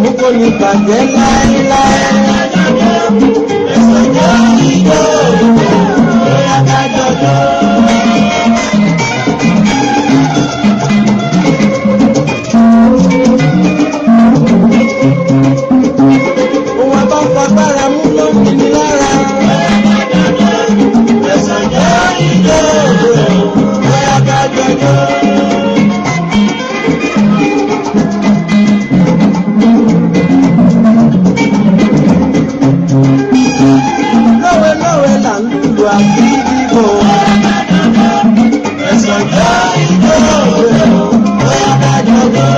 mú kó ní bàjẹ́ láéláé. Ẹ̀sán jẹ́ ìjọ bóyá ká jọjọ́. Òun àbá ń fagbára mú ló ń ní lára. Ẹ̀sán jẹ́ ìjọ bóyá ká jọjọ́. Lọ́wẹ́lọ́wẹ́ là ń lùlù àgídìgbò. Ẹ̀sán jẹ́ ìjọ bóyá ká jọjọ́.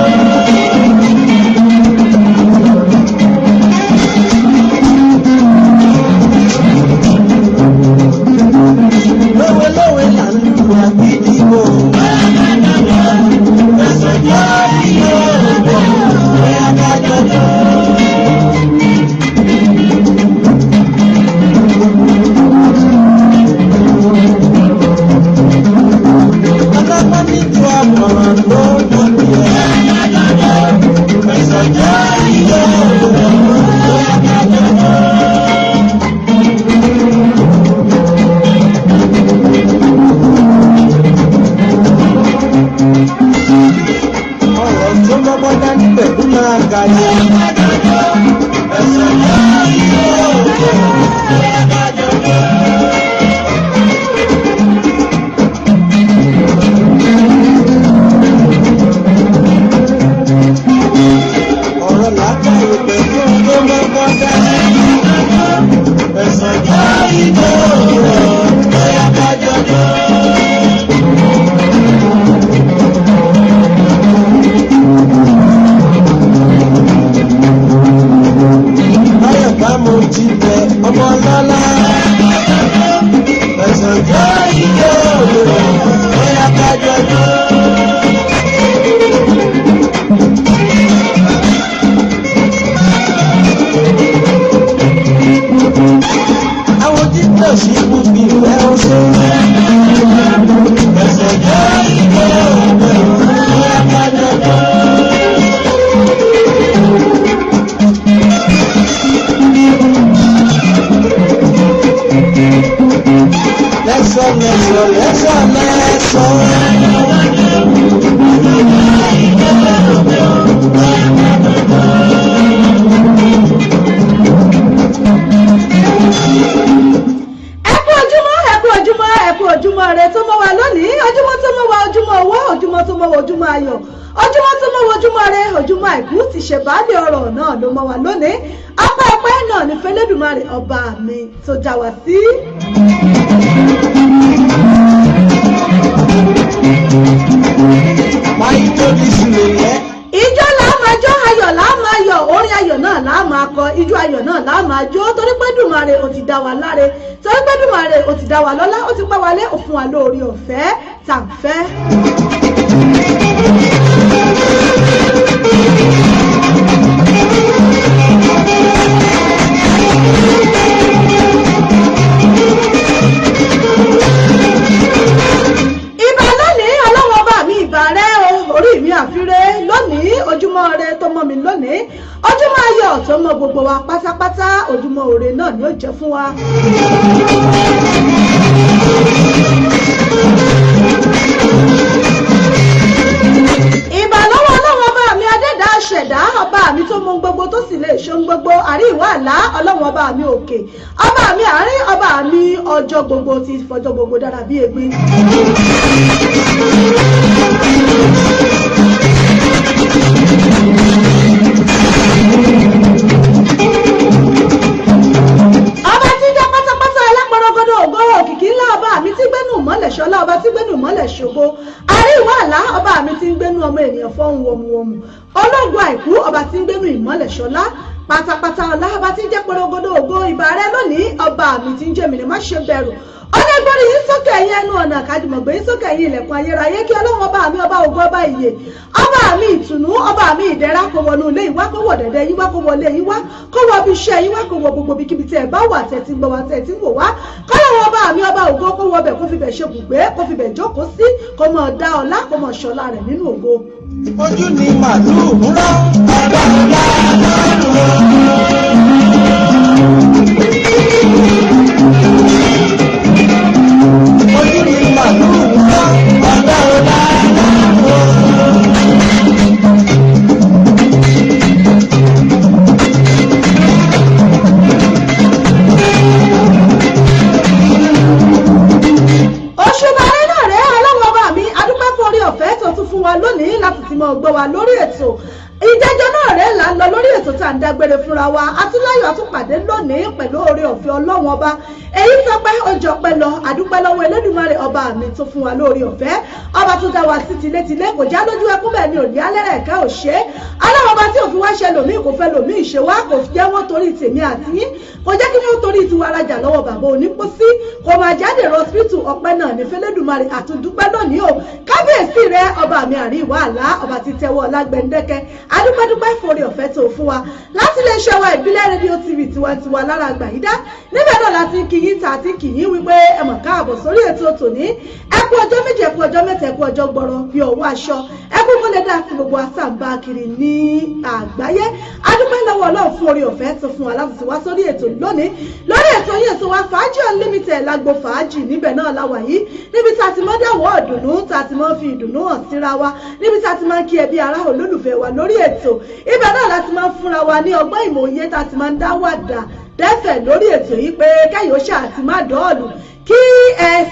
Lọ́wẹ́lọ́wẹ́ là ń lùlù àgídìgbò. Ẹ̀sán jẹ́ ìjọ bóyá ká jọjọ́. Ọba mi tó já wa sí. Ijó là máa jó, ayọ̀ là máa yọ̀, orin ayọ̀ náà là máa kọ, ijó ayọ̀ náà là máa jó torí pé Dùmarè ó ti dá wa láre, torí pé Dùmarè ó ti dá wa lọ́lá, ó ti pẹ́ wa lé, ó fún wa lórí ọ̀fẹ́ tá ń fẹ́. Ojúmọ́ ire tó mọ́ mi lónìí, ojúmọ́ ayọ̀ tó mọ́ gbogbo wa pátápátá, ojúmọ́ ire náà ni ó jẹ́ fún wa. Ìbà lọ́wọ́ Ọlọ́run ọba mi adẹ́dá ṣẹ̀dá, ọba mi tó mọ gbogbo tó sì lè ṣe gbogbo, àrí ìwà àlá, Ọlọ́run ọba mi òkè, ọba mi àárín, ọba mi ọjọ́ gbogbo ti fọjọ́ gbogbo dára bí egbin. Ọba tí jẹ́ pátápátá ẹlẹ́pọ̀rọ̀gọ́dọ̀ ògóró òkìkí ńlá, ọba mi tí gbénú mọ́lẹ̀ ṣọlá, ọba tí gbénú mọ́lẹ̀ ṣògo, àríwá àlá, ọba mi tí ń gbénú ọmọ ènìyàn fọ́hùn wọ̀mùwọ̀mù, ológun àìkú, ọba tí ń gbénú ìmọ́lẹ̀ ṣọlá, pátápátá ọlá, ọba tí jẹ́ pọ̀rọ̀gọ́dọ̀ ògo, ìbà rẹ lónìí, ọba mi tí ń jẹ́ mi ní má ṣe bẹ̀rù. Ọlẹ́gbọ́n yìí sókè ẹ̀yin ẹnu ọ̀nà kájùmọ̀gbé yìí sókè ẹ̀yin ilẹ̀kùn ayérayé kí Ọlọ́run ọba mi, ọba ògo, ọba ìyè, ọba mi ìtùnú, ọba mi ìdẹ̀ra kó wọnú ilé yín wá, kó wọ dẹ̀dẹ̀ yín wá, kó wọlé yín wá, kó wọ ibi iṣẹ́ yín wá, kó wọ gbogbo ibikíbi tí ẹ bá wà tẹ̀ tí ń gbọ́ wá tẹ̀ tí ń wò wá, kọ́lọ́run ọba mi, ọba ògo, kó wọ bẹ̀, kó fi bẹ̀ ṣe bùgbé, kó fi bẹ̀ jókòó sí, kó mọ̀ dá ọlá, kó mọ̀ ṣọlá rẹ̀ nínú ògo. Ojú ni màlúù ń rán, ọba ọlá lọ. tá à ń dágbére fúnra wa atúláyọ̀ àtúpàdé lónìí pẹ̀lú oore ọ̀fẹ́ Ọlọ́run ọba èyí tọ́pẹ́ ọjọ́ pẹ́ lọ àdúpẹ́ lọ́wọ́ Elédùmarè ọba mi tó fún wa lórí ọ̀fẹ́ ọba tó dá wa sí tilétilé kò já lójú ẹkún bẹ́ẹ̀ ni òní alẹ́rẹ̀ ẹ̀ka ò ṣe aláwọ̀ ọba tí òfin wá ṣe lòmíì kò fẹ́ lòmíì ṣe wá kò jẹ́ wọ́n torí tèmi àti yín kò jẹ́ kí wọ́n torí tiwa rajà lọ́wọ́ bàbá onípòsí kò máa jáde hospital ọpẹ́ náà ní fẹ́lẹ́dùmarè àtúndúpẹ́ lónìí o kábíyèsí rẹ ọba mi àrí ìwà àlá ọba ti tẹwọ́ lágbẹ̀ndẹ́kẹ́ adúpẹ́dúpẹ́ forí ọ̀fẹ́ tó fún wa láti lè ṣe wa ìbílẹ̀ rédíò tv tiwantiwa lára àgbàyídá níbẹ̀ náà láti kìyìn tà àti kìyìn wípé ẹ mọ̀ káàbọ̀ sórí ètò tòní ẹ kú ọjọ́ méje ẹ kú ọjọ́ mẹ́ta ẹ kú ọjọ́ gbọ́rọ̀ bí ọwọ́ aṣọ ẹ kú kọ́lẹ̀ dá sí gbogbo àsàǹbá kiri ní àgbáyé adúpẹ́ lọ́wọ́ Ọlọ́run fún orí ọ̀fẹ́ tó fún wa láti ti wá sórí ètò lónìí lórí ètò yìí ètò wa fàájì unlimited lágbo fàájì níbẹ̀ náà láwà yìí níbi tá a ti mọ́ dáwọ́ ìdùnnú tá a ti mọ́ fi ìdùnnú hàn síra wa níbi tá a ti máa ń kí ẹbí ará olólùfẹ́ wa lórí ètò ibẹ̀ náà láti máa ń fúnra wa ní ọgbọ́n ìmọ̀ òye tá a ti máa ń dá wàdà dẹ́fẹ̀ lórí ètò yìí pé kẹ́yìn ó ṣáà ti má dọ́ọ̀lù kí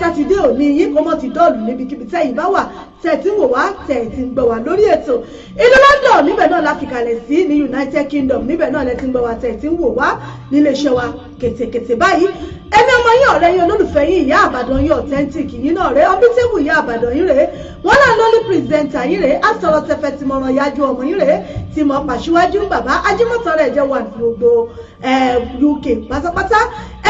sátidé òní yín kó mọ́ ti dọ́ọ̀lù níbikíbi tẹ́yìn bá wà tẹ̀tí wò wá tẹ̀tí ń gbọ́ wá lórí ètò ìlú London níbẹ̀ náà la fìkàlẹ̀ sí ní United Kingdom níbẹ̀ náà lẹ́tí ń gbọ́ wá tẹ̀tí ń wò wá nílé iṣẹ́ wa kètèkètè báyìí ẹni ọmọ yín ọ̀rẹ́ yín olólùfẹ́ yín ìyá àbàdàn yín authentic yín náà rẹ ọbítẹ́bù ìyá àbàdàn yín rèé wọ́n náà lọ́lí pírẹsidẹ́ntà yín rèé àsọ̀rọ̀ tẹfẹ́ tí mọ̀ràn yájú ọmọ yín rèé tí mọ̀ pàṣíwájú bàbá ajímọ̀tọ́ rẹ̀ jẹ́ wà ní gbogbo UK pátápátá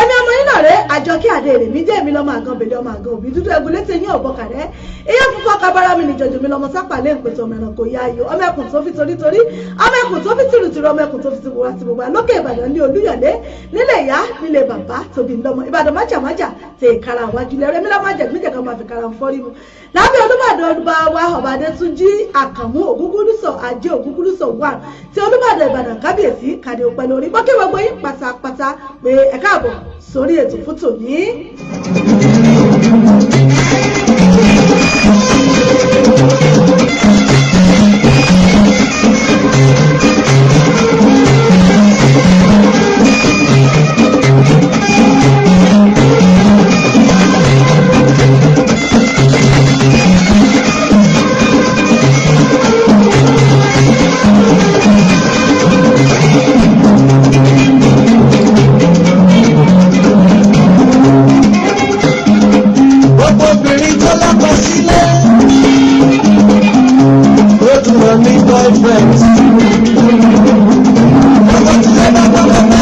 ẹni ọmọ yín náà rèé àjọkí àdé rè mí jẹ́ mi lọ́mọ àgàn bèlè ọmọ àgàn òbí dúdú ẹgbẹ́ létí yín ọ̀bọ kàrẹ́ iye fúnfọ́ kábàárà mi nìjọ́jọ́ mi lọ́mọ sápàlẹ́ ìpètò ọmọ ẹ̀ràn kò yá ayò ọmọ ẹkùn tó fi torítorí ọmọ ẹkùn tó fi tìrùtìrù ọmọ ẹkùn tó fi tìbùwà tìbùwà lókè Ìbàdàn ní Olúyọ̀lé nílẹ̀ ìyá nílẹ̀ bàbá tóbi lọ́mọ Ìbàdàn májàmájà tẹ ìkara àwájú lẹ́rẹ́ mi lọ́mọ àjẹ̀gbẹ́jẹ̀ kan máa fi kara fọ́rí mu lábẹ́ Olúbàdàn ọba wa ọba Adétúnjí Àkànmú Ògúngúlùsọ Ajé Ògúngúlùsọ wà tí Olúbàdàn Ìbàdàn kábíyèsí kàdé òpẹ́ lórí bọ́kí gbogbo yín pátápátá pé ẹ káàbọ̀ sórí ètò fún tòní.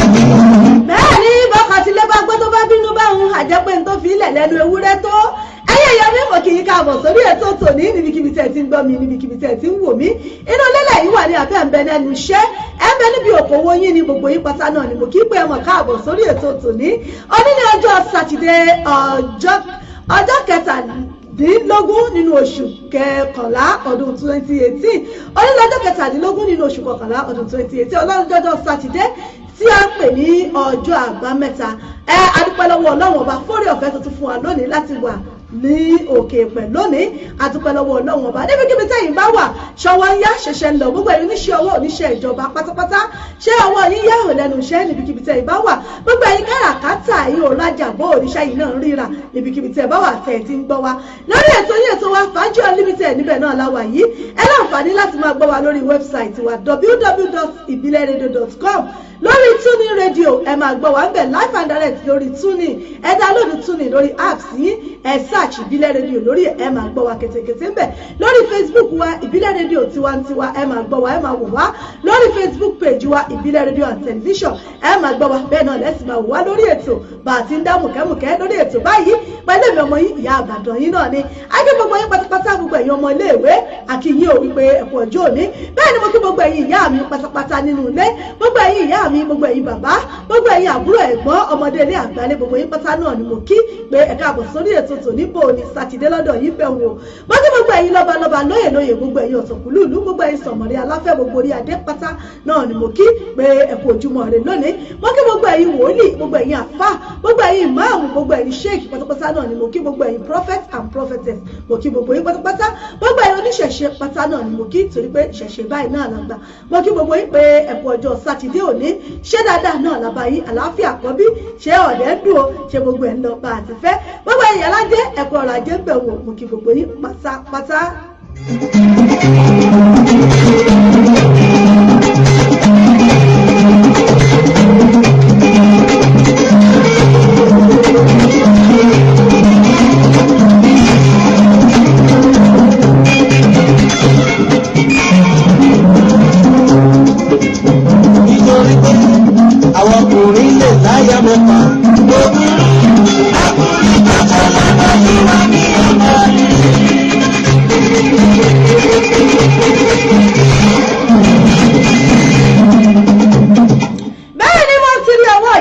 Bẹ́ẹ̀ni bọ́kà tí lé bá gbọ́ tó bá bínú báhùn àjẹpẹ́ tó fi ilẹ̀ lẹ́nu ewúrẹ́ tó ẹyẹ ìyá mi mọ̀ kì í káàbọ̀ sórí ètò tòní níbikíbi tẹ̀ tí ń gbọ́ mi níbikíbi tẹ̀ tí ń wò mí inú lélẹ̀ yìí wà ní abẹ́ ń bẹ lẹ́nu iṣẹ́ ẹ ń bẹ níbi òkòwò yín ní gbogbo yín pátá náà ni mo kí pé ẹ mọ̀ káàbọ̀ sórí ètò tòní òní ní ọjọ́ sátidé ọjọ́ kẹtàdínlógún nínú oṣù kọkànlá ọdún 2018 onílọ́jọ́ kẹtàdínlógún nínú oṣù kọkànlá ọdún 2018 ọlọ́jọ́ sátidé tí a ń pè ní ọjọ́ àbámẹ́ta adúpẹ́ lọ́wọ́ Ọlọ́run ọba fórí ọ̀fẹ́ tuntun fún wa lónìí láti wà ní òkè pẹ̀ lónìí adúpẹ́ lọ́wọ́ Ọlọ́run ọba níbikíbi tẹ́yìn bá wà ṣọwọ́ ń yá ṣẹ̀ṣẹ̀ ń lọ gbogbo ẹ̀yin oníṣẹ́ ọwọ́ oníṣẹ́ ìjọba pátápátá ṣé ọwọ́ yín yá ò lẹ́nu iṣẹ́ níbikíbi tẹ́yìn bá wà gbogbo ẹ̀yin káràkátà yìí ò rajà bó oníṣẹ́ yìí náà ń ríra níbikíbi tẹ́yìn bá wà tẹ̀ tí ń gbọ́ wa lórí ètò yìí ètò wa Fàájì Unlimited níbẹ̀ náà láwà yìí ẹ láǹfààní láti máa gbọ́ wa lórí wẹ́bsáìtì wa www.ibileradio.com lórí Tuning Radio ẹ máa gbọ́ wa ń bẹ̀ live and direct lórí Tuning ẹ download Tuning lórí apps yìí ẹ search Ìbílẹ̀ rédíò lórí ẹ máa gbọ́ wa kẹ̀tẹ̀kẹ̀tẹ̀ ń bẹ̀ lórí Facebook wa Ìbílẹ̀ rédíò tiwantiwa ẹ máa gbọ́ wa ẹ máa wò wá lórí Facebook page wa Ìbílẹ̀ rédíò and television ẹ máa gbọ́ wa bẹ́ẹ̀ náà lẹ́sìn máa wò wá lórí ètò bá a ti ń dá mùkẹ́mùkẹ́ lórí ètò báyìí pẹ̀lú èmi ọmọ yín ìyá àbàdàn yín náà ni ajé gbogbo yín pátápátá gbogbo ẹ̀yin ọmọ iléèwé àkìyìn ò wípé ẹ̀kọ́ ọjọ́ òní bẹ́ẹ̀ ni mo kí gbogbo ẹ̀yin ìyá mi pátápátá nínú ilé gbogbo ẹ̀yin ìyá mi gbogbo ẹ̀yin bàbá gbogbo ẹ̀yin àbúrò ẹ̀gbọ́n ọmọdé ilé àgbálẹ̀ gbogbo yín pátá náà ni mo kí pé ẹ káàbọ̀ sórí ètò tòní bò ní sátidé lọ́dọ̀ yín bẹ̀ wò mo kí gbogbo ẹ̀yin lọ́balọ́ba lóyè lóyè gbogbo ẹ̀yin ọ̀tọ̀kùlú ìlú gbogbo ẹ̀yin sọ̀mọ̀rí aláfẹ́ gbogbo orí adé pátá náà ni mo kí pé ẹ kú ojúmọ́ rẹ lónìí mo kí gbogbo ẹ̀yin wòlíì gbogbo ẹ̀yin àfà gbogbo ẹ̀yin ìmáàmù gbogbo ẹ̀yin sheikh pátápátá náà ni mo kí gbogbo ẹ̀yin prophet and prophetess mo kí gbogbo yín pátápátá gbogbo ẹ̀yin oníṣẹ̀ṣe pátá náà ni mo kí torí pé ìṣẹ̀ṣe báyìí náà la gbà mo kí gbogbo yín pé ẹ kú ọjọ́ sátidé òní ṣé dáadáa náà la bá yín àlàáfíà kọ́bí ṣé ọ̀dẹ́ dùn ó ṣe gbogbo ẹ̀ ń lọ bá a ti fẹ́ gbogbo ẹ̀yin alájẹ ẹ̀kọ́ ọ̀rọ̀ ajé bẹ̀ wò mo kí gbogbo yín pátápátá. nítorí pé àwọn ọkùnrin lè láyà mẹ́fà. Ọkùnrin bàtà lábọ́ yìí wá ní ọmọ mi.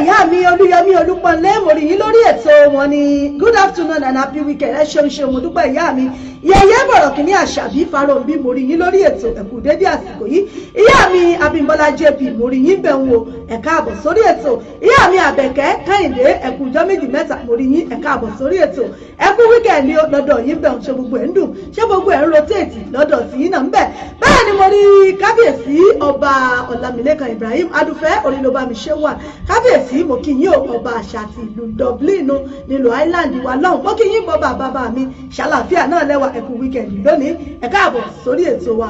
Ìyá mi Olúyọmí Olúpọ̀nlé mo rí yín lórí ètò wọn ni good afternoon and happy weekend ẹ ṣeun mo dúpẹ́ ìyá mi yẹ̀yẹ́ bọ̀rọ̀ kìíní àṣàbí Fáróǹbí mo rí yín lórí ètò ẹ̀kú dédé àsìkò yìí ìyá mi Abímbọ́lá JP mo rí yín bẹ̀ ń wo ẹ káàbọ̀ sórí ètò ìyá mi Àbẹ̀kẹ́ Kẹ́hìndé ẹ̀kú ọjọ́ méjì mẹ́ta mo rí yín ẹ káàbọ̀ sórí ètò ẹ̀kú weekend ni lọ́dọ̀ yín bẹ̀ ń ṣe gbogbo ẹ̀ ń dùn ṣé gbogbo ẹ̀ ń rotate lọ́dọ̀ sí yín náà ń bẹ̀ bẹ́ẹ̀ ni mo rí kábíyèsí ọba Ọlámilékan Ibrahim Adúfẹ́ orílọ́bàmí ṣé wà kábíyèsí mo kí yín ọba àṣà àti ìlú Dublin nílùú Ireland wa lọ́hùn mo kí yín bọ́ba bàbá mi ṣàlàáfíà náà lẹ́wà ẹ̀kú wíkẹ̀ndì lónìí ẹ káàbọ̀ sórí ètò wa.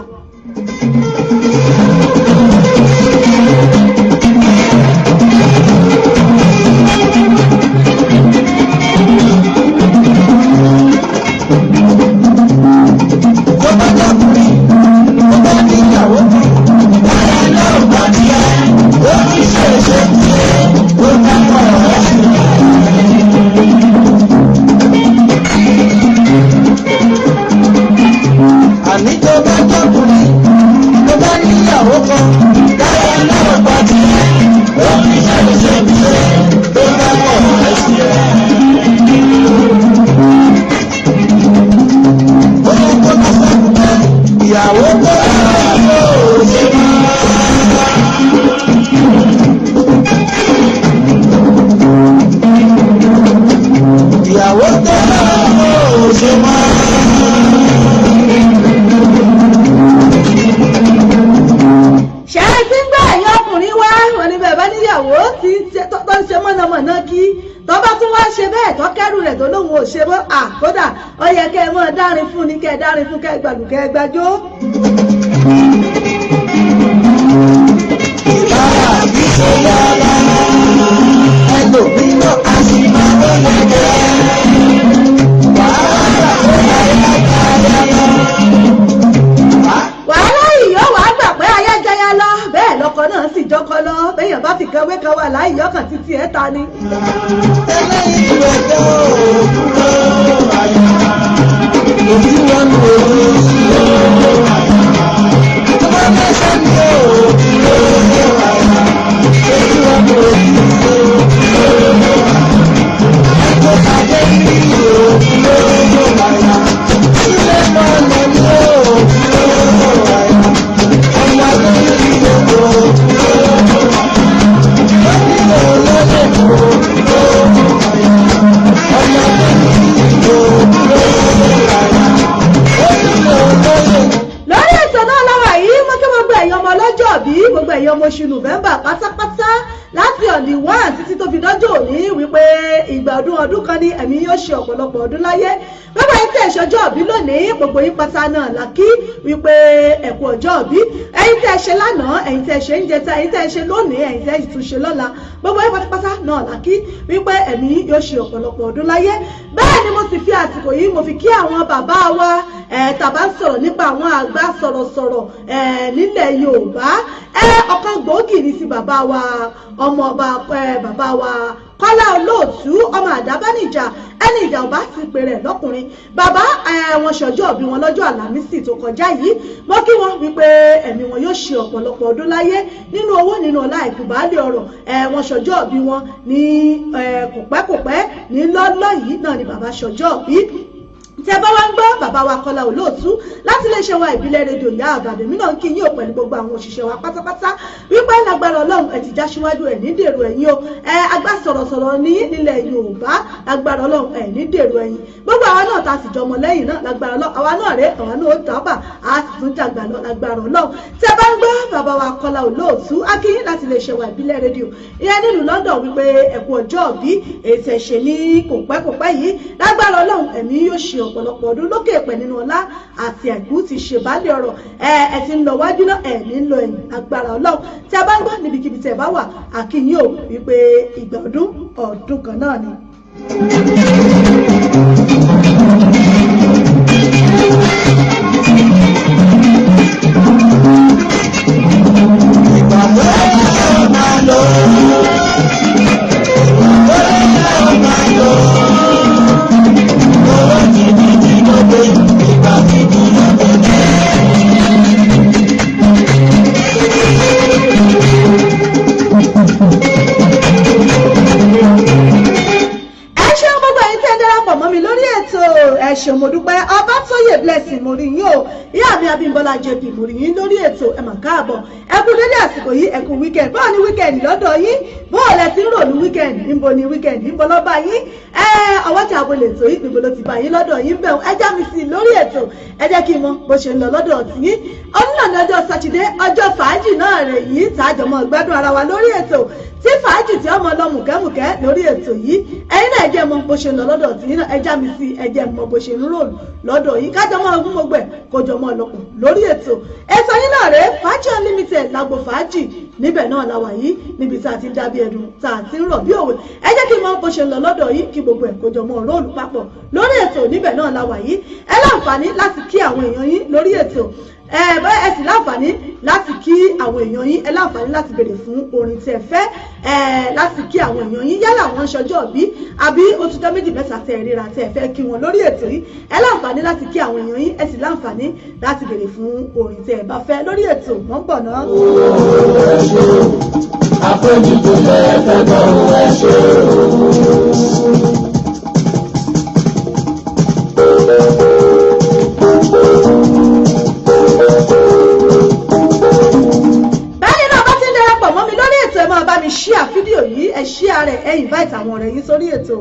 Tó bá dọ́kùnrin tó bá ní ìyàwó kan lára náà bá díẹ̀ ó ní ṣèṣe díẹ̀ ó dákọ̀ ọ̀rẹ́ sí i. Àní tó bá dọ́kùnrin tó bá ní ìyàwó kan lára náà bá díẹ̀ ó ní ṣèṣe díẹ̀ ó dákọ̀ ọ̀rẹ́ sí i. Ìyàwó tó yóò ṣe máa. Ìyàwó tó yóò ṣe máa. Ṣé ẹ ti ń gbọ́ ẹ̀yin ọkùnrin wá wọn ni bẹ̀rẹ̀ bá níyàwó tí tó ń ṣe mọ̀nàmọ̀nà kí tó bá tún wá ṣe bẹ́ẹ̀ tó kẹ́rù rẹ̀ tó lóun ò ṣe mọ́ àkódà ó yẹ kẹ́ ẹ mọ́ dárin fún ni kẹ́ ẹ dárin fún kẹ́ ẹ gbàlù kẹ́ ẹ gbàjó. Ìbára bí ṣe yára ẹlòmíràn á sì máa ń lọ́lẹ̀ wàhálà tó yára yára. Wàhálà yìí yóò wá gbà pé ayé jẹyà lọ bẹ́ẹ̀ lọ́kọ náà sì jọkọ lọ béèyàn bá fi kan wé kan wà láì yọkàn títí ẹ̀ ta ni. Ẹlẹ́yìn ìwẹ̀jọ́ òkúrò àyà òbí wọn lò ó sí òkúrò àyà. Ọmọ mẹ́sàn-án ni òkúrò àyà òbí wọn lò ó sí òkúrò àyà. Ẹ̀kọ́ pàdé ní òkúrò àyà ilé máa lọ ní òkúrò àyà. Ọmọ lórí ìgbòho òkúrò àyà. Wọ́n nílò lọ́lẹ̀ òkúrò àyà. Ọmọ lórí ìgbòho àyà. Wọ́n nílò lọ́lẹ̀. Lórí ètò náà lọ́wọ́ yìí mo kí gbogbo ẹ̀yin ọmọ ọlọ́jọ́ bí gbogbo ẹ̀yin ọmọ oṣù November pátápátá láti ọ̀dì 1 títí tó fi dọ́jọ́ òní wípé ìgbà ọdún kan ní ẹ̀mí yóò ṣe ọ̀pọ̀lọpọ̀ ọdún láyé gbogbo ẹ̀yin tẹ́ ẹ ṣọjọ́ òbí lónìí gbogbo yín pátá náà la kí wípé ẹ kú ọjọ́ òbí ẹ̀yin tẹ́ ẹ ṣe lánàá ẹ̀yin tẹ́ ẹ ṣe ń jẹta ẹ̀yin tẹ́ ẹ ṣe lónìí ẹ̀yin tẹ́ ẹ tún ṣe lọ́la gbogbo yín pátápátá náà la kí wípé ẹ̀mí yóò ṣe ọ̀pọ̀lọpọ̀ ọdún láyé bẹ́ẹ̀ ni mo sì fi àsìkò yìí mo fi kí àwọn bàbá wa tàbá sọ̀rọ̀ nípa àwọn àgbà sọ̀rọ̀sọ̀rọ̀ nílẹ̀ Yorùbá ọ̀kan gbòógì ní sí bàbá wa ọmọ ọba bàbá wa Kọ́lá Olóòtú ọmọ Àdábánijà ẹni ìjà ọba ti pè rẹ̀ lọ́kùnrin bàbá wọn ṣọjọ́ bí wọn lọ́jọ́ Àlàmísì tó kọjá yìí mo kí wọn wípé ẹ̀mí wọn yóò ṣe ọ̀pọ̀lọpọ̀ ọdún láyé nínú owó nínú ọlá ìkùbálẹ̀ ọ̀rọ̀ wọn ṣọjọ́ bí wọn ní kòpẹ́kòpẹ́ ní lọ́lọ́ yìí náà ni bàbá ṣọjọ́ bí tẹ́ bá wá ń gbọ́ bàbá wa Kọ́lá Olóòtú láti iléeṣẹ́ wa ìbílẹ̀ rédíò Ìyá Àbàdàn mi náà ń kí yín ò pẹ̀lú gbogbo àwọn òṣìṣẹ́ wa pátápátá wípé lágbára Ọlọ́run ẹ̀ ti já síwájú ẹ̀ ní dèrò ẹ̀yìn o agbá sọ̀rọ̀sọ̀rọ̀ ní nílẹ̀ Yorùbá lágbára Ọlọ́run ẹ̀ ní dèrò ẹ̀yìn gbogbo àwa náà ta sì jọmọ lẹ́yìn náà lágbára Ọlọ́run àwa náà rèé àwa náà ó dábà á sì tún jàgbà lọ lágbára Ọlọ́run tẹ́ bá ń gbọ́ bàbá wa Kọ́lá Olóòtú a kí yín láti iléeṣẹ́ wa ìbílẹ̀ rédíò ìyẹn nílùú London wípé ẹ kú ọjọ́ òbí ètò ẹ̀ṣẹ̀ ní kòpẹ́kòpẹ́ yìí lágbára Ọlọ́run ẹ̀mí yóò ṣe ọ̀pọ̀lọpọ̀ ọdún lókè pẹ̀ nínú ọlá àti àìkú ti ṣe bálẹ̀ ọ̀rọ̀ ẹ ti ń lọ wájú náà ẹ̀ ní lọ ẹ̀yìn agbára Ọlọ́run tí a bá ń gbọ́ níbikíbi tí ẹ bá wà àkíyìn ò wípé ìgbà ọdún kan náà ni. Ìgbà mi Abímbọ́lá JP mo rí yín lórí ètò ẹ mà káàbọ̀ ẹ kú dédé àsìkò yìí ẹ kú weekend báwo ni weekend lọ́dọ̀ yín bóò lẹ ti ń ròlú weekend níbo ni weekend níbo ló bá yín ọwọ́ tí àbò lè tó yìí níbo ló ti bá yín lọ́dọ̀ yín bẹ̀rù ẹ já mi sí i lórí ètò ẹ jẹ́ kí n mọ bó ṣe ń lọ lọ́dọ̀ tí yín ọdún náà ní ọjọ́ sátidé ọjọ́ fàájì náà rè yìí tààjọ mọ́ gbádùn ara wa lórí ètò tí fàájì tí ọmọ lọ mùkẹ́mùkẹ́ lórí ètò yìí ẹ̀yin náà ẹ jẹ́ mọ bó ṣe ń lọ lọ́dọ̀ tí yín náà ẹ já mi sí i ẹ jẹ́ mọ bó ṣe ń ròlù lọ́dọ̀ yìí kájọ mọ́ ọdún gbogbo ẹ̀ kójọ mọ́ ọlọ́pọ̀ lórí ètò yín náà rèé Fàájì Unlimited lágbo fàájì níbẹ̀ náà la wà yìí níbi tá a ti ń dábí ẹdùn tá a ti ń rọ̀ bí òwe ẹ jẹ́ kí n mọ bó ṣe ń lọ lọ́dọ̀ yìí kí gbogbo ẹ̀ kójọ mọ́ róòlù papọ̀ lórí ètò níbẹ̀ náà la wà yìí ẹ láǹfààní láti kí àwọn èèyàn yín lórí ètò ẹ sì láǹfààní láti kí àwọn èèyàn yín ẹ láǹfààní láti béèrè fún orin tí ẹ fẹ́ láti kí àwọn èèyàn yín yálà wọ́n ṣọjọ́ bí àbí ó ti jọ́ méjì mẹ́ta tẹ́ ẹ ríra tẹ́ ẹ fẹ́ kí wọn lórí ètò yìí ẹ láǹfààní láti kí àwọn èèyàn yín ẹ sì láǹfààní láti béèrè fún orin tí ẹ bá fẹ́ lórí ètò wọ́n bọ̀ náà. àfojúdù lẹ́ẹ̀fẹ́ gbọ́ ẹ ṣe mi ṣíà fídíò yìí ẹ ṣíà rẹ̀ ẹ invite àwọn ọ̀rẹ́ yín sórí ètò.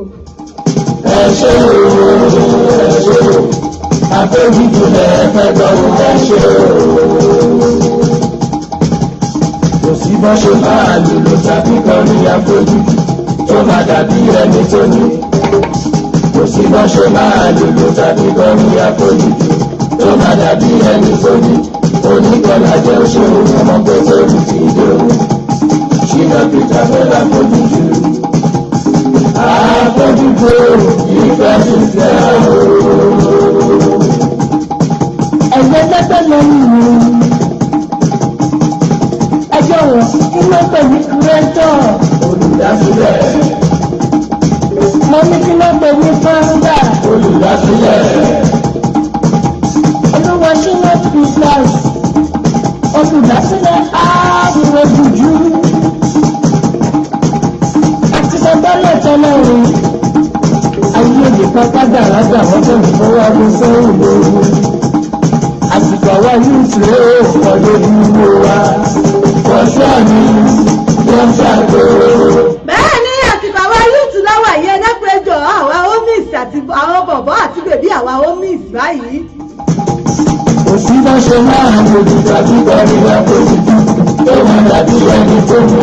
ẹ ṣe àfojúdù lẹ́ẹ̀fẹ́ gbọ́ ẹ ṣe kò sí bọ́ ṣe máa lùlù tàbí kọrin àfojúdù tó máa dàbí ẹni tó ní kò sí bọ́ ṣe máa lùlù tàbí kọrin àfojúdù tó máa dàbí ẹni tó ní oníkọlá jẹ́ òṣèré ọmọ pẹ̀lú ìdílé Ṣínà Peter fẹ́lá fojújú àfojújú ìfẹ́ ṣiṣẹ́ ooo. ẹgbẹ́ pẹ́pẹ́ lọ nínú ẹjọ́ wọn kí ló pẹ̀lú kúrẹ́tọ̀ olùdásílẹ̀. mo ní kí ló pẹ̀lú fáńdà olùdásílẹ̀. olúwa Ṣínà Peter olùdásílẹ̀ àfojújú. Bọ́lẹ̀ tẹ́lẹ̀ o, ayé lè pápá dàrájà wọ́n tó ń fọwọ́ ọdún sẹ́yìn lóru. Àsìkò àwa yìí ṣe é pọ̀ lójú wo wa, kọ̀ṣọ́ mi wọ́n ṣàgbéró. Bẹ́ẹ̀ ni àsìkò àwa yìí tún láwà yìí ẹlẹ́pẹ̀jọ àwa homies àti àwọn bọ̀bọ̀ àti bèbí àwa homies báyìí. Kò sí bá ṣe máa ń lòdì tàbí kọrin àpòjù tó máa dàbí ẹni tó mú.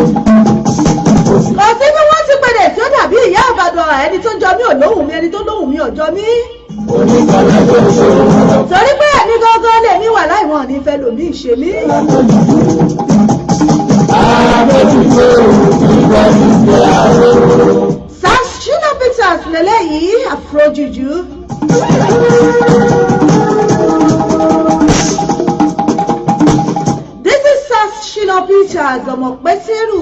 Kò sí bí wọ́n ti pèdè tí ó dàbí ìyá Ìbàdàn ẹni tó jọ mí ò lóhùn mi ẹni tó lóhùn mi ò jọ mí. Torí pé ẹni gángan lè mí wà láì wọn ní fẹ́ lòmí ìṣe mí. Ṣínà Peters lélẹ́yìí Afrojuju. This is Ṣínà Peters ọmọ Pẹ́sẹ́rù.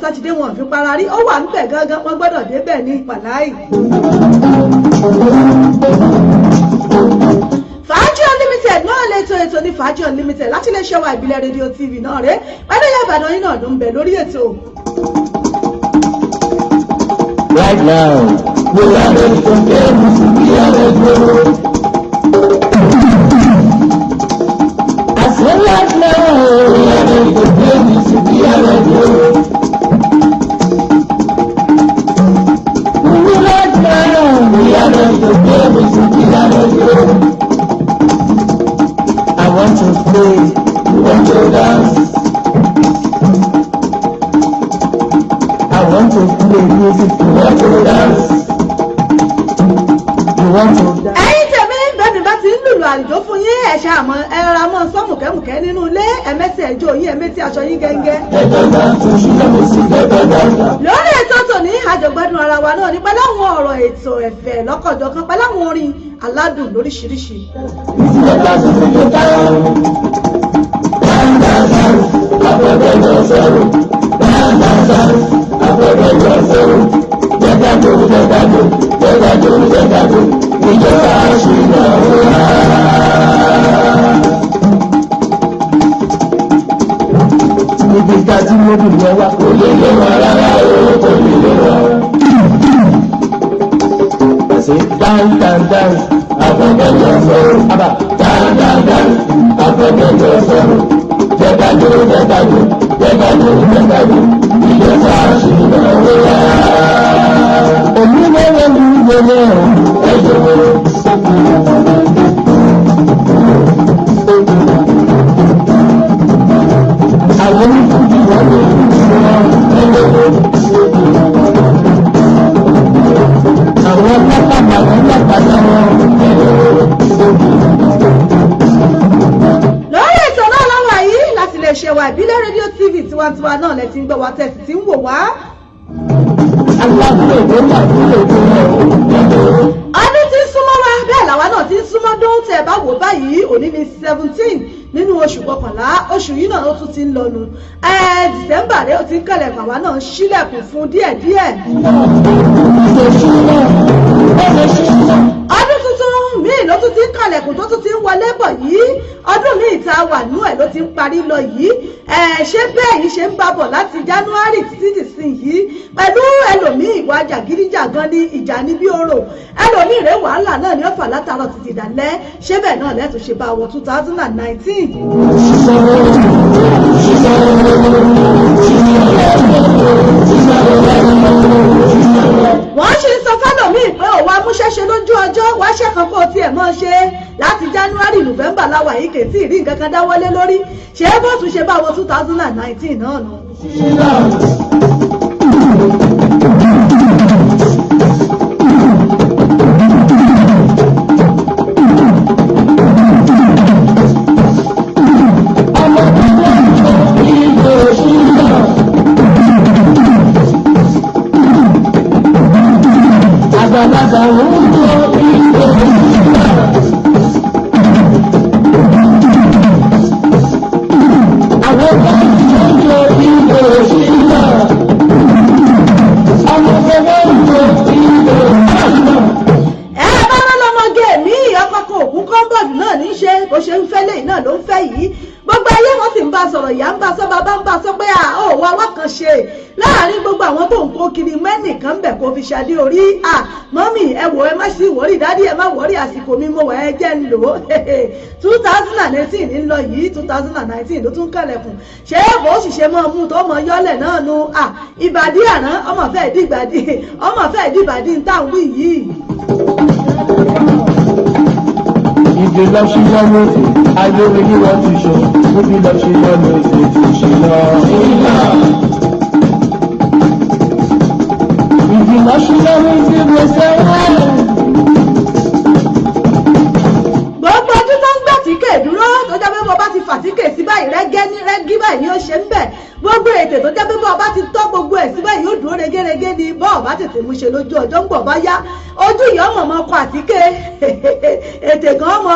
Sátidé wọn fi parí ó wà níbẹ̀ gángan wọ́n gbọ́dọ̀ débẹ̀ ní ìpàláì. Fàájì Unlimited náà lẹ́tọ̀ ètò ní Fàájì Unlimited láti lè ṣe wa ìbílẹ̀ rédíò TV náà rẹ̀ pẹ̀lú ìyá Ìbàdàn yín náà ló ń bẹ lórí ètò. Right now, we are ready to get we are ready to go. I say right now, we are ready to get we are ready to go. We are ready to play music, we are ready to go. I want to play, we want to dance. want to dance. You want to dance. ẹ̀yin tèmi bẹ́ẹ̀ mi bá ti ń lùlù àlùjọ fún yín ẹ̀ṣẹ̀ àmọ́ ẹ̀rọ mọ́ sọ́mùkẹ́mùkẹ́ nínú ilé ẹ̀mẹ́sì ẹ̀jọ́ yín ẹ̀mẹ́tì aṣọ yín gẹ́gẹ́. lórí ètò tòní àjọgbádùn ara wa náà ní pẹ̀lú àwọn ọ̀rọ̀ ètò ẹ̀fẹ̀ lọ́kọ̀jọ̀kan pẹ̀lú àwọn orin aládùn lóríṣiríṣi. Níbi ká tí mo dùn yẹn wá. Kò lè lé wa rárá o, kò lè lé wa. Ṣé dáńdáńdáń Afẹ́fẹ́jọ sọ̀rọ̀. àbá Dáadáa, afẹ́fẹ́jọ sọ̀rọ̀. Jẹ́kájó, jẹ́kájó, jẹ́kájó, jẹ́kájó. Ìjọba àṣìlẹ̀ wíwá. èmi lọ́wọ́ ní ìgbẹ́lẹ̀ ọ̀hún. Ẹjọ́ wọlé. Àwọn onífújì wọ́n lè fi wọn. Ẹjọ́ wọlé. Àwọn pápá àwọn lápàdá wọn. lórí ètò náà lọ́wọ́ yìí láti lè ṣe wa ìbílẹ̀ rédíò tv tiwantiwa náà lẹ ti ń gbọ́ wa tẹ̀sí tí ń wò wá. Aláàbò èdè làbúrò èdè wọn. ọdún tí ń súnmọ́ wa bẹ́ẹ̀ làwa náà ti ń súnmọ́ dún tẹ̀ bá wò báyìí òní ni 17 nínú oṣù kọkànlá oṣù yìí náà ó tún ti ń lọnu dìsẹ́mbà rẹ̀ ó ti ń kẹlẹ̀ pàwá náà ń ṣílẹ̀kùn fún díẹ̀díẹ̀. ọdún tuntun míì ló tún ti ń kàlẹ̀kùn tó tún ti ń wọlé bọ̀ yìí ọdún míì tá a wà nú ẹ̀ ló ti ń parí lọ yìí ṣé bẹ́ẹ̀ yìí ṣe ń bá bọ̀ láti January títí dìsìn yìí pẹ̀lú ẹlòmíì ìwà jàgídíjàgan ní ìjà ní bí orò ẹlòmíì rẹ̀ wàhálà náà ní ọ̀fà látàrọ̀ títí dálẹ́ ṣé bẹ́ẹ̀ náà lẹ́tùn ṣe bá wọ 2019. wọ́n ṣe ń sọ fẹ́lòmíì pé òun amúṣẹ́ṣe lójú ọjọ́ wáṣẹ́ kan kó tiẹ̀ mọ́ ṣe láti January November láwà yìí kè tí ì rí nǹkan kan dáwọ́lé lórí ṣé bó tún ṣe bá wọ 2019 náà nù. Àgbàlagbà ń tó ìgbò ìgbà. Àwọn ọmọ ń tó ìgbò ìgbà. Ọmọ ọmọ ń tó ìgbò ìgbà. ẹ bá rán lọmọge mi ọkọkọ òkun kọ́ńbọ̀dù náà ní í ṣe bó ṣe ń fẹ́ lẹ́yìn náà ló ń fẹ́ yìí gbogbo ayé wọn sì ń bá sọ̀rọ̀ ìyá ń bá sọ bàbá ń bá sọ pé ó wá wá kan ṣe láàrin gbogbo àwọn tó ń kó kiri mẹ́nìkan bẹ̀ kó fi ṣadé orí mọ́mì ẹ wò ẹ má sí wọ́rì dádì ẹ má wọ́rì àsìkò mi mo wà ẹ jẹ́ ń lò ó 2018 ń lọ yìí 2019 ló tún kẹlẹ̀kùn ṣé bó sì ṣe mọ́ mú tó mọ yọ́lẹ̀ náà nu ìbàdí àná ọmọ fẹ́ẹ́ dìbàdí ń tàn wí yìí. Ibi lọ sí lọ́nà èdè, ayé orí ni wọ́n ti ṣọ. Ibi lọ sí lọ́nà èdè ti ṣe lọ. Ibi lọ sí lọ́nà èdè mo fẹ́ wá. gbogbo ọdún tó ń gbà tíkè dúró tó jẹ́ pé bó bá ti fàtíkè sí báyìí rẹ́gí báyìí ni ó ṣe ń bẹ̀ gbogbo ètè tó jẹ́ pé bó bá ti tọ́ gbogbo ẹ̀ sí báyìí yóò dúró regérégé ni bó bá tètè mú ṣe lójú ọjọ́ ń gbọ̀ bá yá ojú ìyá ọmọ ọkọ àtíkè ètè gan ọmọ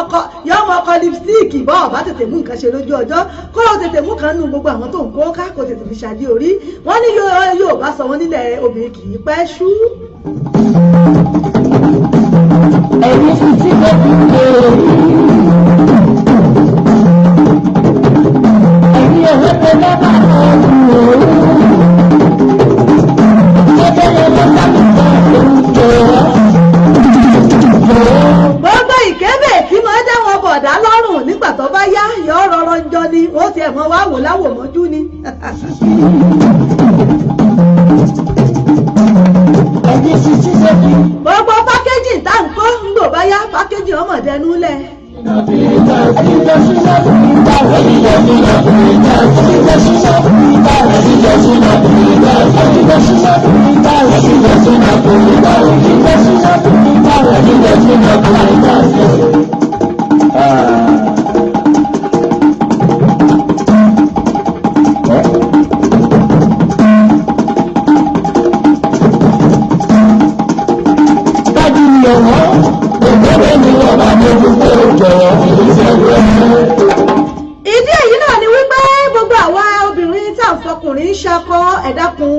ọkọ lipstíìkì bó bá tètè mú nǹkan ṣe lójú ọjọ́ kó o tètè mú kan nù gbogbo àwọn tó ń kó ká kó tètè fi ṣàdí orí wọ́n ní yóò bá sọ wọ́n nílẹ̀ obìnrin kì í pẹ́ ṣú. Ẹ̀yin fi tí kò fi lè rí. Ẹ̀yin òwe tó lọ́ba ọ̀hún òun. Ẹgbẹ́ yẹn ló bá mi sọ gbogbo ìkébè tí mo dá wọn bọ̀dá lọ́rùn nígbà tó bá yá yọ rọrọ jọ ni wọ́n tiẹ̀ mọ́ wá wò láwò mọ́jú ni. Ẹ̀yin fi tí kò fi. gbogbo pákéjì tá n kó ń gbò bá yá pákéjì ọmọdénú lẹ̀. ìdí èyí náà ni wípé gbogbo àwa obìnrin tá à ń fọkùnrin ṣakọ ẹ dákun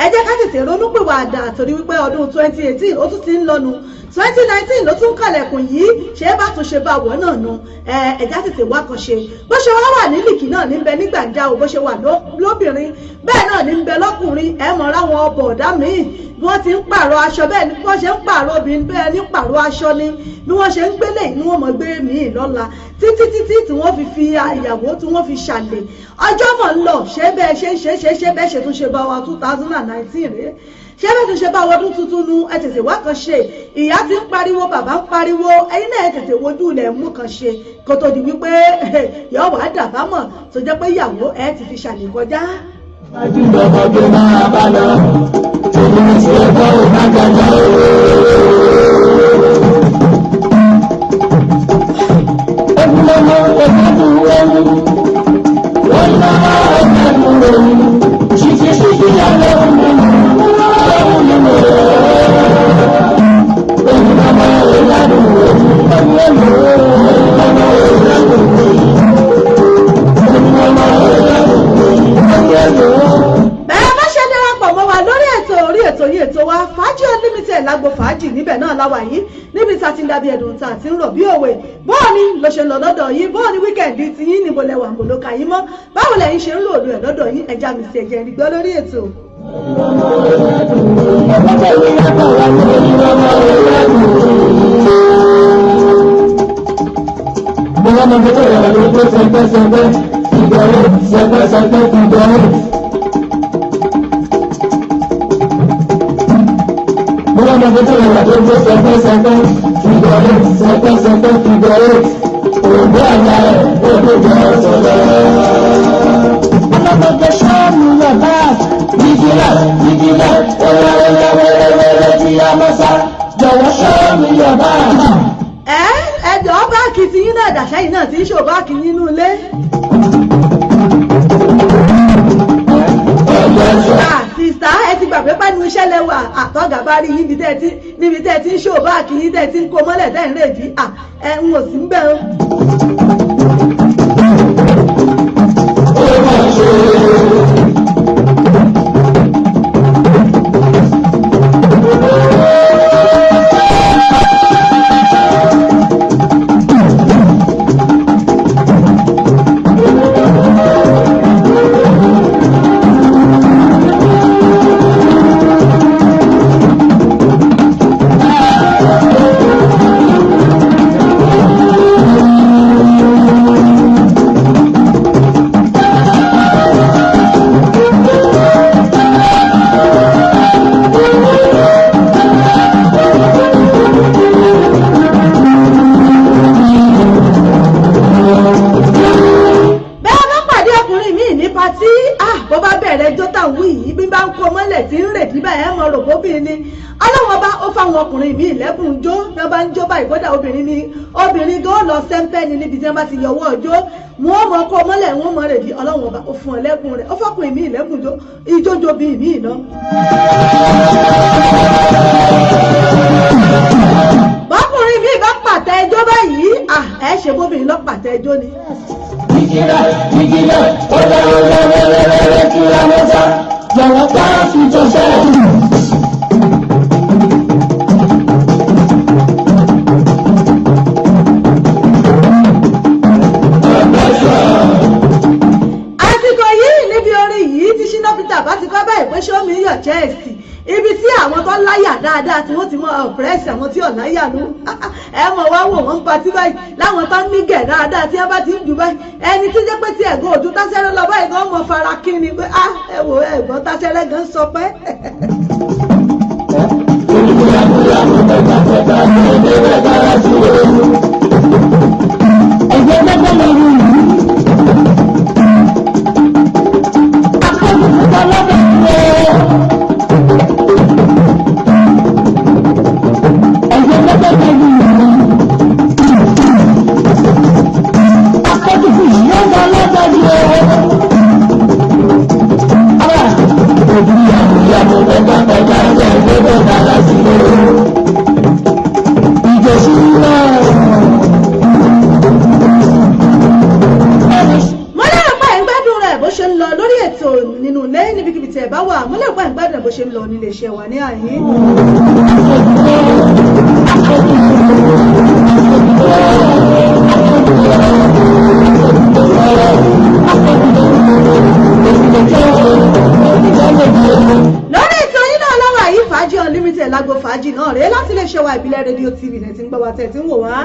ẹ jẹ́ ká tètè ronúpìwàdà torí wípé ọdún 2018 ó tún ti ń lọ́nu 2019 ló tún kàlẹ̀kùn yìí ṣé bá tún ṣe bá wọ̀ náà nu ẹ̀já tètè wá kan ṣe bó ṣe wá wà ní lìkì náà ní bẹ ní gbàǹjà o bó ṣe wà lóbìnrin bẹ́ẹ̀ náà ní bẹ lọ́kùnrin ẹ mọ̀ ráwọn ọbọ̀ ọ̀dá míì bí wọ́n ti ń pààrọ̀ aṣọ bẹ́ẹ̀ ni bí wọ́n ṣe ń pààrọ̀ obìnrin bẹ́ẹ̀ ní pààrọ̀ aṣọ ni bí wọ́n ṣe ń gbélé ni wọ́n mọ̀ gbé míì lọ́la títí tí wọ́n fi ìyàwó tí wọ́n fi ṣàlè ọjọ́ mọ̀ ń lọ ṣé bẹ́ẹ̀ ṣe bẹ́ẹ̀ ṣe tún ṣe bá wa 2019 rèé ṣé bẹ́ẹ̀ tún ṣe bá wọdún tuntun nu ẹ tètè wá kan ṣe ìyá ti ń pariwo bàbá ń pariwo ẹ̀yin náà ẹ tètè wojú ilẹ̀ mú kan ṣe kó tó di wípé yóò wá dàbámọ̀ tó jẹ́ pé ìyàwó ẹ ti fi ṣàlè kọjá. Ajúbọ̀bọ̀dé máa bá lọ, tèmi ti ẹ̀kọ́ ìbájọ́jọ́ Ẹgbùlọ́mọ́ ẹgbẹ́dùn ẹni, wọ́n náà ẹgbẹ́dùn ẹni, ṣíkí alẹ́ ọmọ bẹ́ẹ̀ bá ṣe darapọ̀ mọ́ wa lórí ètò yìí ètò wa Fàájì Unlimited lágbo fàájì níbẹ̀ náà láwà yìí níbi tá a ti ń dàbí ẹ̀dùn tá a ti ń rọ̀ bí òwe bọ́ọ̀ ni ló ṣe lọ lọ́dọ̀ yìí bọ́ọ̀ ni wíkẹ̀ndì ti yín níbo lẹ́wà mbòlókà yín mọ́ báwo lẹ́yìn ṣe ń lò lù ẹ̀ lọ́dọ̀ yín ẹja mi sí ẹ̀jẹ̀ ìrìgbọ́ lórí ètò. Bọ́lá mi tó yàrá ló gbé sẹ́gbẹ́sẹ́gbẹ́ ìgbọ̀rẹ́ sẹ́gbẹ́sẹ́gbẹ́ ìgbọ̀rẹ́. Bọ́lá mi tó yàrá ló gbé sẹ́gbẹ́sẹ́gbẹ́ ìgbọ̀rẹ́ sẹ́gbẹ́sẹ́gbẹ́ ìgbọ̀rẹ́. Òbí àgbà rẹ̀ ó ló jẹ́ ọ̀sọ̀lẹ̀. Ọlọ́mọdé ṣọ́ọ̀mù yọ̀ bá ìdílé wẹ́rẹ́wẹ́rẹ́ tí a mọ̀ sá jọ̀wọ́ ṣọ́ọ̀mù yọ̀ bá. ẹjọ́ báàkì tí yín náà dàṣẹ́ yìí náà ti ń ṣò báàkì nínú ilé. Sìsá ẹ ti gbàgbé pẹ́nu iṣẹ́ lẹ́wà àtọ́gà bá rí yín níbi tẹ́ ti ń ṣò báàkì yín tẹ́ ti ń kó mọ́lẹ̀ tẹ́ ń rèjì ń wò sí ń bẹ̀ o. ọkùnrin mi ìlẹ́bùn jó bí wọ́n bá ń jó báyìí kódà obìnrin gan lọ sẹ́ńpẹ́ ni níbi tí wọ́n bá ti yọwọ́ ọjọ́ wọ́n mọ kọ́ mọ́lẹ̀ wọ́n mọ rèdí ọlọ́run ọba ó fún ọ lẹ́bùn rẹ̀ ó fọkùnrin mi ìlẹ́bùn jó ìjójo bí mi iná. bọ́kùnrin mi bá pàtẹ ẹjọ́ báyìí ẹ ṣe bóbìnrin lọ pàtẹ ẹjọ́ ni. ìjìnlẹ̀ ó lẹ́rẹ̀ẹ́rẹ́rẹ́rẹ́ kí a mọ́ sá jọ̀wọ́ pa fi tó sẹ́yìn. show me your chest ibi tí àwọn tó láyà dáadáa tí wọ́n ti mọ ọ̀pẹ́rẹ́sì àwọn tí ọ̀láyà ló ẹ mọ̀ wá wò wọ́n ń patí báyìí láwọn tó ní gẹ̀ dáadáa tí wọ́n bá ti ń jù báyìí ẹni tó jẹ́ pé tí ẹ̀gbọ́n òdu tásẹ́rẹ́ lọ báyìí gan mọ̀ fara kí ni pé ẹ wò ẹ̀gbọ́n tásẹ́rẹ́ gan sọ pé. nílé iṣẹ́ wa ní àyín. lórí ètò yín náà lọ́wọ́ àyí fàájì unlimited lágbo fàájì náà rèé láti lè ṣe wa ìbílẹ̀ rédíò tv net ń gbọ́ wa tẹ̀ tí ń wò wá.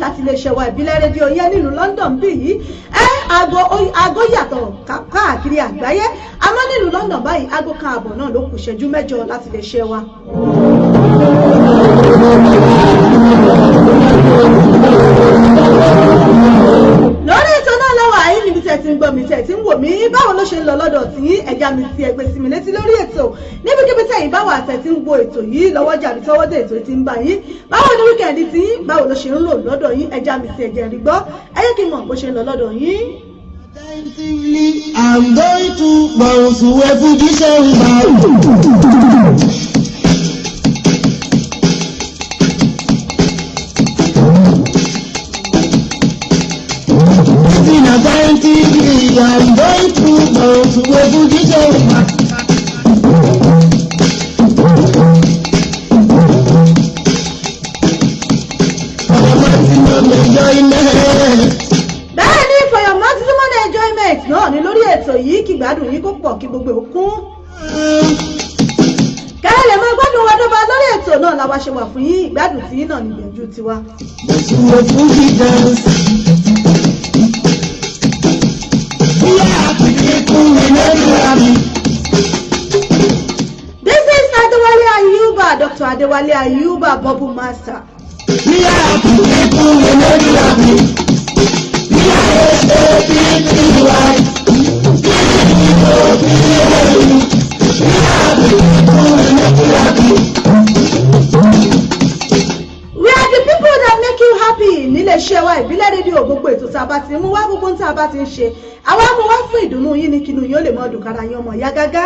láti lè ṣe wa ìbílẹ̀ rédíò yẹn nílùú London bí yìí aago yàtọ̀ káàkiri àgbáyé àmọ́ nílùú London báyìí aago kan àbọ̀ náà ló kù ṣẹ́jú mẹ́jọ láti lè ṣe wa. lórí ètò náà lọ́wọ́ àyè níbi tẹ̀ tí ń gbọ́ mi tẹ̀ tí ń wò mí báwo ló ṣe ń lọ lọ́dọ̀ tí ẹja mi ti ẹgbẹ́ sí mi létí lórí ètò níbikíbi tẹ̀yìn báwo àtẹ̀ tí ń wo ètò yìí lọ́wọ́ jàbí tọ́wọ́ dé ètò tí ń bá yín báwo ni wíkẹ̀ndì tí báwo ló ṣe ń lò lọ́dọ̀ yín ẹja mi ti ẹ̀jẹ̀ rí gbọ́ ẹ yẹ kí n mọ̀ bó ṣe ń lọ lọ́dọ̀ yín. I'm going to bounce away for this I'm going to bounce away for this bẹ́ẹ̀ni for your maximum enjoyment náà ni lórí ètò yìí kí gbádùn yín kó pọ̀ kí gbogbo òkun kẹ́lẹ́ lè máa gbádùn wa dọ́ba lórí ètò náà la wá ṣe wà fún yín ìgbádùn tí náà ní ìgbẹ́jú tiwa. This is Adewale Ayuba, Dr. Adewale Ayuba, Bubble Master. We are the people that make you happy. Nílé iṣẹ́ wa ìbílẹ̀ rédíò gbogbo ètò tá a bá ti mú wá gbogbo tá a bá ti ń ṣe àwa mú wá fún ìdùnnú yín ní kinú yín ó lè mọ ọdún kára yín ọmọ ìyá gágá.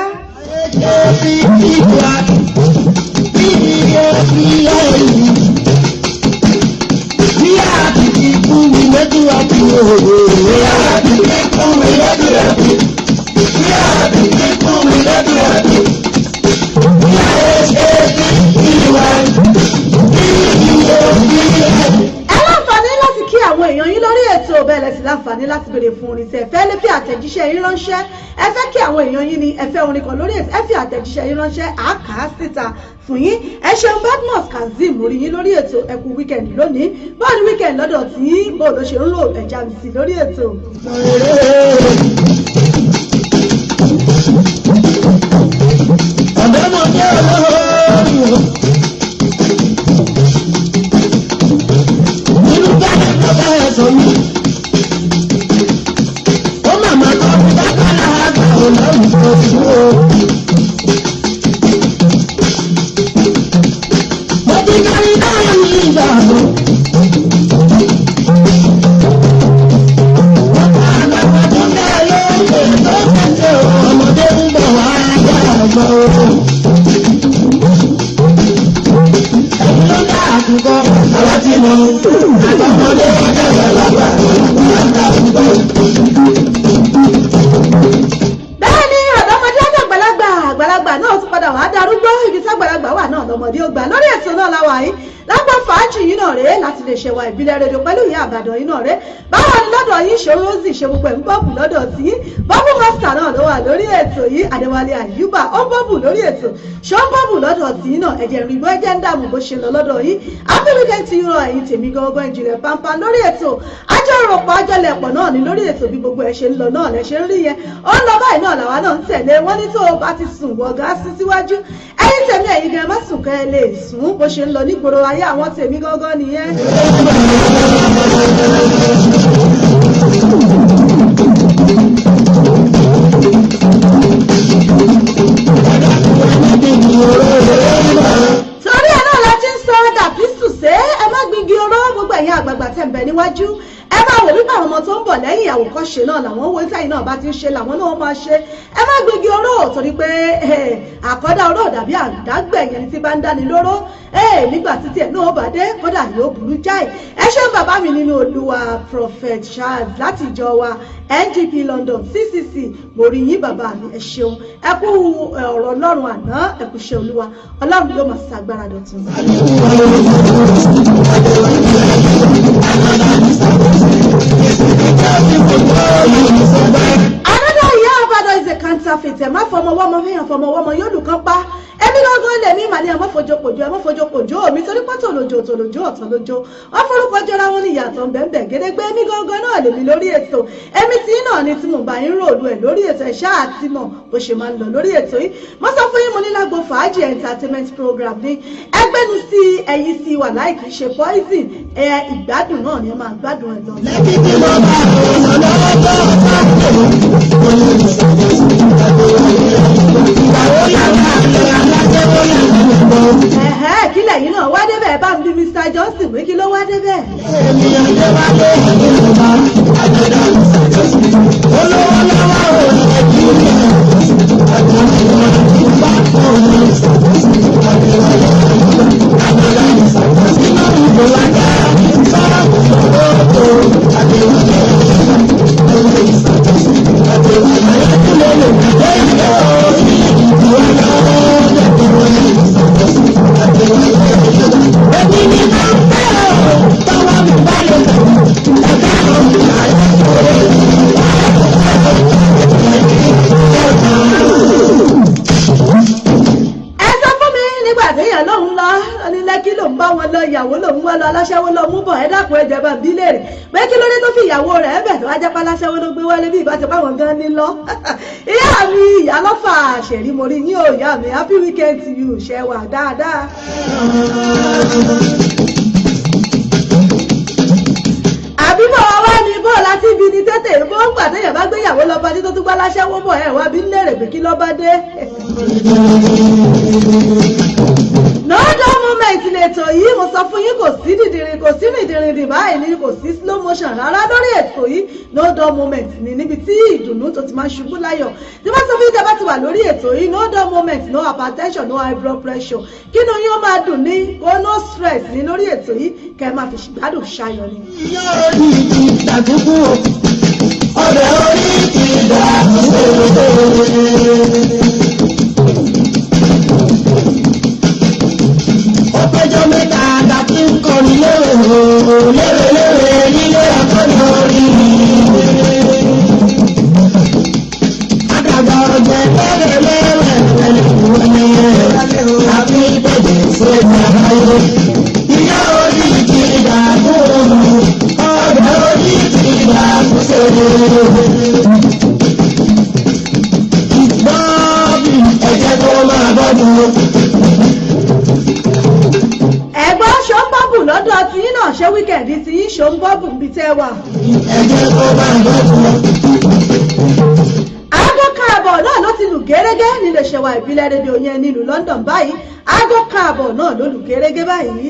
èèyàn yín lórí ètò bẹ́ẹ̀ sì láǹfààní láti béèrè fún orin tẹ́ fẹ́ lè fi àtẹ̀jíṣẹ́ yín ránṣẹ́ ẹ fẹ́ kí àwọn èèyàn yín ní ẹ fẹ́ orin kan lórí ètò ẹ fi àtẹ̀jíṣẹ́ yín ránṣẹ́ àáká síta fún yín ẹ ṣeun Badmus Kazeem orí yín lórí ètò ẹ kú wíkẹ̀ndì lónìí báwo ni wíkẹ̀ndì lọ́dọ̀ tí yín bó ló ṣe ń lò ẹ̀já mi sí lórí ètò. padà wàá darúgbó ibi tágbàlagbà wà náà lọ́mọdé ó gbà lórí ètò náà láwa yìí lágbà fàájì yìí náà rèé láti lè ṣe wa ìbílẹ̀ rédíò pẹ̀lú ìyá àbàdàn yìí náà rèé báwo ni lọ́dọ̀ yìí ṣe rosy ṣe gbogbo ẹ̀ ń bọ́ọ̀bù lọ́dọ̀ tí bọ́ọ̀bù master náà ló wà lórí ètò yìí Adéwálé Àyùbá ó bọ́ọ̀bù lórí ètò ṣé ó bọ́ọ̀bù lọ́dọ̀ tí náà ẹ̀jẹ̀ rìn bó ẹjẹ́ ń dààmú bó ṣe lọ lọ́dọ̀ yìí happy weekend ti ràn ẹ̀yìn tèmi gangan ìjìnlẹ̀ pampan lórí ètò ajọ́rọ̀pọ̀ ajọ́lẹ̀pọ̀ náà ni lórí ètò bí gbogbo ẹ̀ ṣe ń lọ náà lẹ̀ ṣe ń rí yẹn ó ń lọ báyìí náà làwa náà ń tẹ̀lé wọ́n ní tó o bá ti sùn wọ̀gá sí síwájú ẹ̀yin tèmi ẹ̀yin gan má sùn kẹ́ ẹ lè sùn bó ṣe ń lọ nígboro ayé àwọn tèmi gangan nìyẹn. torí ẹ̀ náà la ti ń sọ dàbí sùsé ẹ má gbígi oró gbogbo ẹ̀yin àgbààgbà tẹ̀ ń bẹ níwájú ẹ máa wò wípé àwọn ọmọ tó ń bọ̀ lẹ́yìn àwòkọ́ṣe náà làwọn wo táyì náà bá ti ń ṣe làwọn náà máa ṣe ẹ má gbégi oró torí pé àkọ́dá oró dàbí àdágbẹ̀yẹn tí bá ń dáni lóró nígbà títí ẹ̀ náà bá dé kódà yóò burú jáì ẹ ṣeun bàbá mi nínú Olúwa Prophet Charles láti ìjọ wa NGP London CCC mo rí yín bàbá mi ẹ ṣeun ẹ kú ọ̀rọ̀ Ọlọ́run àná ẹ kú ṣe Olúwa Ọlọ́run yóò máa ṣàgbára dọ̀tun. Another year Ìbàdàn is a counterfeit ẹ má fọmọ wọmọ fẹyàn fọmọ wọmọ yóò lù kán pa ẹbí lọ́gán lè ní ìmàlẹ́ ẹ má fojo pòjó mi torí pé tòlójó ọ̀tọ̀ lójó wọ́n forúkọ jọra wọn ní ìyàtọ̀ bẹ́ẹ̀ gédégbé ní gángan náà lèmi lórí ètò ẹ̀mí tí náà ni tí mo bá yín ròlú ẹ̀ lórí ètò ẹ̀ ṣáà tí mọ̀ bó ṣe máa ń lọ lórí ètò yìí mo sọ fún yín mo ní lágbo fàájì entertainment program ní ẹgbẹ́nu sí ẹyin sí wà láì kìí ṣe poison ìgbádùn náà ni ẹ máa gbádùn ẹ̀ lọ. Kílẹ̀ yìí náà wá débẹ̀ bá ń bí Mr. Johnson wí kí ló wá débẹ̀. Ènìyàn jẹ́ wá lé ìlú ọba, àjọ̀dá Mr. Johnson. Olówó lọ́wọ́ òun ẹ̀jú ni àjọ̀dá ìgbà kan ní Mr. Johnson. Àjọ̀dá Mr. Johnson. Iná ìbò wá dá sọ́rọ̀ òkòtò àjọ̀dá Mr. Johnson. Àjọ̀dá ayélujára lè gbé ìyá òní ìdí wá lọ́wọ́ lẹ́kọ̀ọ́ ní Mr. Johnson. Ẹbí ni máa ń fẹ́ ọ̀ tọ́wọ́ mi bá lè lọ. Ẹ̀ka àwọn ìlà ẹ sọ fún mi nígbà téèyàn lòun lọ ní Lẹ́kí lòun bá wọn lọ ìyàwó lòun wá lọ aláṣẹ́wó lọ mú bọ̀ ẹ dákun ẹ̀jẹ̀ bá bí léèrè pé kí ló dé tó fi ìyàwó rẹ̀ ẹ̀ bẹ̀ tó wá jẹ́ pé aláṣẹ́wó ló gbé wálé bí ìbáṣepọ̀ àwọn gan ní lọ. ìyá mi ìyá lọ́fà ṣèrí mo rí yín ò ìyá mi happy weekend to you ṣe wà dáadáa. àbíbọ̀ wá ní bọ́ láti ibi ní tètè bó ń gbàdéyàn bá gbéyàwó lọ́ba tí tó tún gbá láṣẹ́wó bọ̀ ẹ̀ wá bí ń lérè pé kí lọ́ba dé. Nọ́ọ̀dọ̀ moment lètò yìí mo sọ fún yín kò sí dìdìrín kò sí rìndìnrìn báyìí ni kò sí slow motion rárá lórí ètò yìí nọ́ọ̀dọ̀ moment ni níbi tí ìdùnnú tó ti máa ṣubú láyọ̀ tí wọ́n sọ fún yín tẹ́ bá ti wà lórí ètò yìí nọ́ọ̀dọ̀ moment no hypertension no high blood pressure kínú yín ó máa dùn ní kó no stress ní lórí ètò yìí kẹ́ ẹ máa fi gbádùn ṣayọ̀ ni. ìyá orí ti dàdúgbò ọ̀rẹ́ orí ti dàdúgbò. Ọpẹ́jọ́ mẹ́ta àdàtí ń kọrin lérè nílé àkọ́ni orí. Àdàgbà ọ̀jẹ̀ lẹ́rẹ̀ àbí ìbẹ̀jẹ̀ fún ìgbàláyé. Ìyá orí ti dàdúgbò ọ̀rẹ́ orí ti dàdúgbò. Ìgbọ́bì ẹ̀jẹ̀ tó máa bọ́dún. ẹ̀gbọ́n ṣó ń bọ́bù lọ́dọ̀ tí yín náà ṣe wíkẹ̀ndì tí yín ṣó ń bọ́bù níbi tẹ́ wà. Ẹ̀jẹ̀ tó máa bọ́dún. aago káàbọ̀ náà ló ti lù gẹ́rẹ́gẹ́ nílé ṣẹ̀wà ìbílẹ̀ rédíò yẹn nílùú London báyìí aago káàbọ̀ náà ló lù gẹ́rẹ́gẹ́ báyìí.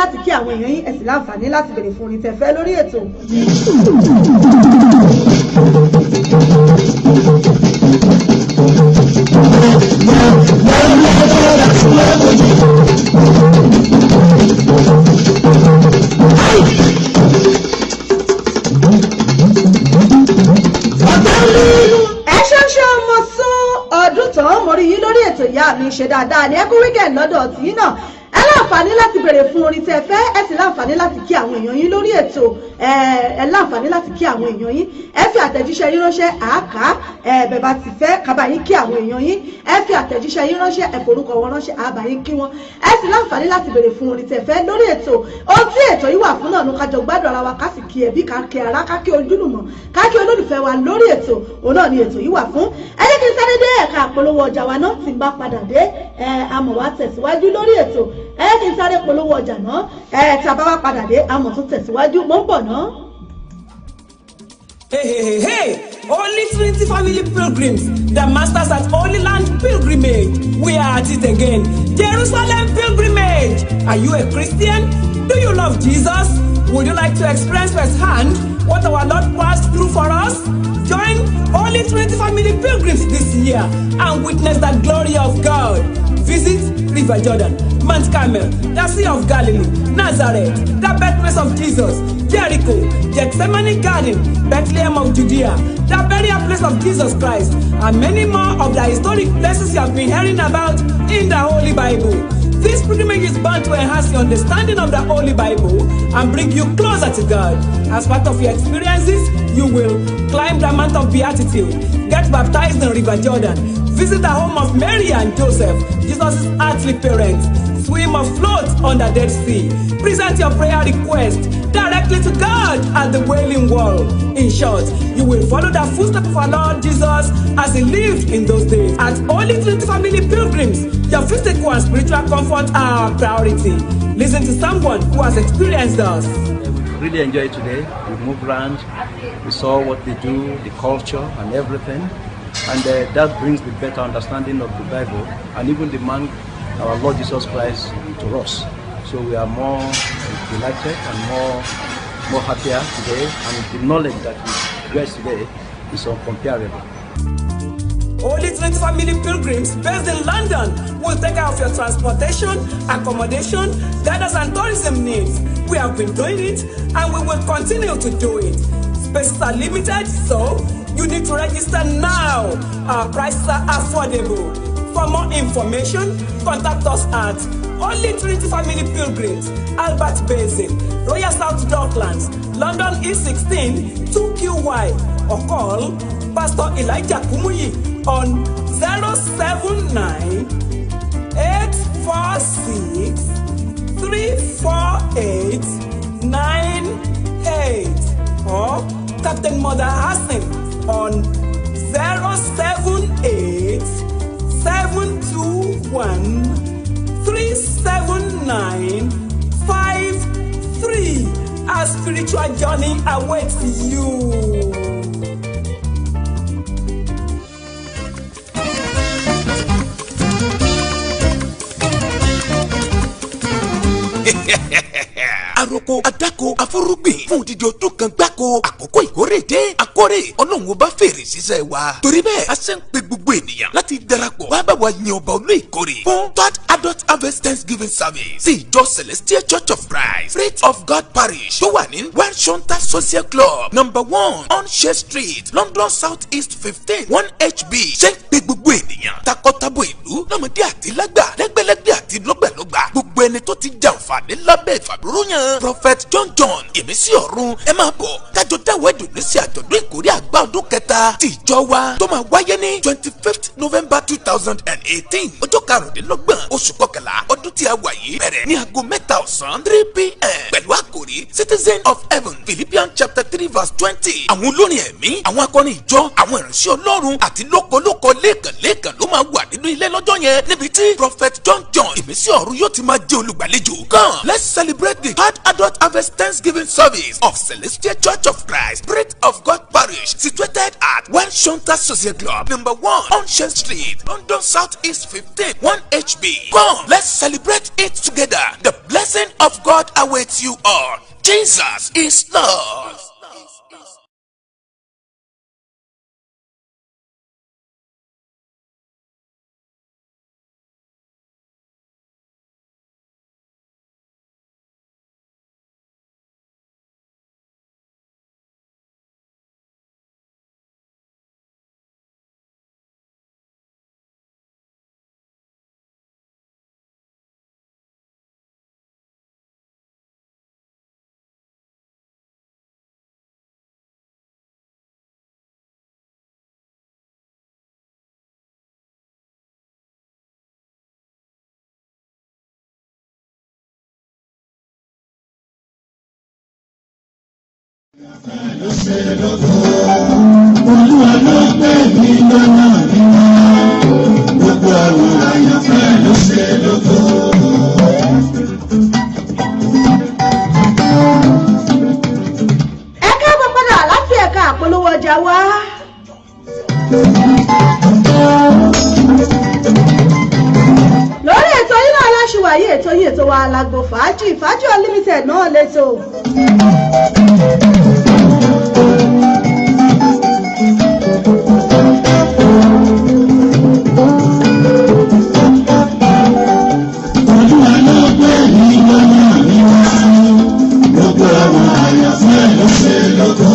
láti kí àwọn èèyàn yín ẹ sì láǹfààní láti béèrè fún orin tẹ́ fẹ́ lórí ètò. Mo rí yín lórí ètò ìyá mi ṣe dáadáa ní ẹ kú weekend lọ́dọ̀ tí yín náà ẹ láǹfààní láti béèrè fún orin tẹ́ fẹ́ ẹ sì láǹfààní láti kí àwọn èèyàn yín lórí ètò ẹ láǹfààní láti kí àwọn èèyàn yín ẹ fi àtẹ̀jíṣẹ́ yín ránṣẹ́ àáká bẹ́ẹ̀ bá ti fẹ́ kábà yín kí àwọn èèyàn yín ẹ fi àtẹ̀jíṣẹ́ yín ránṣẹ́ ẹ forúkọ wọn ránṣẹ́ àbá yín kí wọn ẹ sì láǹfààní láti béèrè fún orin tẹ́ fẹ́ lórí ètò ohun tí ètò yìí wà fún náà ló kájọ gbádùn ara wa ká sì kí ẹbí ká kí ara ká kí ojúlùmọ̀ ká kí olólùfẹ́ wa lórí ètò òun náà ni ètò yìí wà fún ẹ jẹ́ kí n sáré dé ẹ̀ka àpolówó ọjà wa náà tí n bá padà dé àmọ̀ wa tẹ̀síwájú lórí ètò ẹ jẹ́ kí n sáré polówó ọjà náà tí a bá wá padà dé àmọ̀ tún tẹ̀síwájú mò ń bọ̀ náà. Hey, Holy Trinity Family Pilgrims, the masters at Holy Land Pilgrimage. We are at it again. Jerusalem Pilgrimage. Are you a Christian? Do you love Jesus? Would you like to experience firsthand what our Lord passed through for us? Join Holy Trinity Family Pilgrims this year and witness the glory of God. Visit River Jordan, Mount Carmel, the Sea of Galilee, Nazareth, the birthplace of Jesus, Jericho, Gethsemane Garden, Bethlehem of Judea, the burial place of Jesus Christ, and many more of the historic places you have been hearing about in the Holy Bible. This pilgrimage is bound to enhance your understanding of the Holy Bible and bring you closer to God. As part of your experiences, you will climb the Mount of Beatitude, get baptized in River Jordan, visit the home of Mary and Joseph, Jesus' earthly parents, swim or float on the Dead Sea, present your prayer request directly to God at the Wailing Wall. In short, you will follow the footsteps of our Lord Jesus as he lived in those days. At Holy Trinity Family Pilgrims, your physical and spiritual comfort are our priority. Listen to someone who has experienced us. We really enjoyed today. We moved around, we saw what they do, the culture and everything. And that brings the better understanding of the Bible and even the man, our Lord Jesus Christ, to us. So we are more delighted and more happier today, and the knowledge that we get today is incomparable. Holy Trinity Family Pilgrims based in London will take care of your transportation, accommodation, guidance and tourism needs. We have been doing it and we will continue to do it. Spaces are limited, so you need to register now. Our prices are affordable. For more information, contact us at Holy Trinity Family Pilgrims, Albert Basin, Royal South Docklands, London E16 2QY, or call Pastor Elijah Kumuyi on 079 846 348 98 or Captain Mother Hassan on 078 721 37953. Our spiritual journey awaits you. Àròkọ adáko afúrúgbìn fún odidi ọdún kan gbáko àkókò ìkórè dé akórè ọlọ́run ọba fèrè sísẹ́ wa torí bẹ́ẹ̀ a ṣe ń pe gbogbo ènìyàn láti darapọ̀ wá bá wa yin ọba olú ìkórè fún third adult harvest thanksgiving service sí ìjọ Celestial Church of Christ Faith of God Parish tó wà ní one Shonta Social Club #1 Onse Street London South East 15 1HB ṣe ń pe gbogbo ènìyàn takọtabo ìlú lọ́mọdé àti lágbà lẹ́gbẹ̀lẹ́gbẹ̀ àti lọ́gbàlọ́gbà gbogbo ẹni tó ti jàǹfààní lábẹ́ ìfàbúròyàn Prophet John ìmísí ọ̀run ẹ máa bọ̀ kájọ dáwọ́ ẹ̀dùn sí àjọ̀dún ìkórè àgbà ọdún kẹta ti ìjọ wa tó máa wáyé ní 25th November 2018 ọjọ́ karùndínlọ́gbọ̀n oṣù kọkànlá ọdún tí a wà yìí bẹ̀rẹ̀ ní aago 3 ọ̀sán 3 p.m. pẹ̀lú àkòrí Citizen of Heaven Philippians chapter 3 verse 20. àwọn olórin ẹ̀mí àwọn akọrin ìjọ àwọn ìránṣẹ́ Ọlọ́run àti lókolóko lẹ́ẹ̀kan ló máa wà nínú ilé lọ́jọ́ yẹn níbi tí Prophet John ìmísí ọ̀run yóò ti máa jẹ́ olùgbàlejò. Come, let's celebrate the third adult harvest first Thanksgiving service of Celestial Church of Christ, Breath of God Parish, situated at 1 Shonta Social Club, number 1, Ocean Street, London South East 15, 1 HB. Come, let's celebrate it together. The blessing of God awaits you all. Jesus is Lord. Olúwa ló gbé mi lọ́nà mímọ́, gbogbo àwọn àyànfẹ́ ló ṣe lógo. Ẹ káàbọ̀ padà láti ẹ̀ka àpolówó ọjà wa. Lórí ètò yìí náà láṣìwáyé ètò yìí ètò wa Alágbo Fàájì Unlimited náà lẹ́tọ̀. Olúwa ló gbé mi lọ́nà mímọ́, gbogbo àwọn àyànfẹ́ ló ṣe lógo.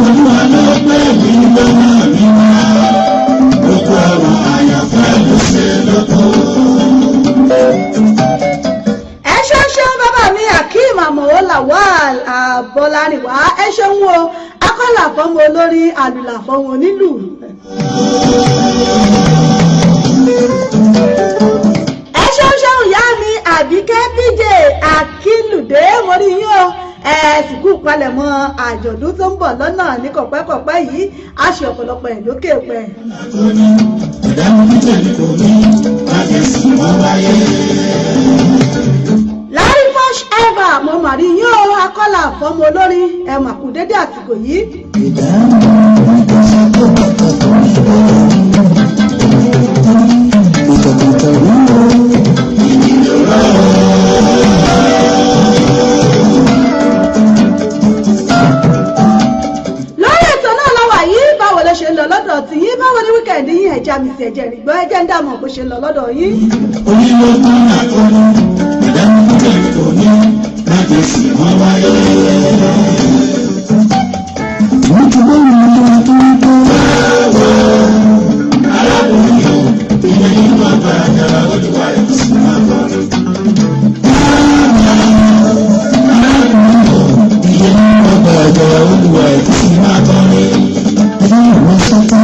Olúwa ló gbé mi lọ́nà mímọ́, gbogbo àwọn àyànfẹ́ ló ṣe lógo. Ẹ ṣeun bàbá mi Akeem Àmọ̀wó Lawal Abọ́lárìnwá, ẹ ṣeun wo akọ́là fọ́mọ olórí àlùlà fọ́mọ onílù. Ẹ ṣeun ìyá mi Àbíkẹ́ PJ Akílùdé mo rí yín o. Sìkú palẹ̀mọ́ àjọ̀dún tó ń bọ̀ lọ́nà ní kọ̀pẹ́kọ̀pẹ́ yìí á ṣe ọ̀pọ̀lọpọ̀ ẹ̀ lókè pẹ̀. Larry Fosh Ever mo mà rí yín o akọ́là fọ́mọ olórí ẹ̀ mà kú dédé àsìkò yìí. Lórí ètò náà lọ́wọ́ yìí báwo ló ṣe ń lọ lọ́dọ̀ tí yín báwo ní wíkẹ̀ndì yín ẹ̀já mi sí ẹ̀jẹ̀ rìgbọ́ ẹ̀jẹ̀ ń dààmú bó ṣe ń lọ lọ́dọ̀ yín. Onílọ́gbọ́n àkọ́ni ìdánilójú ètò ní láti sì wọ́n wáyé. Wọ́n ti bá mi lọ tó ń bọ́. Báwo arákùnrin yóò ilé nínú àgbà àjàrà olùwà ìbùsùn máa bọ̀. Olúwa ìbùsùn máa bọ̀ ní ẹgbẹ́ sọ́kọ́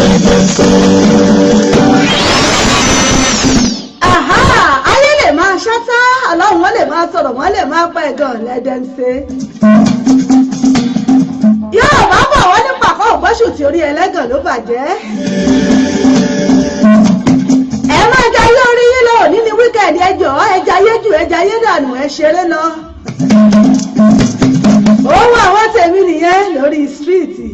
ẹgbẹ́ sọ́kọ́. Ayé lè máa ṣátá, ọlọ́run wọ́n lè máa sọ̀rọ̀, wọ́n lè máa pa ẹ̀gàn lẹ́dẹ̀ẹ́sẹ̀. Yóò bá bọ̀ wọ́n ní pàkọ́ ògbóṣù tí orí ẹlẹ́gàn ló bàjẹ́. Ẹ máa jayé orí yín lọ òní ní wíkẹ̀ndì ẹjọ́ ẹ jayé jù ẹ jayé dànù ẹ ṣeré lọ. Òun àwọn tèmi nìyẹn lórí stíríìtì.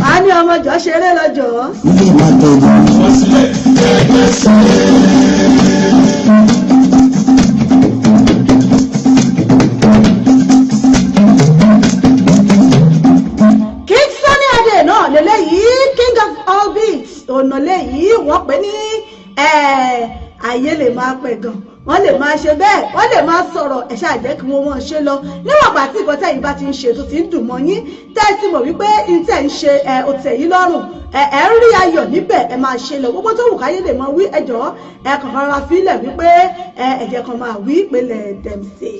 Wà á ní ọmọjọ́ ṣeré lọ́jọ́. Ilé máa tẹ̀lé wọ́n sílẹ̀ ẹgbẹ́ sílẹ̀. King Sunny Adé náà lélẹ́yìí King of all beats ọ̀nà lẹ́yìí wọ́n pè ní ayé lè máa pẹ̀ gan. Wọ́n lè máa ṣe bẹ́ẹ̀ wọ́n lè máa sọ̀rọ̀ ẹ ṣáà jẹ́ kí wọ́n ṣe lọ níwọ̀n ìgbà tí nǹkan tẹ̀yìn bá ti ń ṣe tó ti ń dùn mọ́ yín tẹ́sí mọ̀ wípé ìtẹ̀ ń ṣe òtẹ̀ yìí lọ́rùn ẹ ń rí ayọ̀ níbẹ̀ ẹ máa ṣe lọ gbogbo tó wù káyé lè máa wí ẹjọ́ ẹ kàn rárá fílẹ̀ wípé ẹ̀jẹ̀ kan máa wí ìpele dẹ̀mṣe.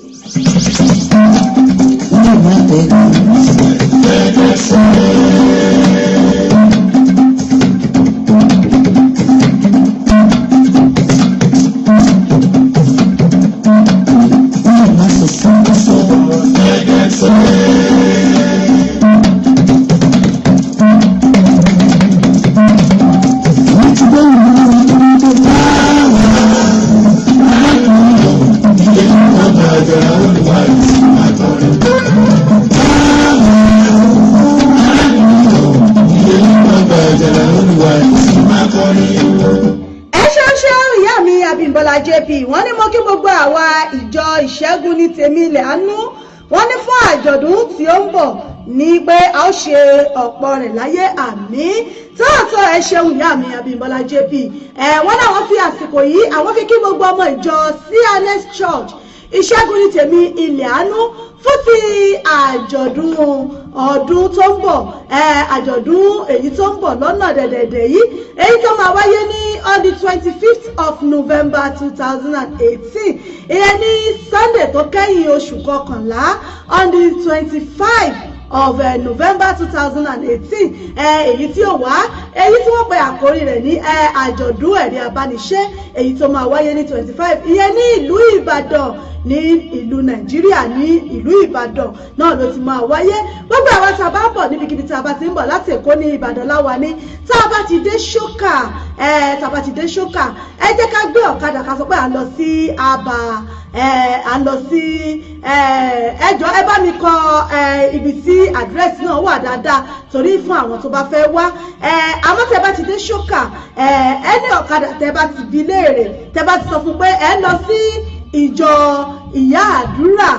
Olúwa Abímbọ́lá JP wọ́n ní mo kí gbogbo àwa ìjọ ìṣẹ́gun ní tèmi ilẹ̀ àánú wọ́n ní fún àjọ̀dún tí ó ń bọ̀ ní pé a ó ṣe ọ̀pọ̀ rẹ̀ láyé àmín tọ́ọ̀tọ̀ ẹ ṣeun ìyá mi Abímbọ́lá JP wọ́n náà wọ́n fi àsìkò yìí àwọn fi kí gbogbo ọmọ ìjọ CNS Church ìṣẹ́gun ní tèmi ilẹ̀ àánú fún ti àjọ̀dún ọdún tó ń bọ̀ àjọ̀dún èyí tó ń bọ̀ lọ́nà dẹ̀dẹ̀dẹ̀ yìí èyí tó máa wáyé ní on the 25th of November 2018 ìyẹn ní Sunday tó kẹ́yìn oṣù kọkànlá on the 25th of November 2018 èyí tí ó wá èyí tí wọ́n pe àkórí rẹ̀ ní àjọ̀dún ẹ̀rí abániṣe èyí tó máa wáyé ní 25 ìyẹn ní ìlú Ìbàdàn ní ìlú Nàìjíríà ní ìlú Ìbàdàn náà ló ti máa wáyé gbogbo àwọn tá a bá ń bọ̀ níbikíbi tá a bá ti ń bọ̀ láti Èkó ní Ìbàdàn láwa ní tá a bá ti dé ṣókà ẹ jẹ́ ká gbé ọ̀kadà ká sọ pé à ń lọ sí Aba à ń lọ sí ẹjọ́ ẹ bá mi kọ ibi tí àdírẹ́sì náà wà dáadáa torí fún àwọn tó bá fẹ́ wá àmọ́ tẹ́ bá ti dé ṣókà ẹni ọ̀kadà tẹ́ bá ti bi léèrè tẹ́ bá ti sọ fún pé ẹ lọ sí ìjọ ìyá àdúrà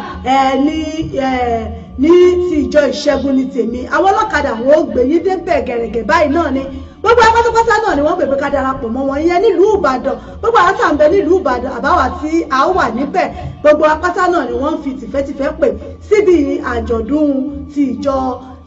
ní ti ìjọ ìṣẹ́gun ní tèmi àwọn ọlọ́kadà wọn ò gbé yín débẹ̀ gẹ̀rẹ̀gẹ̀ báyìí náà ni gbogbo apátápátá náà ni wọ́n pè pé ká darapọ̀ mọ́ wọn ìyẹn nílùú Ìbàdàn gbogbo àwọn tá à ń bẹ nílùú Ìbàdàn àbáwá tí a ó wà níbẹ̀ gbogbo apátá náà ni wọ́n fi tìfẹ́tìfẹ́ pè síbi àjọ̀dún ti ìjọ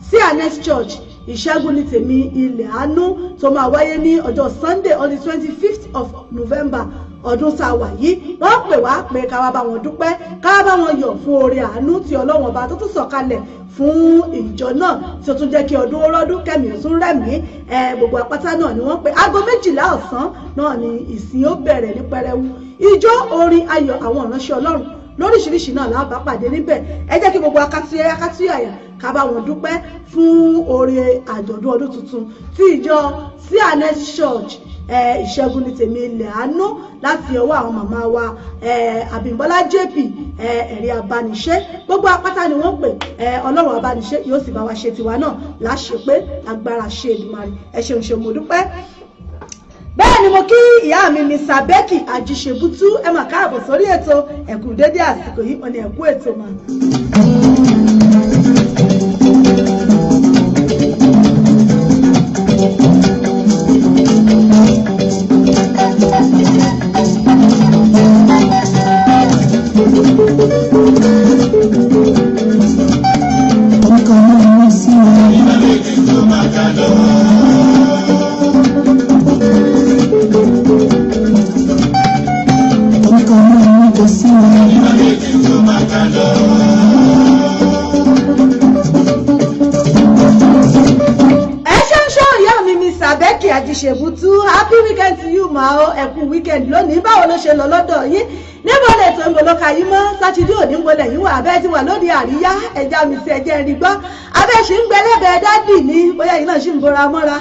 CNS Church ìṣẹ́gun ní tèmi ilẹ̀ àánú tó máa wáyé ní ọjọ́ Sunday on the 25th of November ọdún tá a wà yìí wọ́n pè wá pé ká wá bá wọn dúpẹ́ ká wá bá wọn yọ̀ fún oore àánú tí Ọlọ́run ọba tó tún sọ̀kalẹ̀ fún ìjọ náà tí ó tún jẹ́ kí ọdún ọlọ́dún kẹ́mi tún rẹ̀mí gbogbo apáta náà ni wọ́n pè aago 12 ọ̀sán náà ni ìsìn ó bẹ̀rẹ̀ ní pẹrẹwu ijó orin ayọ̀ àwọn ìránṣẹ́ Ọlọ́run lóríṣiríṣi náà la bá pàdé níbẹ̀ ẹ jẹ́ kí gbogbo akátúyàyà ká bá wọn dúpẹ́ fún oore àjọ̀dún ọdún tuntun tí ìjọ CNS Church ìṣẹ́gun ní tèmi ilẹ̀ àánú láti ọwọ́ àwọn màmá wa Abímbọ́lá JP ẹ̀rí abániṣe gbogbo apáta ni wọ́n pè Ọlọ́run abániṣe yóò sì bá wa ṣe tiwa náà láṣẹ pé agbára ṣe Èdùmàrè ẹ ṣeun ṣe mo dúpẹ́. Bẹ́ẹ̀ ni mo kí ìyá mi Mr. Becky Ajíṣebútú ẹ mà káàbọ̀ sórí ètò ẹ̀kú dédé àsìkò yìí ọ̀nà ẹ̀kú ètò mà. Ajíṣebútú happy weekend to you ma o ẹkú weekend lónìí báwo ló ṣe lọ lọ́dọ̀ yín níbo lè tó ń bọ̀ lọ́ka yín mọ́ sátidé òní ń bolẹ̀ yín wà abẹ́ ti wà lóde àríyá ẹja mi sí ẹjẹ́ rí gbọ́ abẹ́ ṣì ń gbẹlẹ́bẹ̀ẹ́ dádì ní bóyá yìí náà ṣì ń bora mọ́ra.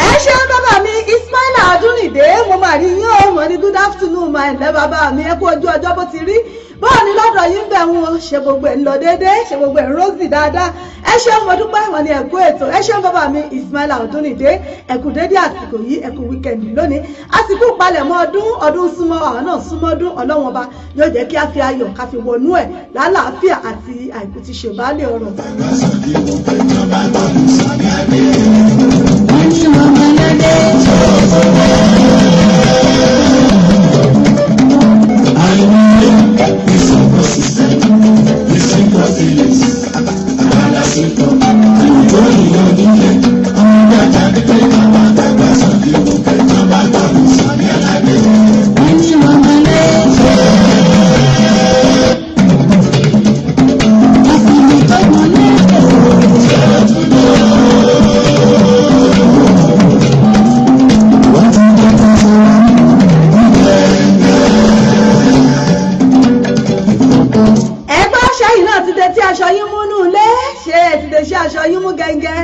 ẹ ṣeun bàbá mi Ismaila Adúnìdé mo máa rí yín ó mọ̀ ní good afternoon ma ẹ̀lẹ́ bàbá mi ẹ kú ojú ọjọ́ bó ti rí bọ́ọ̀ ni lọ́dọ̀ yín bẹ̀ wọn ṣe gbogbo ẹ̀ ń lọ déédéé ṣe gbogbo ẹ̀ ń rọ́ọ̀sì dáadáa ẹ ṣeun mo dúpẹ́ wọn ni ẹ̀kú ètò ẹ ṣeun bàbá mi Ismaila Adúnìdé ẹ̀kú déédéé àsìkò yìí ẹ̀kú wíkẹ̀ndì lónìí àsìkò palẹ̀mọ́ ọdún súnmọ́ àwọn náà súnmọ́ ọdún Ọlọ́run ọba yóò jẹ́ kí a fi ayọ̀ ká fi wọnú ẹ̀ lálàáfíà àti àìkú ti ṣèbálẹ̀ ọ̀rọ̀. iṣẹ́ aṣọ yín mú gẹ́gẹ́.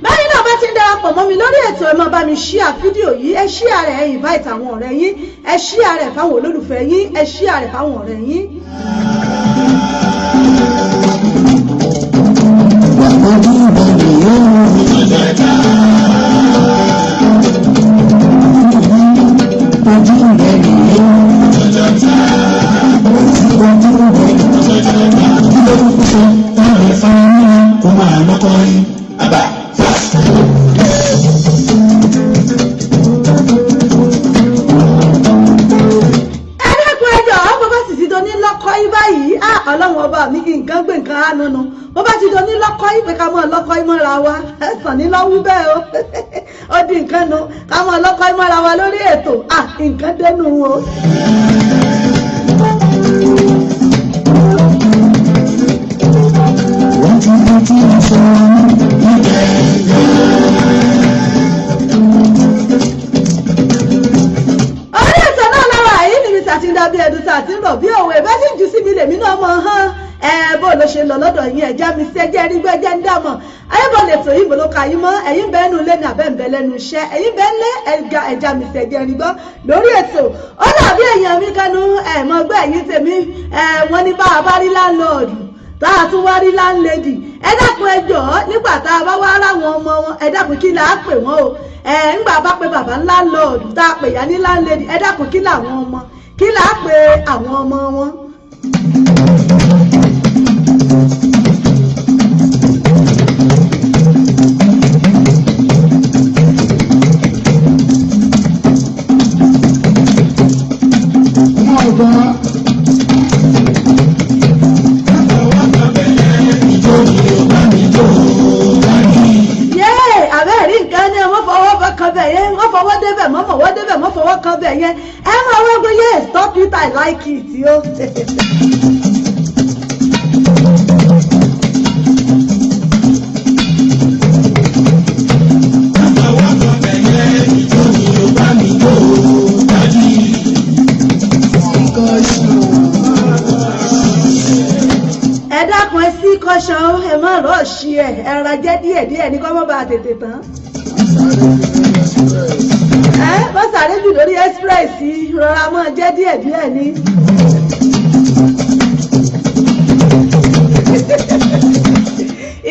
báyìí náà bá ti ń darapọ̀ mọ́ mi lórí ètò ẹ máa bá mi share fídíò yìí, ẹ share rẹ̀, ẹ invite àwọn ọ̀rẹ́ yín, ẹ share rẹ̀ fáwọn olólùfẹ́ yín, ẹ share rẹ̀ fáwọn ọ̀rẹ́ yín. Ọlọ́run ọba mi kí nǹkan gbé nǹkan á nánú bó bá ti do ní lọ́kọ́ ìpè ká mọ́ lọ́kọ́ ìmọ̀ra wa ẹ̀sán ní lọ́wọ́ bẹ́ẹ̀ o ó di nǹkan nu ká mọ́ lọ́kọ́ ìmọ̀ra wa lórí ètò nǹkan dẹnu o. orí ètò náà lára yìí níbi tí a ti ń dábí ẹdun tí a ti ń rọ̀ bí òwe bẹ́ẹ̀ sì ń jù síbi lèmi náà mọ̀ hán bó ló ṣe lọ lọ́dọ̀ yín ẹ̀já mi sí ẹjẹ́ rí gbẹ́jẹ́ ń dàmọ̀ ayébọ̀ lè tò yìnbó ló ka yín mọ́ ẹ̀yin bẹ́ẹ̀ nù lé ní abẹ́ǹbẹ́ lẹ́nu iṣẹ́ ẹ̀yin bẹ́ẹ̀ lé ẹja mi sí ẹjẹ́ rí gbọ́ lórí ètò ó dàbí èèyàn mi kánú ẹ̀mọ́gbẹ́ ẹ̀yin tèmi wọ́n ní bá a bá rí láńlọ́ọ̀dù tá a tún wá rí láńlẹ́dì ẹ dákun ẹ jọ̀ọ́ nígbà tá a bá wá ráwọn ọmọ wọn ẹ dákun kí là á pè wọ́n o ńgbà bá pè bàbá láńlọ́ọ̀dù tá a pè yá ní láńlẹ́dì ẹ dákun kí làwọn ọmọ kí là á pè àwọn ọmọ wọn. Stop it, I like it, yo. Ẹ dákun ẹ sí kọ́ṣọ́ ẹ má rọ́ọ̀ṣì ẹ ra jẹ́ díẹ̀díẹ̀ ní kọ́ mọ́ bá tètè tán. Wọ́n sáré jù lórí express rọra mọ́ jẹ́ díẹ̀díẹ̀ ní.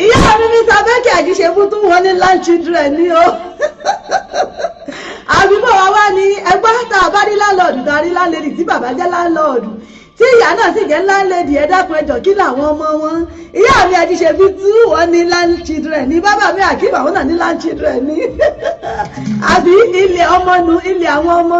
Ìyá mi ní sàbẹ́kì àjíṣe fún tún wọn ní land children ní o. Àbíbọ̀ wa wá ní ẹgbẹ́ tá a bá rí láńlọ́ọ̀dù tá a rí láńlẹ́dì tí bàbá jẹ́ láńlọ́ọ̀dù tí ìyá náà sì jẹ́ láńlẹ́dì ẹ dákun ẹ jọ̀ọ́ kí làwọn ọmọ wọn. Ìyá mi àjíṣe fi tú wọn ní land children ní bàbá mi àkíbà wọn náà ní land children ní. Àbí ilé ọmọ nu ilé àwọn ọmọ.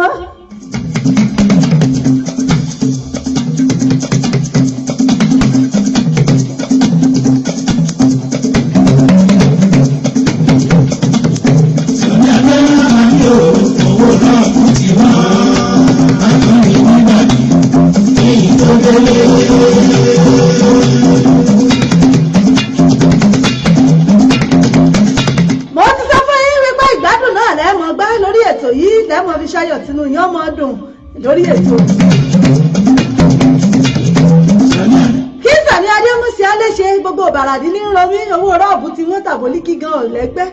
Ṣayọ̀ tinú yín ọmọ dùn lórí ètò. Kí Sàní Adémúsí Aléṣe gbogbo bàràdí ní rọmí owó rọ́ọ̀bù tí wọ́n tàbólí kí gan ọ̀lẹ́gbẹ́.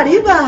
Arriba.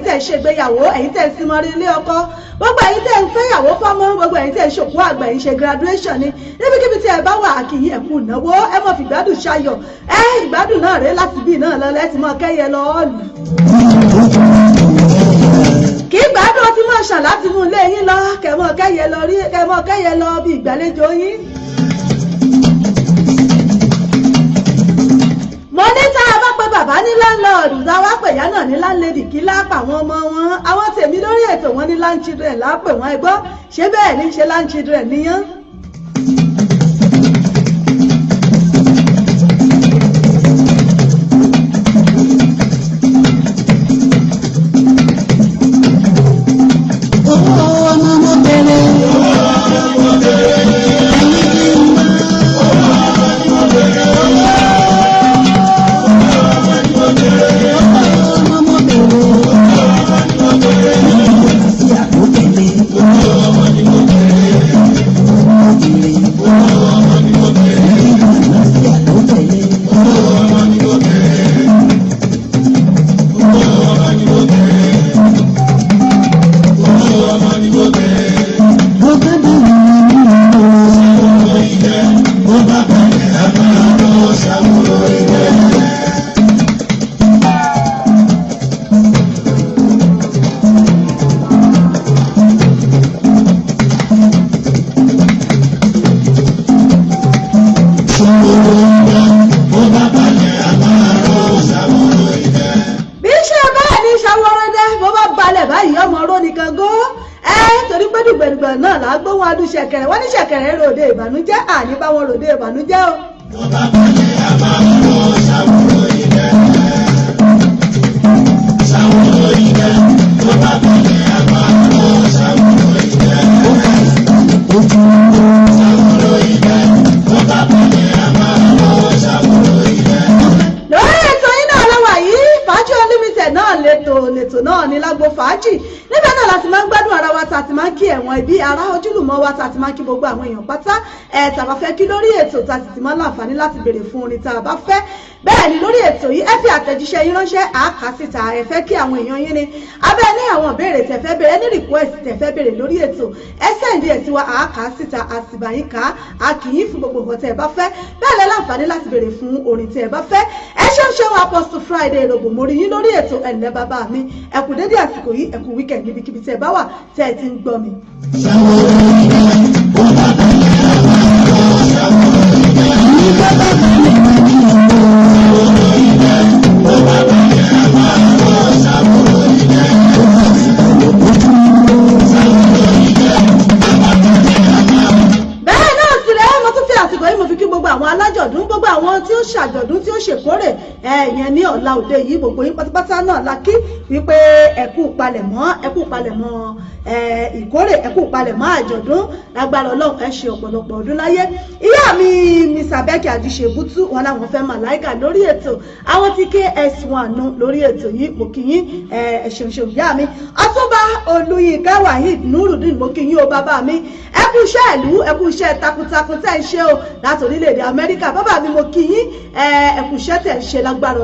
ẹ̀yin tẹ́ ń ṣègbéyàwó ẹ̀yin tẹ́ ń símọ́rí ilé ọkọ gbogbo ẹ̀yin tẹ́ ń fẹ́yàwó fọ́mọ gbogbo ẹ̀yin tẹ́ ń ṣòkú àgbà ẹ̀yin ṣe graduation ni níbikíbi tí ẹ bá wà kìí ẹ̀kú ìnáwó ẹ mọ̀ fi ìgbádùn ṣayọ̀ ìgbádùn náà rèé láti bí náà lọ lẹ́tì mọ́ kẹ́yẹ lọ ọ́ọ̀lù kì í gbádùn ọtí mọ̀ ṣàn láti mú ilé yín lọ kẹmọ kẹ́yẹ lọ bí ìgbàlejò yín. mo ní tá a bá pe bàbá ní láńlọ́ọ̀dù tá a wá pè yá náà ní láńlẹ́dì kí lápá àwọn ọmọ wọn àwọn tèmi lórí ètò wọn ní landchildren lápè wọn ẹgbọ́ ṣé bẹ́ẹ̀ ní ṣe landchildren níyàn. ṣẹ̀kẹ̀rẹ̀ wọ́n ní ṣẹ̀kẹ̀rẹ̀ ròde ìbànújẹ́ àní bá wọn ròde ìbànújẹ́ o. tó bá balẹ̀ a máa lọ ṣàwòrò ilẹ̀ ṣàwòrò ilẹ̀ tó bá balẹ̀ a máa lọ ṣàwòrò ilẹ̀ ṣàwòrò ilẹ̀ tó bá balẹ̀ a máa lọ ṣàwòrò ilẹ̀. lórí ètò yín náà lọ́wọ́ yìí Fàájì Unlimited náà lẹ́tọ̀ náà ní lágbo fàájì níbẹ̀ náà láti máa ń gbádùn ara wa tàti máa ń kí ẹ̀wọ̀n ibi ara ojúlùmọ̀ wa tàti máa ń kí gbogbo àwọn èèyàn pátá tàbá fẹ́ kí lórí ètò tàti ti máa ń láǹfààní láti béèrè fún orin tá a bá fẹ́ bẹ́ẹ̀ ni lórí ètò yìí ẹ fi àtẹ̀jíṣẹ́ yín ránṣẹ́ àáká síta ẹ fẹ́ kí àwọn èèyàn yín ni abẹ́ ní àwọn ìbéèrè tẹ́ fẹ́ béèrè ní request tẹ́ fẹ́ béèrè lórí ètò ẹ sẹ́ǹdì ẹ̀ sí wa àáká síta àsìbàyín ká a kì í fún gbogbo nǹkan tẹ́ ẹ bá fẹ́ bẹ́ẹ̀ lẹ́ láǹfààní láti béèrè fún orin tẹ́ ẹ bá fẹ́ ẹ ṣeun Apostle Friday rògbò mórí yín lórí ètò ẹ̀lẹ́ bàbá mi ẹ kú dédé àsìkò yìí ẹ kú weekend níbikíbi tẹ́ ẹ bá wà tẹ́ ẹ ti ń gbọ́ mi. alájọ̀dún gbogbo àwọn tí ó ṣàjọ̀dún tí ó ṣèkórè ìyẹn ní ọ̀la òde yìí gbogbo yín pátápátá náà la kí wípé ẹkú palẹ̀mọ́ ìkórè ẹkú palẹ̀mọ́ àjọ̀dún lágbára Ọlọ́run ẹ ṣe ọ̀pọ̀lọpọ̀ ọdún láyé ìyá mi Miss Abẹ́kì Àjíṣebútú wọn làwọn fẹ́ màláìkà lórí ètò àwọn tí KS1 lórí ètò yìí mo kí yín ẹ̀ṣẹ̀ṣẹ̀ ìyá mi Ọ̀túnba Olúyinká Waheed Nurudeen mo kí yín o bàbá mi ẹkú iṣẹ́ ìlú ẹkú iṣẹ́ takuntakun tẹ́ ń ṣe o láti orílẹ̀-èdè Amẹ́ríkà bàbá mi mo kí yín ẹkú iṣẹ́ tẹ́ ń ṣe lágbára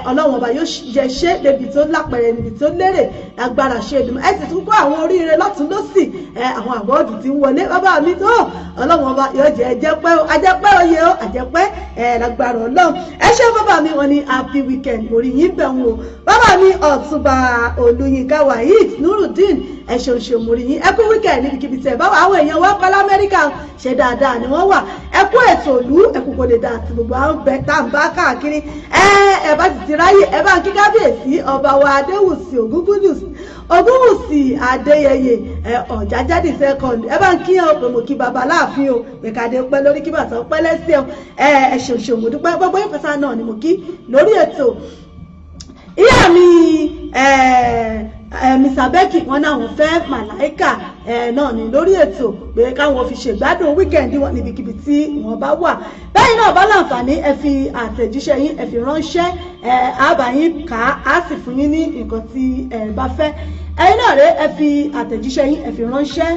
Ọlọ́run ọba yóò jẹ ṣe débi tó lápẹ̀rẹ̀ níbi tó lérè lágbára ṣe ìlú ẹ sì tún kó àwọn oríire lọ́tún lọ́sì àwọn àwọ́ọ̀dù tí ń wọlé bàbá mi tó Ọlọ́run ọba yóò jẹ ajẹ́pẹ́ oyè o àjẹpẹ́ lágbára Ọlọ́run ẹ ṣé bàbá mi wọn ni happy weekend orí yín bẹ̀ wọ́n o bàbá mi Ọ̀túnba Olúyinká Waheed Nurudeen ẹ ṣeun ṣeun mo rí yín ẹ kú weekend níbikíbi tẹ́ bá wà àwọn èèyàn wá pẹ́ lamẹ́ríkà ṣe dáadáa ni wọ́n wà ẹ kú ètò òlú ẹ kú kò lè dà àti gbogbo àwọn bẹ tá à ń bá káàkiri ẹ bá ti ti ráyè ẹ bá ń kí kábíyèsí ọba wa Adéwùsì Ògúnwùsì Adéyẹyè Ọ̀jájádì second ẹ bá ń kí ọ pé mo kí baba láàfin o pẹ̀kadé pẹ́ lórí kí bàtà pẹ́ lẹ́sẹ̀ o ẹ ṣeun ṣeun mo dúpẹ́ gbogbo ìfẹsà náà ni mo kí lórí ètò ìyá mi Miss Abẹ́kì wọn náà wọn fẹ́ màláìkà náà ní lórí ètò pé káwọn fi ṣègbádùn wíkẹ̀ndì wọn níbikíbi tí wọ́n bá wà bẹ́ẹ̀ náà bá láǹfààní ẹ fi àtẹ̀jíṣẹ́ yín ẹ fi ránṣẹ́ àbáyín kà á sì fún yín ní nǹkan tí ẹ bá fẹ́ ẹ̀yin náà rẹ ẹ fi àtẹ̀jíṣẹ́ yín ẹ fi ránṣẹ́.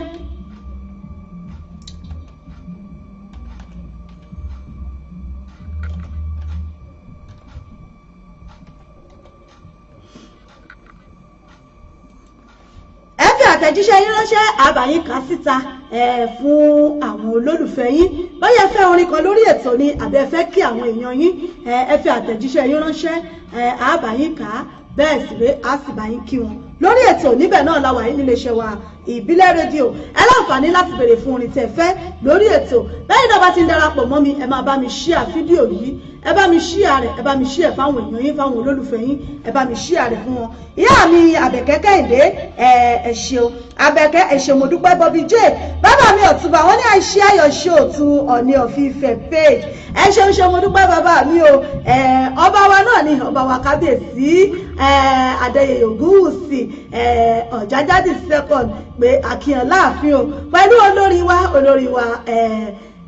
àtẹ̀jíṣẹ́ yín ránṣẹ́ àbáyín kà síta fún àwọn olólùfẹ́ yín bóyá ẹ fẹ́ orin kan lórí ètò ni àbí ẹ fẹ́ kí àwọn èèyàn yín ẹ fi àtẹ̀jíṣẹ́ yín ránṣẹ́ àbáyín kà bẹ́ẹ̀ sì ré á sì bá yín kí wọn lórí ètò níbẹ̀ náà la wà yín nílé iṣẹ́ wa ìbílẹ̀ rédíò ẹ láǹfààní láti béèrè fún orin tẹ́ fẹ́ lórí ètò bẹ́ẹ̀ náà bá ti ń darapọ̀ mọ́ mi ẹ máa bá mi ṣíà fídíò yìí ẹ bá mi ṣíà rẹ̀ ẹ bá mi ṣíà fáwọn èèyàn yín fáwọn olólùfẹ́ yín ẹ bá mi ṣíà rẹ̀ fún wọn ìyá mi Àbẹ̀kẹ́ Kẹ́hìndé ẹ ṣeun Àbẹ̀kẹ́ ẹ ṣé mo dúpẹ́ Bobby J bàbá mi Ọ̀túnba wọn ní àìṣe ayọ̀ ṣe òtún Ọọ̀ni of Ifẹ̀ page ẹ ṣeun ṣe mo dúpẹ́ bàbá mi o ọba wa náà ni ọba wa kábíyèsí Adéyẹyè Ògúnwùsì Ọ̀jájádì second pé àkíyàn láàfin o pẹ̀lú olórí wa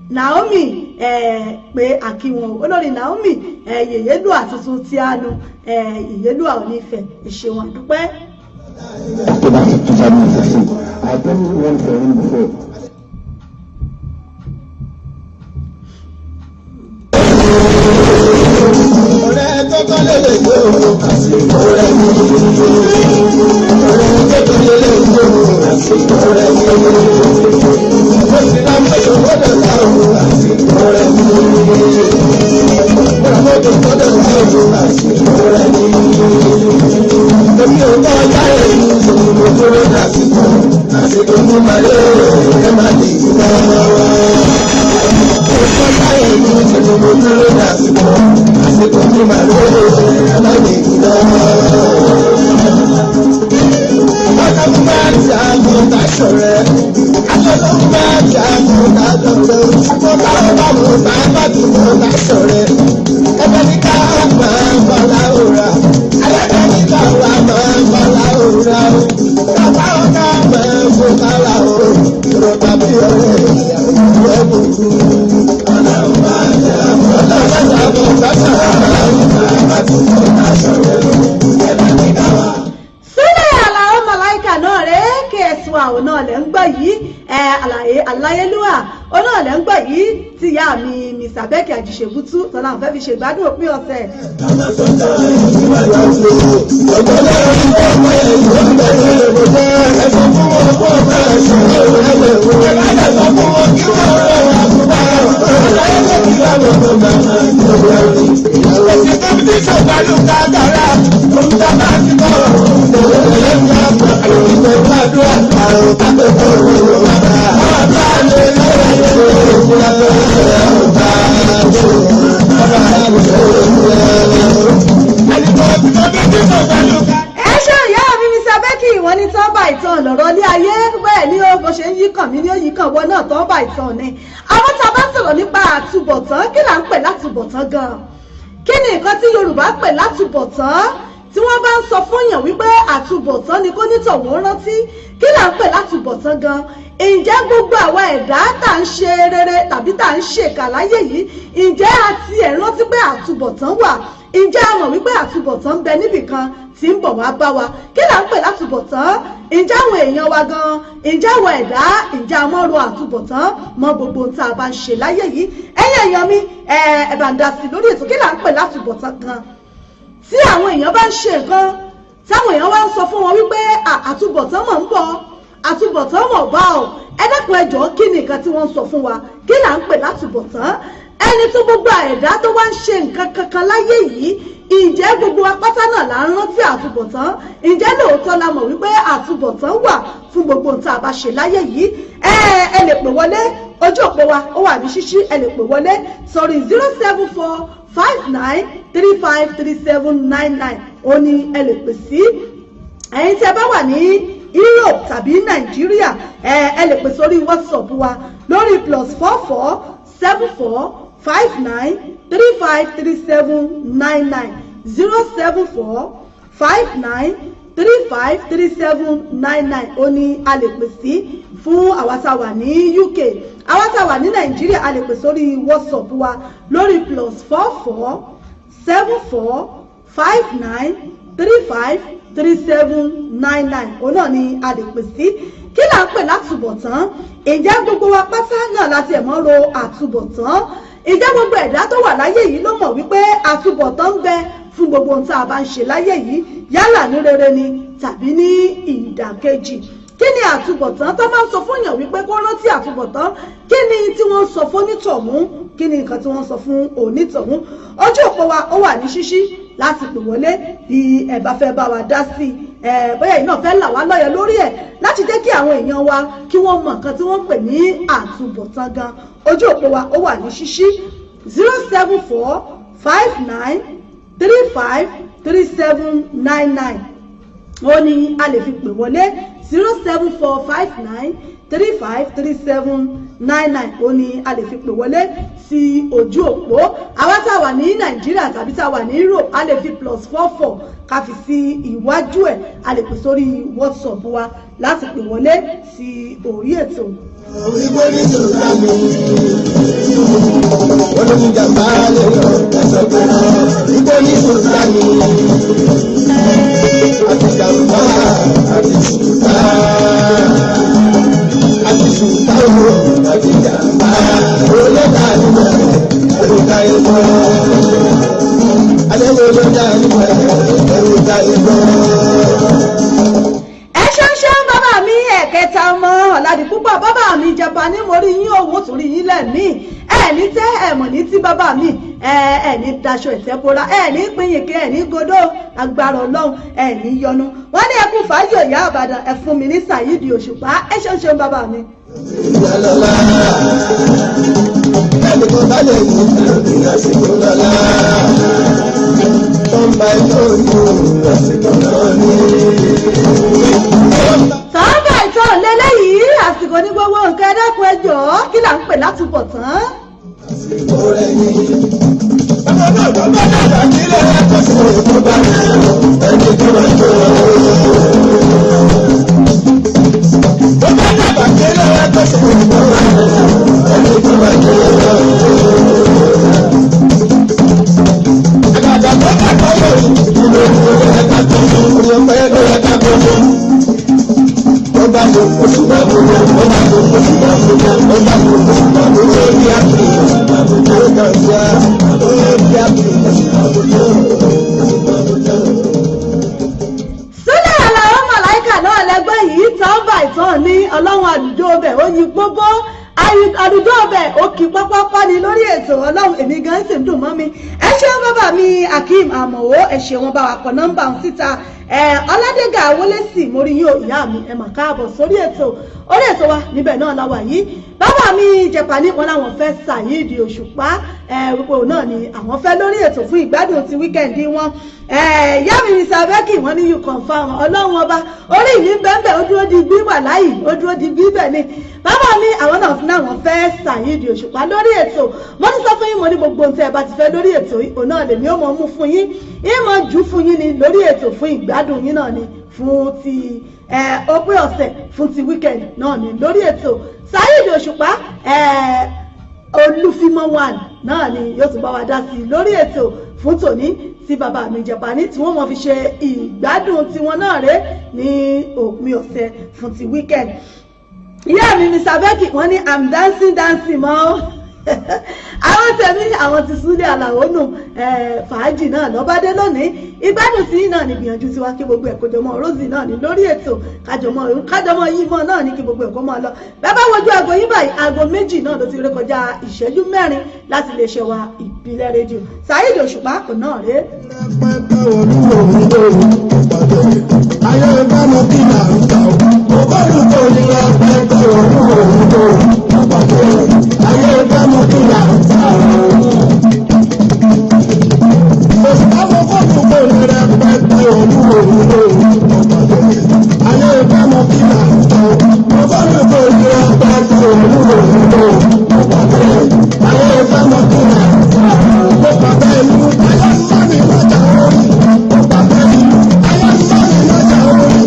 Naomi pé àkíwọn olórí Naomi Yèyélúà tuntun tí a nu Yèyélúà Onífẹ̀ ìṣeun àdúpẹ́. I've done one for him before. Ọ̀rẹ́ tó kọ́ lè lè gbé òun àsìkò rẹ̀ ní. Ọ̀rẹ́ tó kọ́ lè lè gbé òun àsìkò rẹ̀ ní. Ó sì náà mọ̀ ìṣòro lè ta òun àsìkò rẹ̀ ní. Ọ̀rẹ́ tó kọ́ lè ta òun àsìkò rẹ̀ ní. Èmi ò kọ́ jáde ní ìṣòro dúró dàsìkò. Àsìkò ní màlẹ́ ẹ̀ máa lè gbà wá. Ó kọ́ jáde ní ìṣòro dúró dàsìkò. Àsìkò ní màlẹ́ ẹ̀ máa lè gbà wá. Ọjọ́ tó bá ti àgọ́ dáṣọ rẹ̀. Aṣọ tó bá ti àgọ́ dáṣọ rẹ̀. Mo bá wọn bá mo bá bá tó mo dáṣọ rẹ̀. Ẹgbẹ́ ní ká máa ń bọ̀ láwùrà. Ẹgbẹ́ ní ká wà máa ń bọ̀ láwùrà. Bàbá wọn ká máa ń bọ̀ kálá o. Ìrọ̀ tàbí ọ̀rẹ́ ìyàwó ẹ̀bùn. Ọlọ́run máa ń jẹ́ àbọ̀. Ọlọ́run máa ń jẹ́ àbọ̀ dáṣọ rẹ̀. Ọlọ́run máa ń tó mo dáṣọ rẹ̀. Ẹgbẹ́ ní ká wà. Náà rẹ̀ KS wa òun náà lẹ̀ ń gbọ́ yìí Aláyélúwà òun náà lẹ̀ ń gbọ́ yìí tí ìyá mi Mr. Becky Àjìṣèbútú tọ́lá àwọn fẹ́ fi ṣègbádùn òpin ọ̀sẹ̀. Wọ́n ní tán bá ìtàn lọ̀rọ̀ ní ayé bẹ́ẹ̀ ni ó bó ṣe ń yí kàn mí ní ó yí kàn wọ́n náà tán bá ìtàn ni. Àwọn tá a bá sọ̀rọ̀ nípa àtúbọ̀tán kí là ń pè látúbọ̀tán gan-an? Kí ni nǹkan tí Yorùbá pè látúbọ̀tán? Tí wọ́n bá ń sọ fún yàn wípé àtúbọ̀tán ni kó nítọ̀wọ́ rántí kí là ń pè látúbọ̀tán gan-an? Ǹjẹ́ gbogbo àwa ẹ̀dá tá ń ṣe rere tàbí tá ń ṣèkà láyé yìí ǹjẹ́ a ti ẹ̀ rántí pé àtúbọ̀tán wà? Ǹjẹ́ a mọ̀ wípé àtúbọ̀tán ń bẹ níbìkan tí ń bọ̀ wá bá wa? Kí là ń pè látúbọ̀tán? Ǹjẹ́ àwọn èèyàn wa gan? Ǹjẹ́ àwọn ẹ̀dá? Ǹjẹ́ a mọ̀ ro àtúbọ̀tán mọ gbogbo ohun tá a bá ń ṣe láyé yìí? Ẹ̀yin èèyàn mi ẹ bá ń dá sí lórí ètò kí là ń pè látúbọ̀tán gan? Tí àwọn èèyàn bá ń ṣe nǹkan táwọn èèyàn wá ń sọ fún wọn wípé àtúbọ̀tán mọ̀ ń bọ̀, àtúbọ̀tán mọ̀ bá ọ, ẹ dákun ẹ jọ̀ọ́ kí ni nǹkan tí wọ́n ń sọ fún wa? Kí là ń pè látúbọ̀tán? Ẹni tó gbogbo ẹ̀dá tó wá ń ṣe nǹkan kankan láyé yìí ǹjẹ́ gbogbo apáta náà là ń rántí àtúbọ̀tán? Ǹjẹ́ lóòótọ́ la mọ̀ wípé àtúbọ̀tán wà fún gbogbo ohun tá a bá ṣe láyé yìí? Ẹ lè pè wọlé, ojú òpó wa ó wà ní ṣíṣí, ẹ lè pè wọlé sórí 07459353799 ó ní ẹ lè pè sí. Ẹ̀yin tí ẹ bá wà ní Europe tàbí Nàìjíríà ẹ lè pè sórí WhatsApp wa lórí +447459353799 07459353799 ó ní a lè pè sí fún àwa tá wà ní UK. Àwa tá wà ní Nàìjíríà a lè pè sórí WhatsApp wa lórí +447459353799 ó náà ni a lè pè sí. Kí là ń pè látúbọ̀tán? Ǹjẹ́ gbogbo wa pátá náà láti ẹ̀mọ́ ro àtúbọ̀tán? Ǹjẹ́ gbogbo ẹ̀dá tó wà láyé yìí ló mọ̀ wípé àtúbọ̀tán ń bẹ fún gbogbo ohun tá a bá ń ṣe láyé yìí yálà ní rere ni tàbí ní ìdàkejì? kí ni àtúbọ̀tán tó máa ń sọ fún èèyàn wípé kó rántí àtúbọ̀tán kí ni tí wọ́n ń sọ fún onítọ̀hún kí ni nǹkan tí wọ́n ń sọ fún onítọ̀hún ojú òpó wa ó wà ní ṣíṣí láti pè wọlé bí ẹ bá fẹ́ bá wa dá sí bóyá iná fẹ́ là wá lọ́yẹ̀ lórí ẹ̀ láti jẹ́ kí àwọn èèyàn wa kí wọ́n mọ nǹkan tí wọ́n ń pè ní àtúbọ̀tán gan ojú òpó wa ó wà ní ṣíṣí 07459353799 ó ní a lè fi pè wọlé 07459353799 ó ní a lè fi pè wọlé sí ojú òpó àwa tá a wà ní Nàìjíríà tàbí tá a wà ní Europe a lè fi +44 ká fi sí iwájú ẹ̀ a lè pè sórí WhatsApp wa láti pè wọlé sí orí ètò. Orígbó ní ìtura mi, olùjàmbá lè lọ ẹ̀sọ́ pé orígbó ní ìtura mi, àti jàmbá àti ṣùtá, àti ṣùtá owó àti jàmbá, olóòtú àdúgbò ẹ̀rùta ìbọn, alẹ́ wo ló dá nípa ẹ̀rùta ìbọn. Ẹ̀kẹta ọmọ Ọ̀làdìpúpọ̀ bàbá mi ìjẹba ní mo rí yín òwò tó rí yín lẹ́mí ẹ̀ní tẹ́ ẹ̀mọ̀ ní tí bàbá mi ẹ̀ní daṣọ ìtẹ́pora ẹ̀ní pinyìnkì ẹ̀ní godó agbára Ọlọ́run ẹ̀ní yọnu wọ́n ní ẹkún fàájì Ìyá Ìbàdàn ẹ fún mi ní Saheed Òṣùpá ẹ ṣeun bàbá mi. Ìyálọ́lá ẹnì kan bá lè ní ìrìnàṣìkò lọ́la tó ń bá ẹjọ́ ìlú ìrìnàṣìkò náà ní. Sọ́ọ́bà ìtọ́ lélẹ́yìí àsìkò ní gbogbo nǹkan ẹ̀dẹ́kun ẹjọ́ kí là ń pè látúbọ̀tán. Àsìkò rẹ̀ ní. Ọmọ náà tó bá dàgbà sílẹ̀ ẹ̀kọ́ sí òkú bá ẹni tó máa tó. Tó bá dàgbà sílẹ̀ ẹ̀kọ́ sí òkú bá ẹni tó máa tó. Àgbàdo tó bá tọ́ lórí ìlú ẹ̀ka tó ń lò ó pẹ́ lórí ẹ̀ka tó ń lò. Ọba tó oṣù bá gbogbo, ọba tó oṣù bá gbogbo, ọba tó oṣù bá gbogbo, ó bí àpè, ó kàn já, ó bí àpè, Sílẹ̀ àlàó màláìkà náà lẹ́gbẹ́ yìí tán bá ìtàn ní ọlọ́run àdúgbò ọbẹ̀ ó yí gbogbo àdúgbò ọbẹ̀ ó kì pápápá ni lórí ètò ọlọ́run èmi gan sì ń dùn mọ́ mi ẹ ṣeun bàbá mi Akeem Àmọ̀wó ẹ ṣe wọn bá wa kọ nọ́mbà ń síta Ọládégà Wọlésì mo rí yín o ìyá mi ẹ mà káàbọ̀ sórí ètò orí ètò wa níbẹ̀ náà la wà yìí bàbá mi Jẹ̀pání wọn làwọn fẹ́ Saheed Òṣùpá wípé òun náà ni àwọn fẹ́ lórí ètò fún ìgbádùn ti wíkẹ̀ndì wọn ìyá mi Mr. Becky wọn ní you confirm ọlọ́run ọba orí mi bẹ́ẹ̀ ó dúró di gbígbà láyì ó dúró di bíbẹ̀ ni bàbá mi àwọn náà fún àwọn fẹ́ Saheed Òṣùpá lórí ètò mo ní sọ fún yín mo ní gbogbo ohun tí ẹ bá ti fẹ́ lórí ètò yìí òun náà lèmi ó mọ̀ mú fún yín yín mọ̀ jù fún yín ni lórí ètò fún ìgbádùn yín náà ni fún ti òpin ọ̀sẹ̀ fún ti weekend náà ni lórí ètò Saheed Òṣùpá Olúfimọ́ 1 náà ni yóò tún bá wa dá sí lórí ètò fún tòní tí bàbá mi Jẹ̀pání tí wọ́n mọ̀ fi ṣe ìgbádùn tiwọn náà rèé ní òpin ọ̀sẹ̀ fún ti weekend ìyá mi Mr. Becky wọ́n ní I'm dancing mọ́ àwọn tẹ̀mí àwọn ti Súlẹ̀ Àlàó nù fàájì náà lọ́bádé lónìí ìgbádùn tí náà ní gbìyànjú tiwa kí gbogbo ẹ̀kọ́ jọmọ́ Rosie náà ní lórí ètò kájọmọ́ yìí mọ́ náà ní kí gbogbo ẹ̀kọ́ máa lọ bàbá wojú aago yín báyìí aago 2 náà ló ti rí kọjá ìṣẹ́jú 4 láti lè ṣe wa ìbílẹ̀ rédíò Saheed Òṣùpá kò náà rèé. Ayé bá mo kí là ń ta o, mo bá lù tó ní ọgbẹ́ tó òun ayé bá mo kí là ń ta o. Mo sì bá mo kó tó kó ní rẹpẹtẹ òun ayé bá mo kí là ń ta o, mo bá lù tó ní rẹpẹtẹ òun ayé bá mo kí là ń ta o. Mo bàbá ìlú ayé ń bá mi lọ́jà orí, mo bàbá ìlú ayé ń bá mi lọ́jà orí.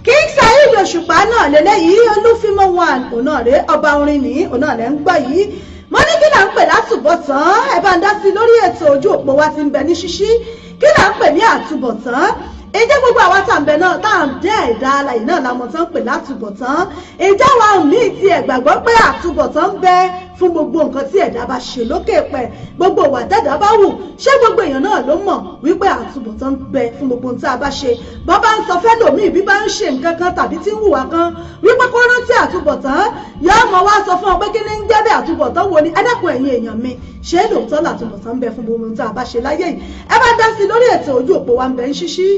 King Saheed Òṣùpá náà lélẹ́yìí Olúfímọ́ one òun náà rèé ọba orin ní òun náà lẹ́ ń gbọ́ yìí mo ní kí là ń pè látúbọ̀tán ẹ bá ń dá sí lórí ètò ojú òpó wa ti ń bẹ ní ṣíṣí kí là ń pè ní àtúbọ̀tán ìjẹ́ gbogbo àwọn tàǹbẹ̀ náà tá à ń jẹ́ ẹ̀dá alàyè náà làwọn tán ń pè látúbọ̀tán ìjẹ́ wa míì ti ẹ̀gbàgbọ́ pé àtúbọ̀tán ń bẹ fún gbogbo nǹkan tí ẹ̀dá bá ṣe lókè pẹ̀ gbogbo ìwà dẹ́dá bá wù ṣé gbogbo èèyàn náà ló mọ̀ wípé àtúbọ̀tán ń bẹ fún gbogbo ohun tí a bá ṣe bọ́ bá ń sọ fẹ́ lòmíì bí bá ń ṣe nǹkan kan tàbí tí ń hùwà kan wípé kó rántí àtúbọ̀tán yóò mọ̀ wá sọ fún ọ pé kí ni ń jẹ́ bẹ́ẹ̀ àtúbọ̀tán wo ni ẹ dákun ẹ̀yin èèyàn mi ṣé lóòótọ́ làtúbọ̀tán ń bẹ fún gbogbo ohun tí a bá ṣe láyé yìí ẹ bá dá sí lórí ètò ojú òpó wa ń bẹ ń ṣíṣí.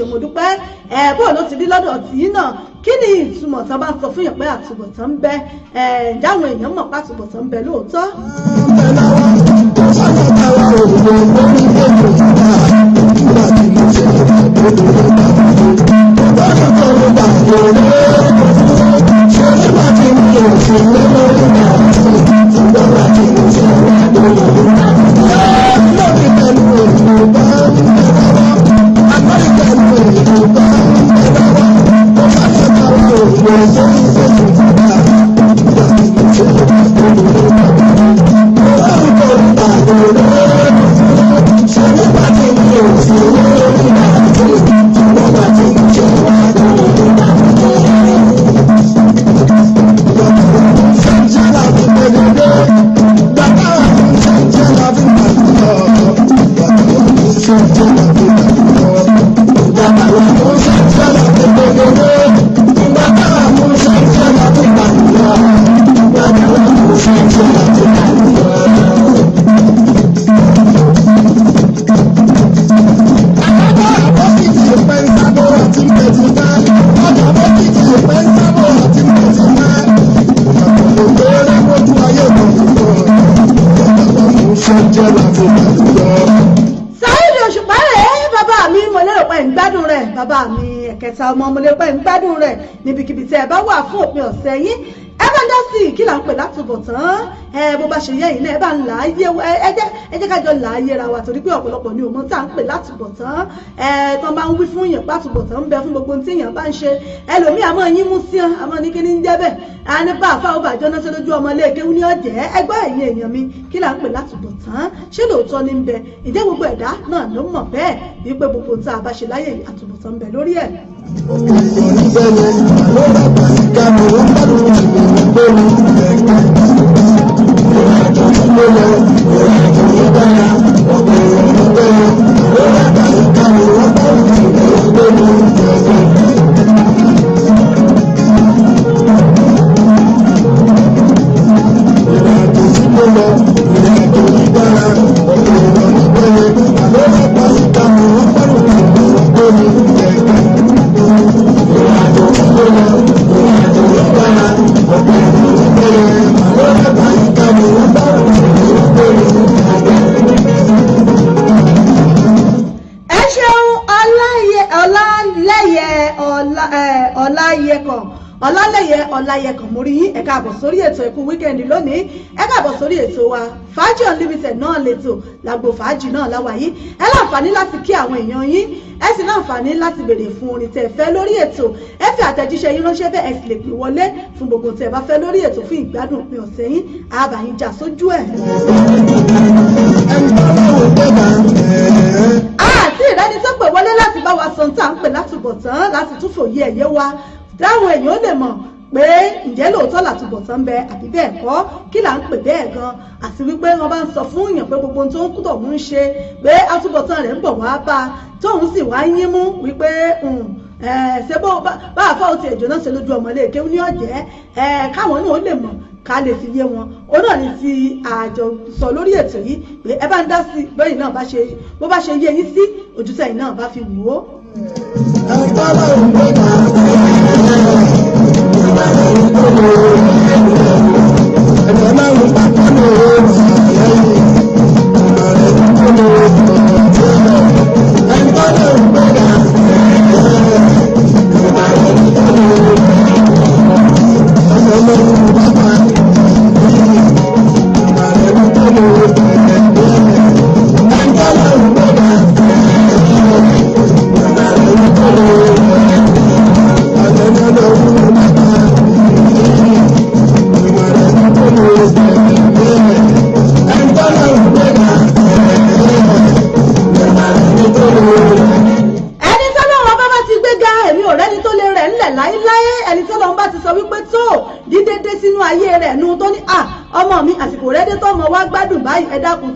Mo dúpẹ́ bó ló ti rí lọ́dọ̀ tí náà kí ni ìtumọ̀ tá a bá ń sọ fún yàn pé àtúbọ̀tán ń bẹ jáwọn èèyàn mọ̀ pé àtúbọ̀tán ń bẹ lóòótọ́. bàbá mi ẹ̀kẹta ọmọ ọmọlẹ́pẹ́ ń gbádùn rẹ̀ níbikíbi tí ẹ bá wà fún òpin ọ̀sẹ̀ yín ẹ bá ń dá sí kí là ń pè látúbọ̀tán bó bá ṣe yẹ yìí náà ẹ bá ń là á yé ẹ jẹ́ kájọ là á yéra wa torí pé ọ̀pọ̀lọpọ̀ ni òun tá à ń pè látúbọ̀tán tán bá ń wí fún yàn látúbọ̀tán ń bẹ fún gbogbo tí èèyàn bá ń ṣe ẹlòmíì àmọ́ yín mú sí àmọ́ ní kí ní ń jẹ́ bẹ́ẹ̀ a ní bá àfáà ọba àjọ náà ṣe lójú ọmọ ilé kéwú ní ọ̀jẹ̀ ẹgbẹ́ ẹ̀yìn èèyàn mi kí là ń pè látúbọ̀tán ṣé lóòótọ́ ní ń bẹ ìjẹ́ gbogbo ẹ̀dá náà ló mọ̀ bẹ́ẹ̀ wípé gbogbo tá a bá ṣe láyé àtúbọ̀tán ń bẹ lórí ẹ̀. ọláyẹkàn mórí yín ẹ káàbọ̀ sórí ètò ẹ̀kú wíkẹ́ndì lónìí ẹ káàbọ̀ sórí ètò wa fàájì unlimited náà lẹ́tọ̀ làgbo fàájì náà láwàyí ẹ láǹfààní láti kí àwọn èèyàn yín ẹ sì láǹfààní láti béèrè fún orin tẹ́ fẹ́ lórí ètò ẹ fi àtẹ̀jíṣẹ́ yín ránṣẹ́ bẹ́ẹ̀ ẹ sì lè pè wọlé fún gbogbo tẹ́ bá fẹ́ lórí ètò fún ìgbádùn òpin ọ̀sẹ̀ yín àbàyìn jà sójú ẹ̀. àti ìdáni tó pè wọlé láti bá wa sọ tá à ń pè látùbọ̀ àtúbọ̀tán láti tún fòye ẹ̀yẹ wa táwọn èèyàn lè mọ̀ pé ǹjẹ́ lóòótọ́ làtúbọ̀tán bẹ àbí bẹ́ẹ̀ kọ́ kí là ń pè bẹ́ẹ̀ gan àti wípé wọ́n bá ń sọ fún èèyàn pé gbogbo ohun tó ń kú tọ̀ ń ṣe pé àtúbọ̀tán rẹ̀ ń bọ̀ wá bá tóun sì wá yín mú wípé ṣé bá àfọ́ òtí ẹ̀jọ̀ náà ṣe lójú ọmọlé kéwú ní ọ̀jẹ́ káwọn náà lè mọ̀ ká lè fi yé wọn ó náà ní ti àjọsọ lórí ètò yìí pé ẹ bá ń dá sí bẹ́ẹ̀ náà bó bá ṣe yé yín sí ojúṣe náà bá fi wò ó.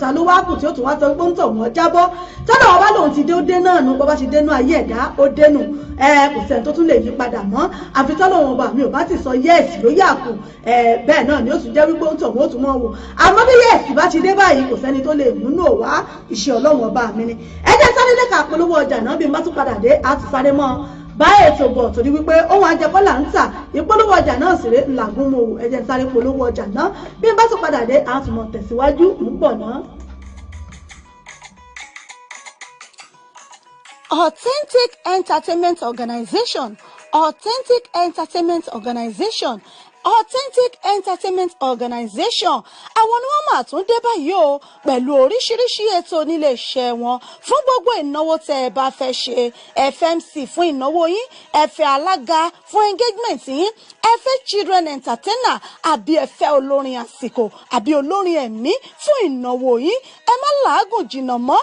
Ta ló wá kù tí ó tún wá sọ pé ń tọ̀ wọ́n jábọ́ tọ́lọ̀ wọn bá lòun ti dé ó dé náà nu bọ́ bá ṣe dénú ayé ẹ̀dá ó dénú kò sẹ́ni tó tún lè yí padà mọ́ àfi tọ́lọ̀ wọn bá mi ò bá ti sọ yẹ́ẹ̀sì ló yà kù bẹ́ẹ̀ náà ni ó tún jẹ́ wípé ń tọ̀ wọ́n ó tún mọ́ wò àmọ́ bí yẹ́ẹ̀sì bá ti dé báyìí kò sẹ́ni tó lè múnú òwá iṣẹ́ Ọlọ́run ọba mi ni ẹ jẹ́ sáré lẹ́ka polówó ọjà náà bí n bá tún padà dé á tún sáré mọ́ bá ètò bọ̀ torí wípé ohun ajẹkọ́là ń tà ìpolówó ọjà náà sì ré ńlágún mọ́ ẹ jẹ́ sáré polówó ọjà náà bí n bá tún padà dé á tún mọ̀ tẹ̀síwájú ń bọ̀ náà. Authentic Entertainment Organization, Authentic Entertainment Organization, Authentic Entertainment Organization àwọn ni wọ́n máa tún dé báyìí o pẹ̀lú oríṣiríṣi ètò nílé iṣẹ́ wọn fún gbogbo ìnáwó tẹ́ ẹ bá fẹ́ ṣe FMC fún ìnáwó yín ẹ fẹ́ alága fún engagement yín ẹ fẹ́ children entertainer àbí ẹ fẹ́ olórin àsìkò àbí olórin ẹ̀mí fún ìnáwó yín ẹ má làágùn jìnnà mọ́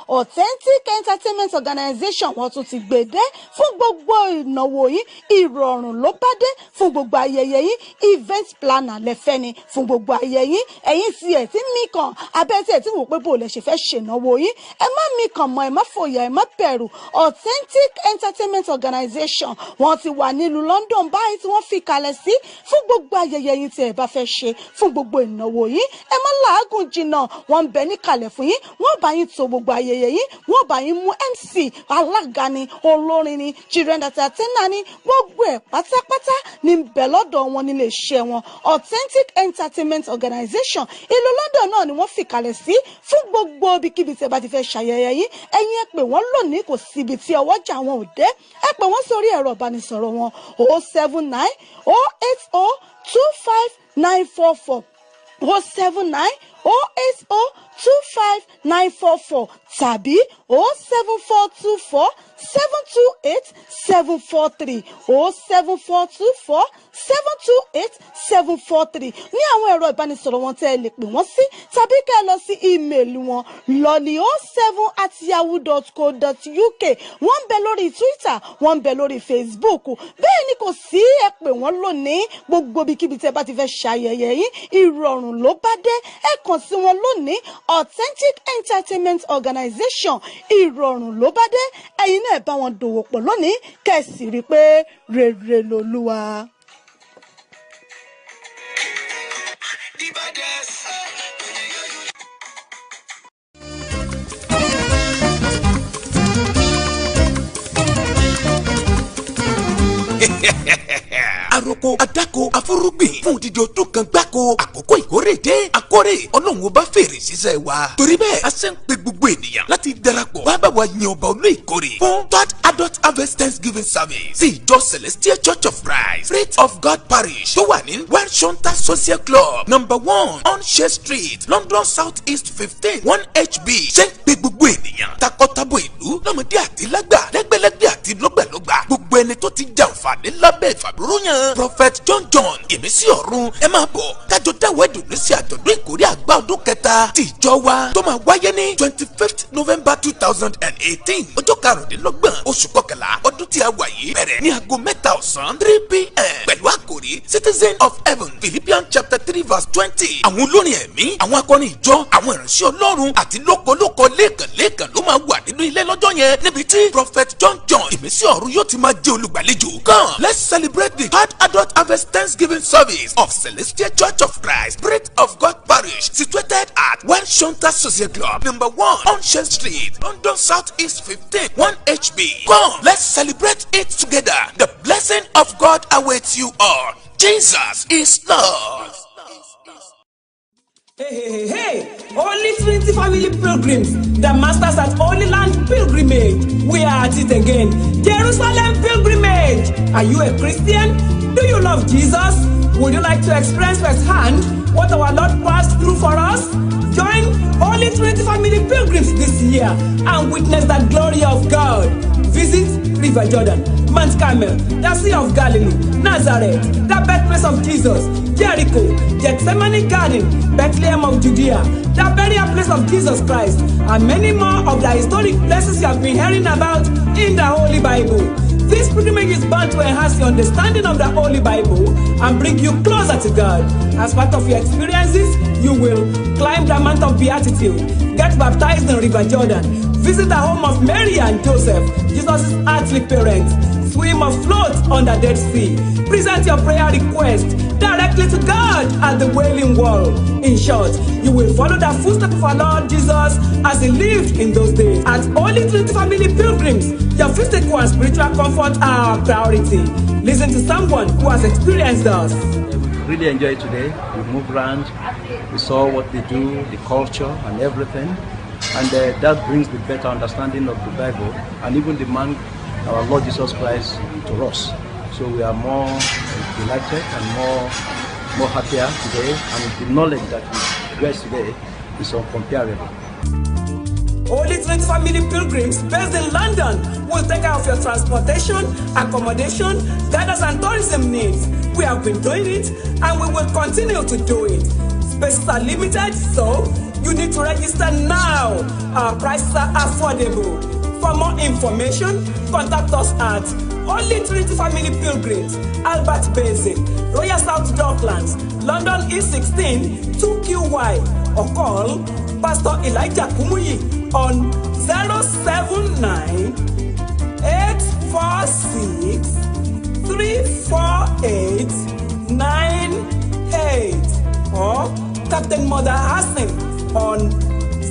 Authentic Entertainment Organization wọ́n tún ti gbèdé fún gbogbo ìnáwó yín ìrọ̀rùn ló bá dé fún gbogbo ayẹyẹ yín event planner lẹ́fẹ́ ni fún gbogbo ayẹyẹ yín ẹ̀yin tí ẹ̀ tí mí kan abẹ́ tí ẹ̀ tí wò pé bò lè ṣe fẹ́ ṣènáwó yín ẹ má mí kan mọ́ ẹ má fòyà ẹ má bẹ̀rù Authentic Entertainment Organization wọ́n ti wà nílùú London báyìí tí wọ́n fi kalẹ̀ sí fún gbogbo ayẹyẹ yín tí ẹ bá fẹ́ ṣe fún gbogbo ìnáwó yín ẹ má làágùn jìnnà wọ́n ń bẹ níkàlẹ̀ fún yín wọ́n bá yín tó gbogbo ayẹyẹ yín wọ́n bá yín mú MC alága ni olórin ni children entertainer ni gbogbo ẹ̀ pátápátá ní bẹ̀ lọ́dọ̀ wọn nílé iṣẹ́ wọn Authentic Entertainment Organization ìlú London náà ni wọ́n fìkàlẹ̀ sí fún gbogbo ibikíbi tí ẹ bá ti fẹ́ ṣàyẹyẹ yín ẹ̀yin ẹ pè wọ́n lónìí kò síbi tí ọwọ́jà wọn ò dé ẹ pè wọ́n sórí ẹ̀rọ ìbánisọ̀rọ̀ wọn 079 080 25944 079 080 25944 tàbí 07424 728 743 07424 728 743 ní àwọn ẹ̀rọ ìbánisọ̀rọ̀ wọn tẹ́ ẹ lè pè wọ́n sí tàbí kẹ́ ẹ lọ sí ímeèlì wọn lolly07@yahoo.co.uk wọ́n ń bẹ lórí Twitter wọ́n ń bẹ lórí Facebook bẹ́ẹ̀ ni kò sí ẹ pè wọ́n lónìí gbogbo ibikíbi tẹ́ bá ti fẹ́ ṣayẹyẹ yín ìrọ̀rùn ló bá dé ẹ kàn sí wọn lónìí Authentic Entertainment Organization ìrọ̀rùn ló bá dé ẹ̀yin náà bá wọn dòwò pọ̀ lónìí kẹ́sì rí pé rere lolúwa. Àròkọ adáko afúrúgbìn fún odidi ọdún kan gbáko àkókò ìkórè dé akórè ọlọ́run ó bá fèrè sísẹ́ wa torí bẹ́ẹ̀ a ṣe ń pe gbogbo ènìyàn láti darapọ̀ wá bá wa yin ọba olú ìkórè fún third adult harvest thanksgiving service sí ìjọ Celestial Church of Christ Faith of God Parish tó wà ní one shonta social club #1 Onse Street London South East 15 1HB ṣe ń pe gbogbo ènìyàn takọtabo ìlú lọ́mọdé àti lágbà lẹ́gbẹ̀lẹ́gbẹ̀ àti lọ́gbàlọ́gbà gbogbo gbogbo ẹni tó ti jàǹfààní lábẹ́ ìfàmìróyàn prophet John ìmísí ọ̀run ẹ máa bọ̀ kájọ dáwọ́ ìdùnnú sí àjọ̀dún ìkórè àgbà ọdún kẹta ti ìjọ wa tó máa wáyé ní 25th November 2018 ọjọ́ karùndínlọ́gbọ̀n oṣù kọkànlá ọdún tí a wà yìí bẹ̀rẹ̀ ní aago 3 ọ̀sán 3 p.m. pẹ̀lú àkòrí citizen of heaven Philippians chapter 3 verse 20. àwọn olórin ẹ̀mí àwọn akọrin ìjọ àwọn ìránṣẹ́ ọlọ́run àti lókolóko lẹ́ẹ̀kan ló máa wà nínú ilé lọ́jọ́ yẹn níbi tí prophet John ìmísí ọ̀run yóò ti máa jẹ́ olùgbàlejò. Come, let's celebrate the third adult harvest Thanksgiving service of Celestial Church of Christ, Spirit of God Parish, situated at 1 Shonta Social Club, number 1, Onsen Street, London South East 15, 1HB. Come, let's celebrate it together. The blessing of God awaits you all. Jesus is Lord. Hey, Holy Trinity Family Pilgrims, the masters at Holy Land Pilgrimage. We are at it again. Jerusalem Pilgrimage. Are you a Christian? Do you love Jesus? Would you like to experience firsthand what our Lord passed through for us? Join Holy Trinity Family Pilgrims this year and witness the glory of God. Visit River Jordan, Mount Carmel, the Sea of Galilee, Nazareth, the birthplace of Jesus, Jericho, Gethsemane Garden, Bethlehem of Judea, the burial place of Jesus Christ, and many more of the historic places you have been hearing about in the Holy Bible. This pilgrimage is bound to enhance your understanding of the Holy Bible and bring you closer to God. As part of your experiences, you will climb the Mount of Beatitude, get baptized in River Jordan, visit the home of Mary and Joseph, Jesus' earthly parents, swim or float on the Dead Sea, present your prayer request directly to God at the Wailing Wall. In short, you will follow the footsteps of our Lord Jesus as he lived in those days. At Holy Trinity Family Pilgrims, your physical and spiritual comfort are our priority. Listen to someone who has experienced us. We really enjoyed today. We moved around, we saw what they do, the culture and everything. And that brings the better understanding of the Bible and even the man, our Lord Jesus Christ, to us. So we are more delighted and more happier today, and the knowledge that we get today is incomparable. Holy Trinity Family Pilgrims based in London will take care of your transportation, accommodation, guidance and tourism needs. We have been doing it and we will continue to do it. Spaces are limited, so you need to register now. Our prices are affordable. For more information, contact us at Holy Trinity Family Pilgrims, Albert Basin, Royal South Docklands, London E16 2QY, or call Pastor Elijah Kumuyi on 079 846 348 98 or Captain Mother Hassan on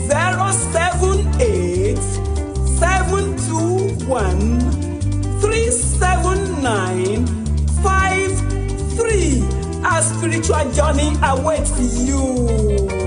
078 721 37953. Our spiritual journey awaits you.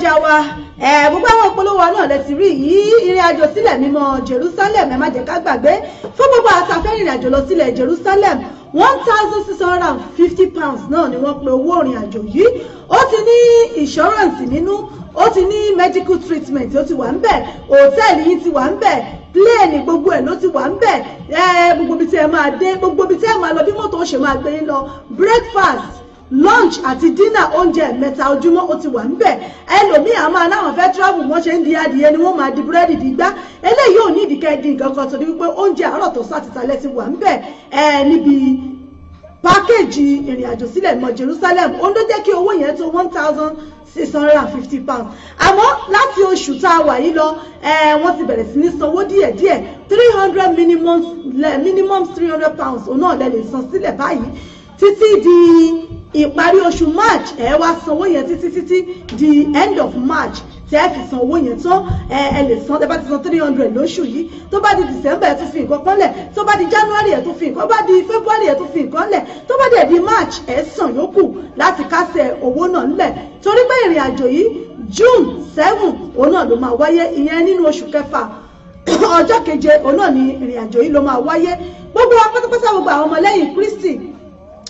Gbogbo àwọn ìpolówó náà lẹ ti rí yìí ìrìn àjò sílẹ̀ mímọ́ Jerusalem ẹ má jẹ́ ká gbàgbé fún gbogbo àtàfẹ́ ìrìn àjò lọ sílẹ̀ Jerusalem £1,650 náà ni wọ́n pe owó ìrìn àjò yìí. Ó ti ní insurance nínú, ó ti ní medical treatment, ó ti wà ń bẹ̀, hòtẹ́ẹ̀lì yìí ti wà ń bẹ̀, plane gbogbo ẹ̀ ló ti wà ń bẹ̀, gbogbo ibi tí ẹ máa dé, gbogbo ibi tí ẹ máa lọ bí mọ́tò ó ṣe máa gbé yín lọ, breakfast, lunch àti dinner oúnjẹ mẹ́ta ojúmọ́ ó ti wà níbẹ̀. Ẹlòmíì àmọ́ aláwọn fẹ́ travel wọ́n ṣe ń di adìyẹ ni wọ́n máa di búrẹ́dì dìgbà. Eléyìí ò ní ìdíkẹ́ di nǹkan kan torí wípé oúnjẹ àárọ̀ tó sá ti talẹ́ ti wà níbẹ̀ níbi pákéjì ìrìn àjò sílẹ̀ mọ́ Jerusalem ó ló jẹ́ kí owó yẹn tó £1,650 àmọ́ láti oṣù tá a wà yìí lọ wọ́n ti bẹ̀rẹ̀ sí ní sanwó díẹ̀díẹ̀ 300 minimum £300 òun náà lẹ lè san sílẹ̀ báyìí títí di ìparí oṣù March wá sanwó yẹn títí di end of March tẹ́ fi san owó yẹn tán ẹ lè san tẹ́ bá ti san 300 lóṣù yìí tó bá di December ẹ tún fi nǹkan kan lẹ̀ tó bá di January ẹ tún fi nǹkan bá di February ẹ tún fi nǹkan lẹ̀ tó bá dẹ̀ di March ẹ san yòókù láti kásẹ̀ owó náà ńlẹ̀ torí pé ìrìn àjò yìí June 7 òun náà ló máa wáyé ìyẹn nínú oṣù kẹfà ọjọ́ keje òun náà ni ìrìn àjò yìí ló máa wáyé gbogbo wa pátápátá gbogbo àwọn ọmọlẹ́yìn Kristi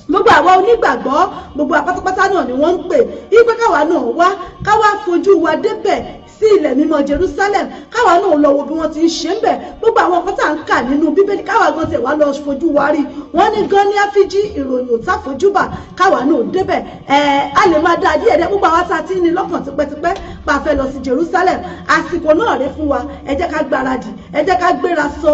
gbogbo àwa onígbàgbọ́ gbogbo àpátápátá náà ni wọ́n ń pè ipe káwa náà wá káwa fojú wa débẹ̀ sí ilẹ̀ mímọ́ Jerusalem káwa náà lọ wo bí wọ́n ti ń ṣe ń bẹ̀ gbogbo àwọn nǹkan tá à ń kà nínú Bíbélì káwa gan tẹ̀ wá lọ fojú wa rí wọ́n ní gan ní àfíjí ìròyìn òtá fojúbà káwa náà débẹ̀ a lè máa dá díẹ̀ dẹ́ gbogbo àwa tá a ti ní lọ́kàn tipẹ́tipẹ́ pa fẹ́ lọ sí Jerusalem àsìkò náà rẹ fún wa ẹ jẹ́ ká gbáradì ẹ jẹ́ ká gbéra sọ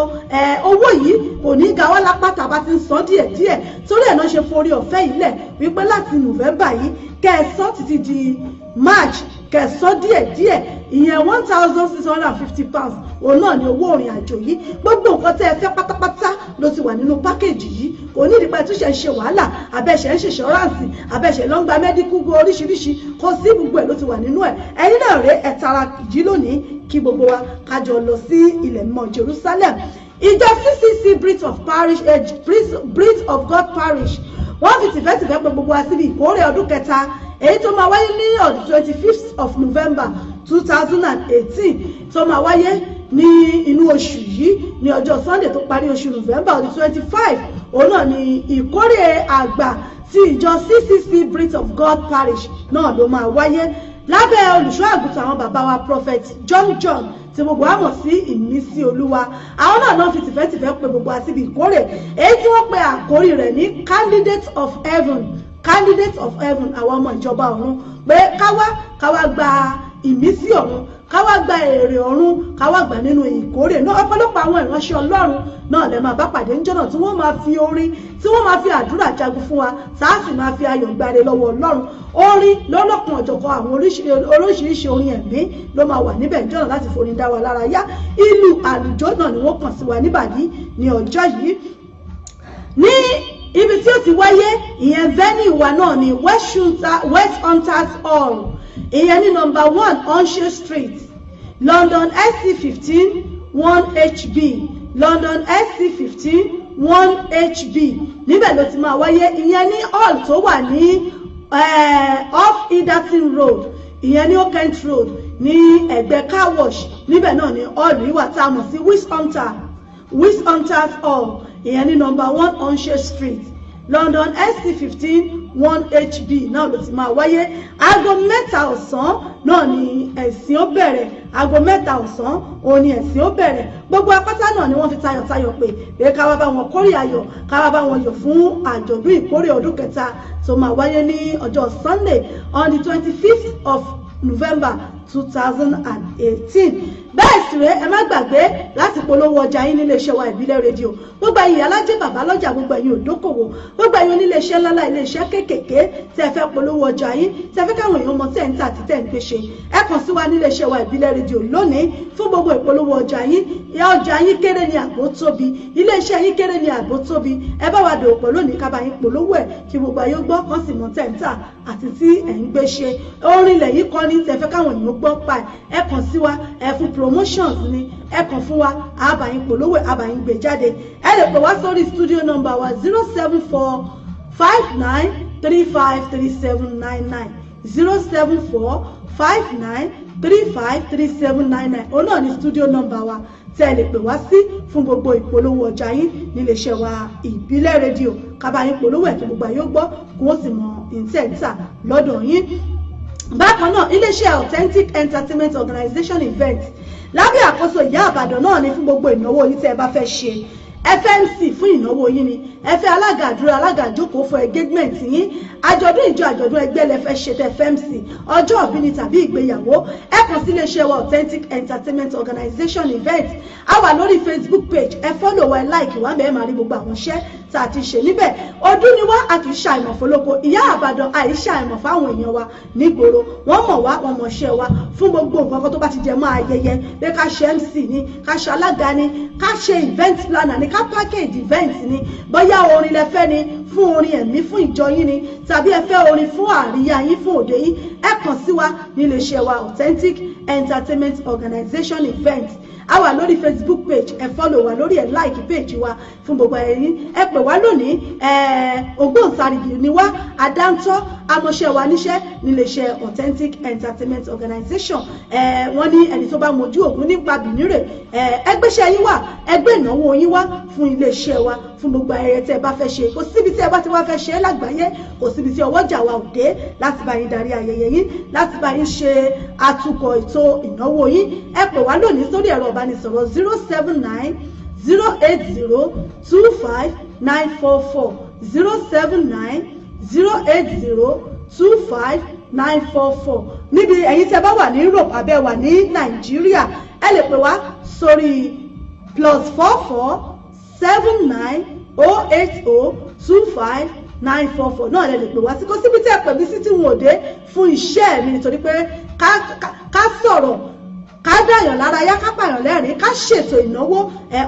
owó yìí kò ní ga wá lápá tàbá ti ń san díẹ̀díẹ̀ torí ẹ̀ náà ṣe forí ọ̀fẹ́ yìí lẹ̀ wípé láti November yìí kẹsàn títí di March kẹsàn díẹ̀díẹ̀ ìyẹn £1,650 òun náà ni owó ìrìn àjò yìí gbogbo nǹkan tẹ́ ẹ fẹ́ pátápátá ló ti wà nínú pákéjì yìí kò ní ìdípẹ́ tó ṣe ń ṣe wàhálà abẹ́ṣẹ̀ ń ṣe ṣọ́ráǹsì abẹ́ṣẹ̀ ló ń gba mẹ́díkù oríṣiríṣi kò sí gbogbo ẹ̀ ló ti wà nínú ẹ̀ ẹ̀yin náà rèé ẹ̀ tara yìí lónìí kí gbogbo wa kájọ lọ sí ilẹ̀ mọ́ Jerusalem ìjọ CCC Bridge of God Parish wọ́n fi tìfẹ́tìfẹ́ pé gbogbo wa síbi ìkórè ọdún kẹta èyí tó máa wáyé ní ọdún 25th of November 2018 tó máa wáyé ní inú oṣù yìí ní ọjọ́ Sunday tó parí oṣù November ọdún 25 òun náà ni ìkórè àgbà tí ìjọ CCC Bridge of God Parish náà ló máa wáyé lábẹ́ olùṣọ́ àgùntàn àwọn bàbá wa Prophet John tí gbogbo wa mọ̀ sí ìmísí Olúwa àwọn náà fi tìfẹ́tìfẹ́ pé gbogbo wa síbi ìkórè èyí tí wọ́n pe àkórí rẹ̀ ní Candidate of Heaven àwọn ọmọ ìjọba ọ̀run pé káwá gba ìmísí ọ̀run káwá gba èrè ọ̀run káwá gbà nínú ìkórè náà ọ̀pọ̀lọpọ̀ àwọn ìránṣẹ́ Ọlọ́run náà lè máa bá pàdé ń jọ́nà tí wọ́n máa fi orin tí wọ́n máa fi àdúrà jagun fún wa sáàsì máa fi ayọ̀ gbáre lọ́wọ́ Ọlọ́run orin lọ́lọ́kan ọ̀jọ̀kan àwọn oríṣiríṣi orin ẹ̀mí ló máa wà níbẹ̀ jọ́nà láti forin dá wa lára yá ìlú àlùjọ náà ni wọ́n kàn sí wa níbàdí ní ọjọ́ yìí ní ibi tí ó ti wáyé ìyẹn venue wa náà ni West Hunters Hall ìyẹn ní number 1 Onse Street London SC15 1HB London SC15 1HB níbẹ̀ ló ti máa wáyé ìyẹn ní hall tó wà ní off Idatin Road ìyẹn ní Okent Road ní ẹ̀gbẹ́ car wash níbẹ̀ náà ni hall yìí wà tá a mọ̀ sí West Hunters Hall ìyẹn ní number 1 Onse Street London SC15 1HB náà ló ti máa wáyé aago 3 ọ̀sán náà ni ẹ̀sìn ó bẹ̀rẹ̀ aago 3 ọ̀sán òun ni ẹ̀sìn ó bẹ̀rẹ̀ gbogbo apáta náà ni wọ́n fi tayọ̀tayọ̀ pé ká wá bá wọn kórè ayọ̀ ká wá bá wọn yọ̀ fún àjọ̀dún ìkórè ọdún kẹta tó máa wáyé ní ọjọ́ Sunday on the 25th of November 2018 bẹ́ẹ̀ sì rẹ̀ ẹ má gbàgbé láti polówó ọjà yín nílé iṣẹ́ wa ìbílẹ̀ rédíò gbogbo ẹ̀yin alájẹ́ bàbá lọ́jà gbogbo ẹ̀yin òdókòwò gbogbo ẹ̀yin onílé iṣẹ́ ńlá ilé iṣẹ́ kéékèèké tẹ́ fẹ́ polówó ọjà yín tẹ́ fẹ́ káwọn èèyàn mọ tẹ́ ń tà àti tẹ́ ń gbé ṣe ẹ kàn sí wa nílé iṣẹ́ wa ìbílẹ̀ rédíò lónìí fún gbogbo ìpolówó ọjà yín ọjà yín kéré ni àbó tóbi ilé iṣẹ́ yín kéré ni àbó tóbi ẹ bá wa dòwò pọ̀ lónìí ká bá yín polówó ẹ̀ kí gbogbo ayé gbọ́ kàn sì mọ tẹ́ ń tà àti tí ẹ̀ ń gbé ṣe orin ilẹ̀ yìí kọ́ ní tẹ́ fẹ́ káwọn èèyàn gbọ́ pa ẹ kàn sí wa ẹ fún promotions ni ẹ kàn fún wa àbàyìn polówó àbàyìn gbé jáde ẹ lè pè wá sórí studio number wa 07459353799 07459353799 òun náà ni studio number wa tẹ́ ẹ lè pè wá sí fún gbogbo ìpolówó ọjà yín níléeṣẹ́ wa ìbílẹ̀ rédíò kábàáyín polówó ẹ̀ kí gbogbo ayé gbọ́ kó o sì mọ ìtẹ̀ǹtà lọ́dọ̀ yín. Bákan náà iléeṣẹ́ Authentic Entertainment Organization event lábẹ́ àkóso ìyá àbàdàn náà ni fún gbogbo ìnáwó yìí tẹ́ ẹ bá fẹ́ ṣe FMC fún ìnáwó yín ni ẹ fẹ́ alága àdúrà alága ìjókòó fún engagement yín àjọ̀dún ìjọ àjọ̀dún ẹgbẹ́ lẹ fẹ́ ṣe tẹ́ FMC ọjọ́ ìbí ni tàbí ìgbéyàwó ẹ kàn sí iléeṣẹ́ wa Authentic Entertainment Organization event a wà lórí Facebook page ẹ follow wa ẹ like wa bẹ́ẹ̀ máa rí gbogbo àwọn iṣẹ́ tá a ti ṣe níbẹ̀. Ọdún ni wá a kì í ṣàìmọ̀ fọlọ́kọ ìyá àbàdàn àìṣàìmọ̀ fáwọn èèyàn wa nígboro wọ́n mọ̀ wá wọ́n mọ̀ ṣẹ́ wa fún gbogbo nǹkan kan tó bá ti jẹ mọ́ ayẹyẹ pé ká ṣe MC ni ká ṣe alága ni ká ṣe event planner ni ká package event ni bóyá orin lẹ fẹ́ ni fún orin ẹ̀mí fún ìjọ yín ni tàbí ẹ fẹ́ orin fún àríyá yín fún òde yín ẹ kàn sí wa nílé iṣẹ́ wa Authentic Entertainment Organization Event a wà lórí Facebook page ẹ follow wa lórí ẹ like page wa fún gbogbo ẹ̀yin ẹ pè wá lónìí ògbóǹtarìgì ni wá adáńtọ́ amọ̀ṣẹ́ wa níṣẹ́ níléeṣẹ́ Authentic Entertainment Organization wọ́n ní ẹni tó bá mojú ògún nípa bìnírè ẹgbẹ́ṣẹ́ yín wà ẹgbẹ́ ìnáwó yín wá fún iléeṣẹ́ wa fún gbogbo ayẹyẹ tẹ́ ẹ bá fẹ́ ṣe kò síbi tí ẹ bá ti wá fẹ́ ṣe é lágbàáyé kò síbi tí ọwọ́jà wa ò dé láti bá yín darí ayẹyẹ yín láti bá yín ṣe atukọ̀ ètò ìnáwó yín ẹ pè wá lónìí sórí ẹ̀rọ ìbánisọ̀rọ̀ 079 080 25 944 079 080 25 944 níbi ẹ̀yin tẹ́ bá wà ní Europe abẹ́ wà ní Nàìjíríà ẹ lè pè wá sórí +44 79 080 25 944 náà lè pè wá sí kó síbi tí ẹ pè mí sí tí wọn ò dé fún iṣẹ́ mi nítorí pé ká sọ̀rọ̀ ká dáyàn lára yá ká pààyàn lẹ́rìn ká ṣètò ìnáwó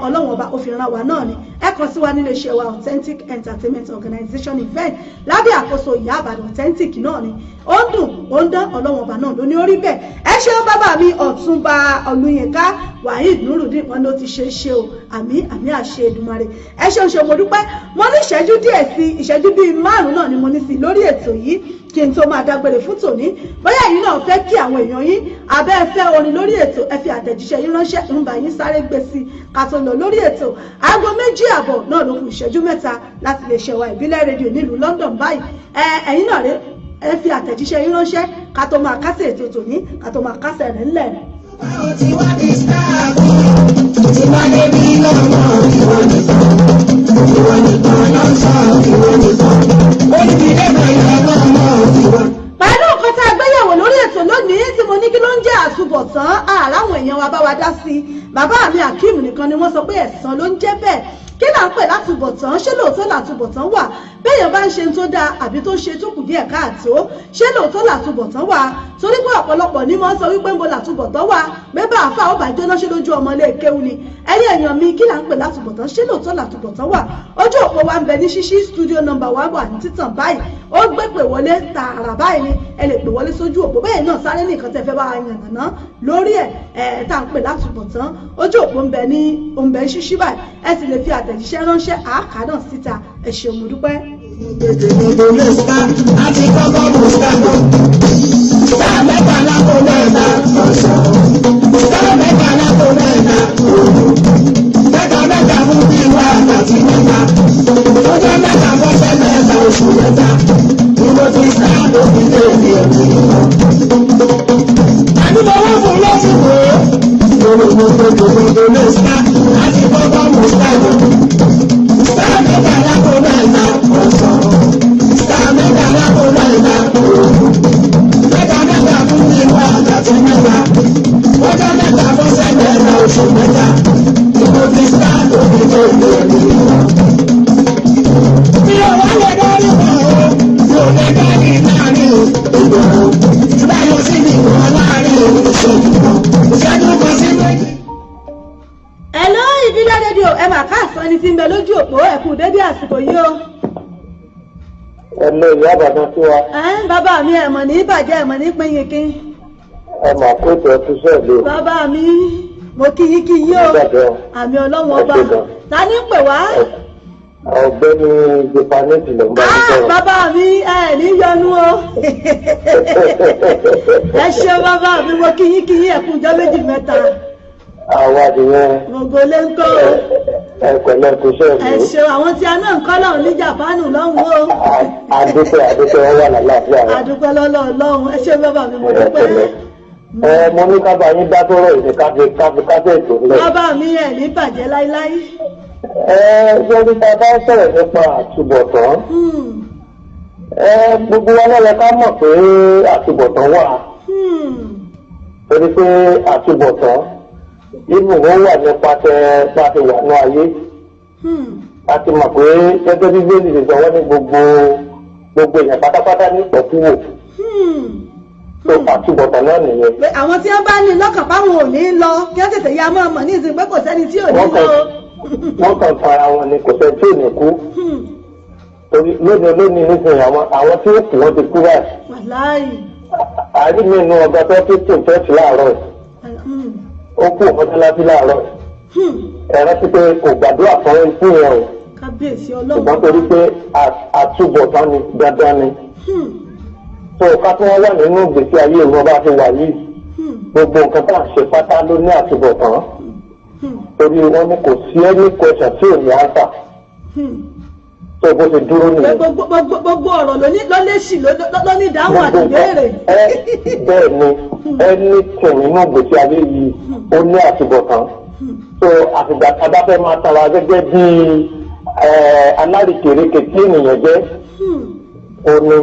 ọlọ́wọ́n ọba òfin ran wa náà ni ẹ kàn sí wa nílé iṣẹ́ wa Authentic Entertainment Organization Event lábẹ́ àkóso ìyá àbàdàn Authentic náà ni ó ń dùn ó ń dán ọlọ́wọ́n ọba náà ló ní orí bẹ́ẹ̀ ẹ ṣeun bàbá mi Ọ̀túnba Olúyinká Waheed Nurudeen wọn ló ti ṣe o àmì àṣẹ Èdùmàrè ẹ ṣeun ṣe mo dúpẹ́ mo ní ìṣẹ́jú díẹ̀ sí ìṣẹ́jú bíi 5 náà ni mo ní sí lórí ètò yìí kí n tó máa dágbére fún tòní bóyá yìí náà fẹ́ kí àwọn èèyàn yín abẹ́ ẹ fẹ́ orin lórí ètò ẹ fi àtẹ̀jíṣẹ́ yín ránṣẹ́ ń bá yín sáré gbé sí ká tó lọ lórí ètò aago 2:00 náà ló kù ìṣẹ́jú 3 láti lè ṣẹ̀wá ìbílẹ̀ rédíò nílùú London báyìí ẹ̀yin náà rẹ ẹ fi àtẹ̀jíṣẹ́ yín ránṣẹ́ ká tó máa kásẹ̀ ètò tòní ká tó máa kásẹ̀ rẹ̀ ńlẹ̀. Tí wá ti sáàbù, tí wá lè bí lọ́wọ́ ìwọ nìkan ló ń sọ ìwọ nìkan. Olùdílé bẹ̀rẹ̀ lọ́wọ́ ìwọ. Pẹ̀lú nǹkan tá a gbéyàwó lórí ètò lónìí tí mo ní kí ló ń jẹ́ àtúbọ̀tán àràwọn èèyàn wa bá wa dá sí i. Bàbá mi Akeem nìkan ni wọ́n sọ pé ẹ̀san ló ń jẹ́ bẹ́ẹ̀. Kí là ń pè látúbọ̀tán? Ṣé lóòótọ́ látúbọ̀tán wà? Béèyàn bá ń ṣe tó dáa àbí tó ṣe tó kù díẹ̀ káàtó, ṣé lóòótọ́ látúbọ̀tán wà? Torí pé ọ̀pọ̀lọpọ̀ ní wọ́n sọ wípé ń bo látúbọ̀tán wà, bébà àfà ó bá jóná ṣe lójú ọmọ ilé kéwú ni. Ẹ̀yin èèyàn mi kí là ń pè látúbọ̀tán? Ṣé lóòótọ́ látúbọ̀tán wà? Ojú òpó wa ń bẹ ní ṣíṣí studio number 1 wà ní títàn báyìí. Ó gbé pè wọlé tààrà báyìí ni ẹ lè pè wọlé sójú òpó bẹ́ẹ̀ náà sáré ní nǹkan tẹ́ fẹ́ bá yànnàná lórí ẹ̀ tá à ń pè látúbọ̀tán. Ojú òpó ń bẹ ní ṣíṣí báyìí ẹ sì lè fi àtẹ̀jíṣẹ́ ránṣẹ́ àáká náà síta ẹ ṣeun mo dúpẹ́. Àti kọ́kọ́ mú sábọ̀. Sáà mẹ́ta lápò mẹ́ta ọ̀sán. Sáà mẹ́ta lápò mẹ́ta òru. Mẹ́ta fún bí wákàtí mẹ́ta. Ọjọ́ mẹ́ta fọ́sẹ̀ mẹ́ta oṣù mẹ́ta. Ìwọ ti sáà lóbi lé ní ẹ̀mí wọn. Àdúgbò wọn fún lọ́sùnkò. Gbogbo lè sá. Àti kọ́kọ́ mú sábọ̀. Sáà mẹ́ta lápò mẹ́ta ọ̀sán. Sáà mẹ́ta lápò mẹ́ta òru. Mẹ́ta fún bí wákàtí mẹ́ta. Ọjọ́ mẹ́ta fọ́sẹ̀ mẹ́ta oṣù mẹ́ta. Ìwọ ti sáà lóbi lé ní ẹ̀mí wọn. Mi ò wá lè dárí mọ́ o, mi ò lè dárí láàrin ìgbòho. Báyọ̀ sí mi wọ́n láàrin ìṣèjú kan. Ìṣẹ́jú kan sí méjì. Hello ìbílẹ̀ rédíò ẹ máa káàsán ẹni tí ń bẹ lójú òpó ẹ̀kú dédé àsìkò yìí o. Ẹ̀lẹ́ ìyá àbàdàn sí wa. Bàbá mi ẹ̀mọ̀ ní ìbàjẹ́ ẹ̀mọ̀ ní pinyinkin. Ẹ mà kó tẹ ẹtú sẹ́ẹ̀lì. Bàbá mi mo kí yín o. Àmì ọlọ́wọ́n ọba. Ta ní pè wá? Ọ̀gbẹ́ni Japanese ló ń bá mi sọ̀rọ̀. Bàbá mi ẹ ní yọnu o. Ẹ ṣe bàbá mi mo kí yín ẹ̀kú ọjọ́ méjì mẹ́ta. Àwa nìyẹn. Gbogbo lè ń kọ́ o. Ẹ pẹ̀lú ẹkú sẹ́ẹ̀lì. Ẹ ṣe àwọn tí a náà ń kọ́ lọ́hùn ní Japanu lọ́hùn o. Adúpẹ́ wọn wà lálàáfíà rẹ̀. Adúpẹ́ lọ́lọ́run ẹ ṣe bàbá mi mo dúpẹ́. Mo ní ká bá yín dá tó rẹ̀ ní káfíńkáfíń ètò ńlẹ̀. Bàbá mi ẹ̀ ní bàjẹ́ láíláí. Jẹ́bi tá a bá sọ̀rọ̀ nípa àtúbọ̀tán. Gbogbo wa lọ́lẹ̀ ká mọ̀ pé àtúbọ̀tán wà. Torí pé àtúbọ̀tán inú wọn wà nípa tẹ bá ti wà ní ayé. a ti mọ̀ pé gẹ́gẹ́ bí bíbélì ṣe sọ wọ́n ní gbogbo èèyàn pátápátá ní ìpọ̀kúwò. tó àtúbọ̀tán náà nìyẹn. pé àwọn tí wọ́n bá ní lọ́kàn páwọn ò ní lọ kí wọ́n tètè ya mọ́ ọmọ ní ìsìn pé kò sẹ́ni tí ò ní lọ. wọ́n kàn tara wọn ni kò sẹ́ni tí ò ní kú. torí lónìí nísìnyí àwọn tí ó kù wọ́n ti kú báyìí. wàláyé. àárín mi inú ọgbà tó tó ṣọ́ọ̀ṣì láàárọ̀ ó kú mọ́sálásí láàárọ̀ ẹ̀rọ ti pé kò gbàdúrà fún ikú yẹn o. kábíyèsí ọlọ́run. ṣùgbọ́n torí pé àtúbọ̀tán ni dandan ni. tó o ká tí wọ́n wà nínú ìgbésí ayé ìwọ̀n bá ti wà yìí gbogbo nǹkan tá à ń ṣe pátá ló ní àtúbọ̀tán. torí wọ́n ní kò sí ẹni kọ̀ọ̀ṣà tí ò ní áńsà. tó bó ti dúró nìyẹn. gbogbo ọ̀rọ̀ ló lé sí ló ní ìdáhùn àti ìbéèrè. bẹ́ẹ̀ ni ẹni tẹ̀ nínú ìgbésí ayé yìí ó ní àtúbọ̀tán. so àtìgbà tá a bá fẹ́ máa tara gẹ́gẹ́ bí alárìkèrèkè tí ènìyàn jẹ́ ó ní.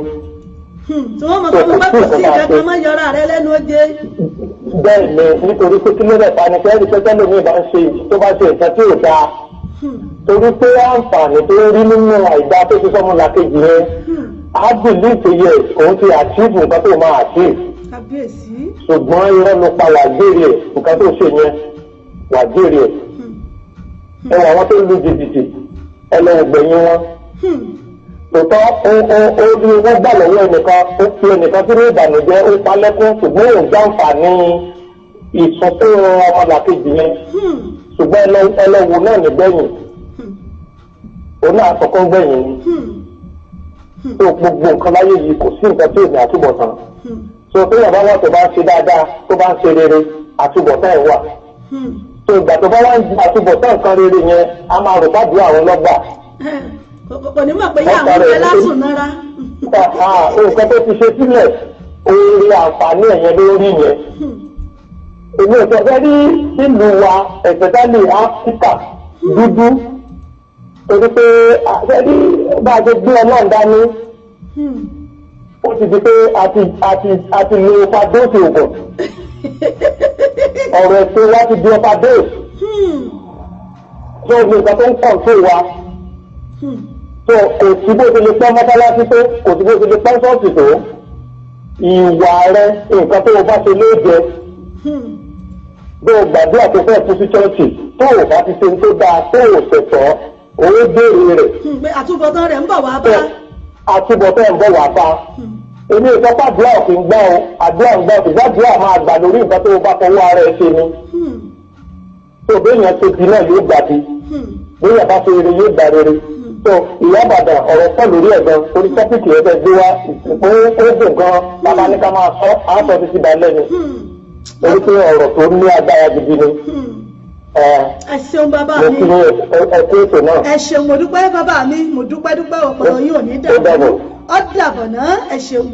tí wọ́n mọ̀ pé wọ́n bá kò sí ìkankan máa yọra rẹ lẹ́nu oje. bẹ́ẹ̀ ni nítorí pé kí ló rẹ̀ pani kẹ́rì pẹ́pẹ́ lómi bá ń ṣe tó bá ṣe nǹkan tí ò dáa torí pé àǹfààní tó rí nínú àìdá tó ti sọ́mọ́ làkejì yẹn á bìlí ìpèyẹ òun ti àtìfù nǹkan tó máa àtìfù. kábíyèsí. ṣùgbọ́n irọ́ ló pa wàgbére ẹ̀ nǹkan tó ṣe yẹn wàgbére ẹ̀. ẹ wọ àwọn tó ń lu jìbìtì ẹ lọ gbẹ̀yìn wọn. tòótọ́ ó rí owó gbà lọ́wọ́ ẹnìkan ó fi ẹnìkan sínú ìbànújẹ́ ó pa lẹ́kún ṣùgbọ́n òun jàǹfààní ìsọfún ọmọlàkejì yẹn. ṣùgbọ́n ẹlẹ́wù náà nígbẹ̀yìn òun náà kọ́kọ́ gbẹ̀yìn ni. tó gbogbo nǹkan láyé yìí kò sí nǹkan tí ò ní àtúbọ̀tán. tó tó yàrá wọn tó bá ń ṣe dáadáa tó bá ń ṣe rere àtúbọ̀tán ẹ̀ wà. tó ìgbà tó bá wá ń àtúbọ̀tán nǹkan rere yẹn a máa rò bá dùn àwọn lọ́gbà. kò ní mọ̀ pé yá àwọn ọmọ lásùn nára. nǹkan tó ti ṣe sílẹ̀ oore àǹfààní ẹ̀yẹn lórí yẹn. èmi ò sọ fẹ́ rí ìlú wa especially Áfíríkà dúdú torí pé àfẹ́rí bá a ṣe gbé ọlọ́run dání ó ti di pé a ti lo overdose oògùn ọ̀rọ̀ ẹ̀sìn wa ti di overdose tó o ní nǹkan tó ń kàn tó wa tó kò sí bó ti lè pẹ́ mọ́sálásí tó kò sí bó ti lè pẹ́ ṣọ́ọ̀ṣì tó ìwà rẹ nǹkan tó o bá ṣe lóòjẹ bí o gbàdúrà tó fẹ́ fún sí ṣọ́ọ̀ṣì tó o bá ti ṣe ní tó dáa tó o ṣẹ̀tọ́ owó béèrè rẹ̀. pé àtúbọ̀tán rẹ̀ ń bọ̀ wá bá. àtúbọ̀tán ń bọ̀ wá bá. èmi ò sọ pé àdúrà ò fi ń gbọ́ o àdúrà ń gbọ́ ṣùgbọ́n àdúrà máa gbà lórí nǹkan tó o bá fọwọ́ ara ẹ ṣe ni. tó o béèyàn ṣe bí náà yóò gbà bí. béèyàn bá ṣe rere yóò gbà rere. tó ìyá Ìbàdàn ọ̀rọ̀ pọ̀ lórí ẹ̀ gan orí tọ́pìkì ẹ̀ fẹ́ gbé wá ó dùn gan bàbá ní ká máa sọ àásọ títí balẹ̀ ni. torí pé ọ̀rọ̀ tó ní agbára gidi ni. ẹ ṣeun bàbá mi ẹ ṣeun mo dúpẹ́ bàbá mi mo dúpẹ́ ọ̀pọ̀lọpọ̀ yìí ò ní dàbọ̀ ọ́ dàbọ̀ náà ẹ ṣeun.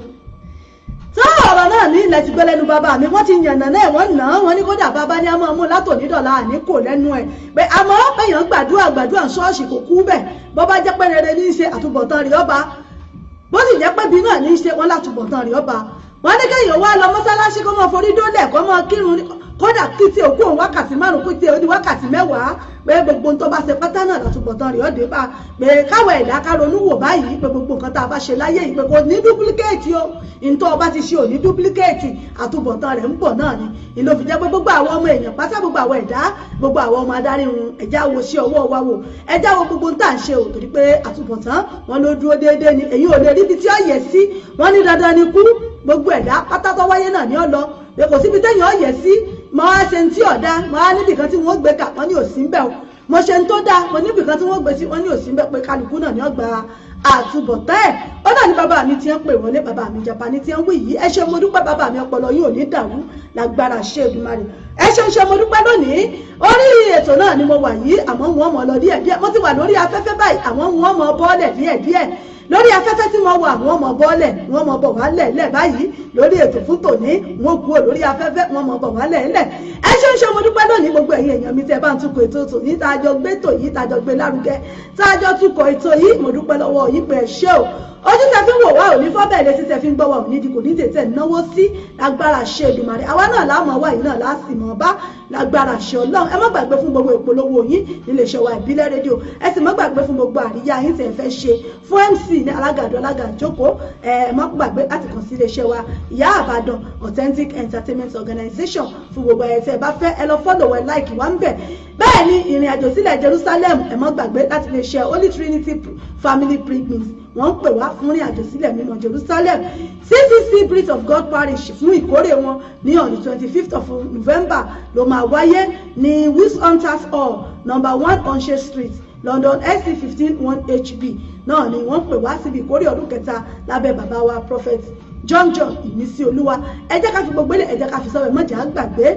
tó ọ̀rọ̀ náà ní ilẹ̀ ti gbé lẹ́nu bàbá mi wọ́n ti yànnà náà wọ́n nà án wọ́n ní kódà bàbá ní a máa mú látònídọ̀la àní kò lẹ́nu ẹ̀ pé àmọ́ èèyàn gbàdúrà ṣọ́ọ̀ṣì kò kú bẹ́ẹ̀ bọ́ bá jẹ́ pé rere ní í ṣe àtúbọ̀tán rẹ̀ ọba bó sì jẹ́ pé bí náà ní í ṣe wọ́n látúbọ̀tán rẹ̀ ọba wọ́n ní kéèyàn wá lọ mọ́sálásí kó máa forí dólẹ̀ kó máa kírun kódà kí tí òkú òun wákàtí márùn kó tí ó di wákàtí mẹ́wàá pé gbogbo ń tó bá ṣe pátá náà látúbọ̀tán rẹ̀ ọ̀dẹ́ bá pé káwọ̀ ẹ̀dá ká ronú wò báyìí pé gbogbo nǹkan tá a bá ṣe láyé yìí pé kò ní dúpílíkéètì o ìntọ́ ọba ti ṣe ò ní dúpílíkéètì àtúbọ̀tán rẹ̀ ń bọ̀ náà ni ìlò fi jẹ́ pé gbogbo àwọn ọmọ èèyàn pátá gbogbo àwọn ẹ̀dá gbogbo àwọn ọmọ adarí wọn ẹ̀já wo sí ọwọ́ wa wò ẹ̀já wo gbogbo ń tà ń ṣe ò torí pé àtúbọ̀tán wọn ló dúró déédéé ni èyí ò lè rí ibi tí ó yẹ sí wọn ní dandan ni kú gbogbo ẹ̀dá pátá tó wáyé náà ní ọlọ pé kò síbi téèyàn ọ̀yẹ̀ sí mo wá ṣe ń tí ọ̀dá mo wá níbì kan tí wọ́n gbé kà wọ́n ní òsì ń bẹ̀ o mo ṣe ń tó dáa mo níbì kan tí wọ́n gbé sí wọ́n ní òsì ń bẹ̀ pé kálukú náà ní ọgbà àtúbọ̀tán ẹ̀ ó náà ní bàbá mi ti ń pè wọlé bàbá mi Jápánì ti ń wí yìí ẹ ṣe mo dúpẹ́ bàbá mi ọpọlọ yìí ò ní dàrú lágbára ṣe Èdùmàrè ẹ ṣe mo dúpẹ́ lónìí orí ètò náà ni mo wà yìí àmọ́ wọn mọ̀ lọ díẹ̀díẹ̀ mo ti wà lórí afẹ́fẹ́ báyìí àwọn wọn mọ̀ bọ́ọ̀lẹ̀ díẹ̀díẹ̀ lórí afẹ́fẹ́ tí wọ́n wà wọ́n mọ̀ bọ́ọ̀lẹ̀ wọ́n mọ̀ bọ̀ wá lẹ̀ báyìí lórí ètò fún tòní wọ́n kú lórí afẹ́fẹ́ wọ́n mọ̀ bọ̀ wá lẹ̀ ẹ ṣe mo dúpẹ́ lónìí gbogbo ẹ̀yin èèyàn mi tẹ́ bá ń tukọ̀ ètò tòní tájọ gbé tò yìí tájọ gbé lárugẹ tájọ tukọ̀ ètò yìí mo dúpẹ́ lọ́wọ́ yìí pé ẹ ṣé o ojú tẹ fi ń wò wá ò ní fọ́ bẹ́ẹ̀ létí tẹ fi ń gbọ́ wa ò ní di kò ní tètè náwó sí lágbára ṣe Èdùmàrè àwa náà láàmú wá yìí náà láàsì mọ́ bá lágbára ṣe Ọlọ́run ẹ má gbàgbé fún gbogbo ìpolówó yín níléeṣẹ́ wa ìbílẹ̀ rédíò ẹ sì má gbàgbé fún gbogbo àríyá yín tẹ̀ fẹ́ ṣe fún MC ní alágàdo alágàjókòó ẹ má gbàgbé láti kàn sí iléeṣẹ́ wa Ìyá Ìbàdàn Authentic Entertainment Organization fún gbogbo ẹ̀ tẹ́ ẹ bá fẹ́ ẹ lọ fọ́lọ̀ wẹ̀ láìkì wá ń bẹ̀ bẹ́ẹ̀ ni ìrìn àjò sílẹ̀ Jerusalem ẹ má gbàgbé láti iléeṣẹ́ Holy Trinity Family Pilgrims wọ́n ń pè wá fún ìrìn àjò sílẹ̀ mímọ́ Jerusalem CCC Breath of God Parish fún ìkórè wọn ní on the 25th of November ló máa wáyé ní Wis Hunters Hall number 1 Onse Street London SC 151HB náà ni wọ́n pè wá síbi ìkórè ọdún kẹta lábẹ́ bàbá wa Prophet John Ìmísí Olúwa ẹ jẹ́ ká fi gbogbo ilé ẹ jẹ́ ká fi sọ́wọ́ ẹ mọ̀jà gbàgbé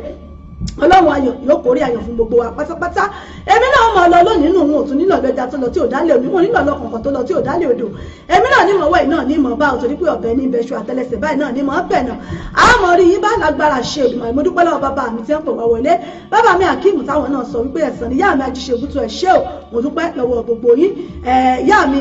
Ọlọ́run ayọ̀ yóò kórè ayọ̀ fún gbogbo wa pátápátá èmi náà mọ̀ lọ lónìí nínú òun ò tún nílò ọ̀gbẹ́jà tó lọ tí ò dálé omi wọn nílò ọlọ́kọ̀ọ̀kan tó lọ tí ò dálé odò èmi náà ní mọ̀ wẹ̀ náà ní mọ̀ bá òtò ní pé ọ̀bẹ ní ibẹ̀ṣù àtẹlẹsẹ̀ báyìí náà ní mọ̀ bẹ̀ náà àmọ́ rí yín bá lágbára ṣe ìdùnnú mo dúpẹ́ lọ́wọ́ bàbá mi tí ń pè wá wọlé bàbá mi Akeem táwọn náà sọ wípé ẹ̀sán ni ìyá mi Ajíṣebútú ẹ ṣé o mo dúpẹ́ lọ́wọ́ gbogbo yín ìyá mi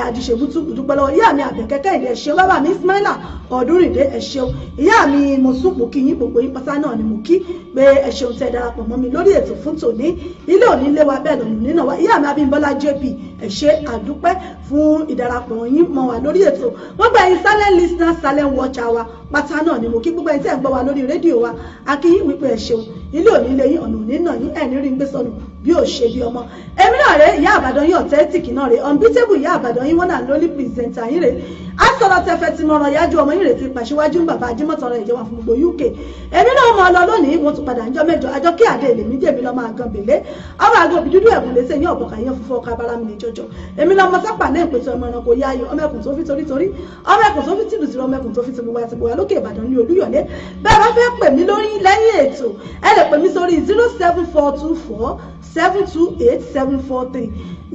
Ajíṣebútú mo dúpẹ́ lọ́wọ́ ìyá mi Àbẹ̀kẹ́kẹ́ ìdí ẹ ṣé bàbá mi Ismaila Ọdúnrìndé ẹ ṣé o ìyá mi Mosúnpù kí yín gbogbo yín pátá náà ni mo kí pé ẹ ṣeun tẹ́ darapọ̀ mọ́ mi lórí ètò fún tòní ilé òní lé wa bẹ́ẹ̀ lọ́nà nínú wa ìyá mi Abímbọ́lá JP ẹ ṣé àdúpẹ́ fún ìdarapọ̀ yín mọ́ wa lórí ètò wọ́n gba ẹ̀yin silent listener silent watcher wa pátá náà ni mo kí gbogbo ẹ̀yin tẹ́ ń gbọ́ wa lórí rédíò wa a kí yín wípé ẹ ṣeun ilé òní lé yín ọ̀nà òní náà yín ẹ̀ ní rí ń gbé sọnù bí ò ṣe bí ọmọ èmi náà rè Ìyá Ìbàdàn yín authentic náà rè unbeatable Ìyá Ìbàdàn yín wọ́n náà lólí presenter yín rè á sọ̀rọ̀ tẹfẹ́ tí mo ràn yájú ọmọ yín rè ti pàṣíwájú bàbá ajímọ̀tọ̀rọ̀ ìjọba fún gbogbo UK èmi náà mọ̀ lọ lónìí wọ́n tún padà ń jọ mẹ́jọ àjọ kí àdé èlé mi jèmi lọ́mọ àgàn bèlé ọmọ àgàn òbí dúdú ẹ̀kún lẹ́sẹ̀ yín ọ̀bọ̀kà yẹn fúnfọ́ ọkọ̀ abára mi ní jọjọ èmi náà mọ sápà náà ìpèsè ọmọ ẹranko yáyọ ọmọ ẹkùn tó fi torítorí ọmọ ẹkùn tó fi tìlù tìlù ọmọ ẹkùn tó fi tìlù wáyà tìbò wà lókè Ìbàdàn ní Olúyọ̀lé bẹ́ẹ̀ bá fẹ́ pè mí lórí lẹ́yìn ètò ẹ lè pè mí sórí 07424 728 743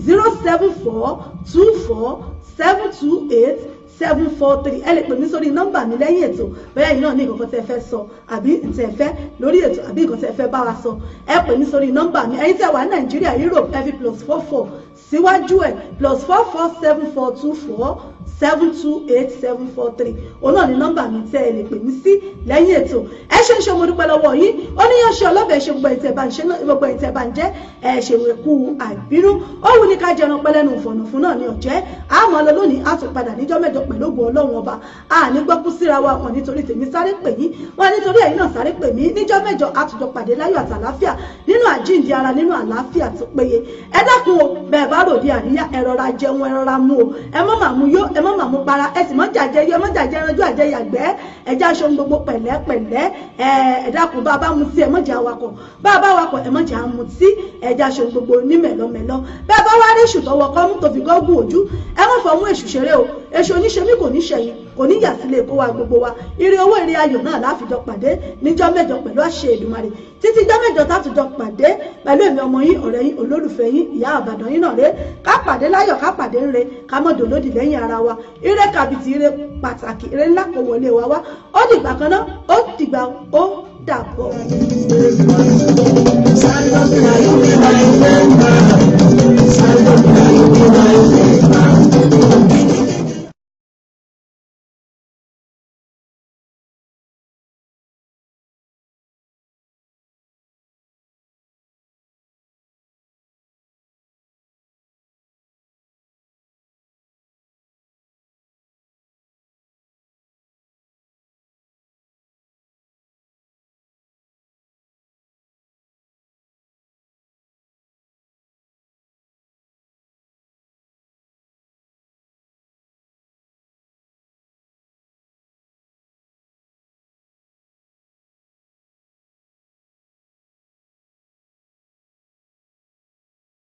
07424 728 743 ẹ lè pè mí sórí nọ́mbà mi lẹ́yìn ètò bẹ́ẹ̀ yìí náà ní nǹkan tẹ́ fẹ́ sọ àbí tẹ́ fẹ́ lórí ètò àbí nǹkan tẹ́ fẹ́ bá wa sọ ẹ pè mí sórí nọ́mbà mi ẹ̀yin tẹ́ wà ní Nàìjíríà Europe ẹ fi +44 síwájú ẹ̀ +447424 728 743 òun náà ni nọ́mbà mi tẹ́ ẹ lè pè mí sí lẹ́yìn ètò ẹ ṣe ń ṣe mo dúpẹ́ lọ́wọ́ yín ó ní yàn ṣe ọlọ́bẹ̀ ṣe gbogbo ìtẹ̀ bá ń ṣe gbogbo ìtẹ̀ bá ń jẹ́ ẹ ṣe wẹ̀kú àìbínú ó wù ní ká jẹun pẹ́lẹ́nu fọ̀nà fún náà ní ọ̀jẹ́ àmọ́ lọ lónìí á tún padà níjọ́ mẹ́jọ pẹ̀lú ògùn Ọlọ́run ọba àní gbọ́kú síra wa wọn nítorí tèmi sáré pè yín wọn nítorí ẹ̀yin náà sáré pè mí níjọ́ mẹ́jọ á tún jọ pàdé láyọ̀ àtàláfíà nínú àjíǹde ara nínú àlàáfíà tó péye ẹ dákun o bẹ́ẹ̀ bá ròde àríyá ẹ rọra jẹun ẹ rọra mú o ẹ má máa mú yó ẹ má máa mú para ẹ sì mọ́ jàjẹ́ yó ẹ mọ́ jàjẹ́ ẹranjú àjẹyàgbẹ́ ẹ já aṣọ gbogbo pẹ̀lẹ́pẹ̀lẹ́ ẹ dákun bá a bá mutí ẹ mọ́ jẹ́ awakọ̀ bá a bá wakọ̀ ẹ mọ́ jẹ́ amutí ẹ já aṣọ gbogbo ní mẹ̀lọ́mẹ̀lọ́ bẹ́ẹ̀ bá wá rí èṣù tọwọ́ kọ́ mú tó fi gọ́gùn ojú ẹ mọ́ fọ́ mú èṣù ṣeré o èṣù oníṣẹ́mí kò ní ṣẹ̀yìn kò ní yà sílé kó wa gbogbo wa ire owó ire ayọ̀ náà láfijọ pàdé níjọ́ mẹ́jọ pẹ̀lú àṣẹ Èdùmàrè títí jọ́ mẹ́jọ tátùjọ pàdé pẹ̀lú èmi ọmọ yín ọ̀rẹ́ yín olólùfẹ́ yín Ìyá Ìbàdàn yín náà rè ká pàdé láyọ̀ ká pàdé ńre ká mọ́ dòlódì lẹ́yìn ara wa ire kàbìtì ire pàtàkì ire ńlá kò wọlé wa wá ó dìgbà kan náà ó dìgbà ó dàbọ̀. Sáré lọ́sìn ayé mi máa ń fẹ́ máa. Sáré lọ́sìn ayé mi máa ń fẹ́.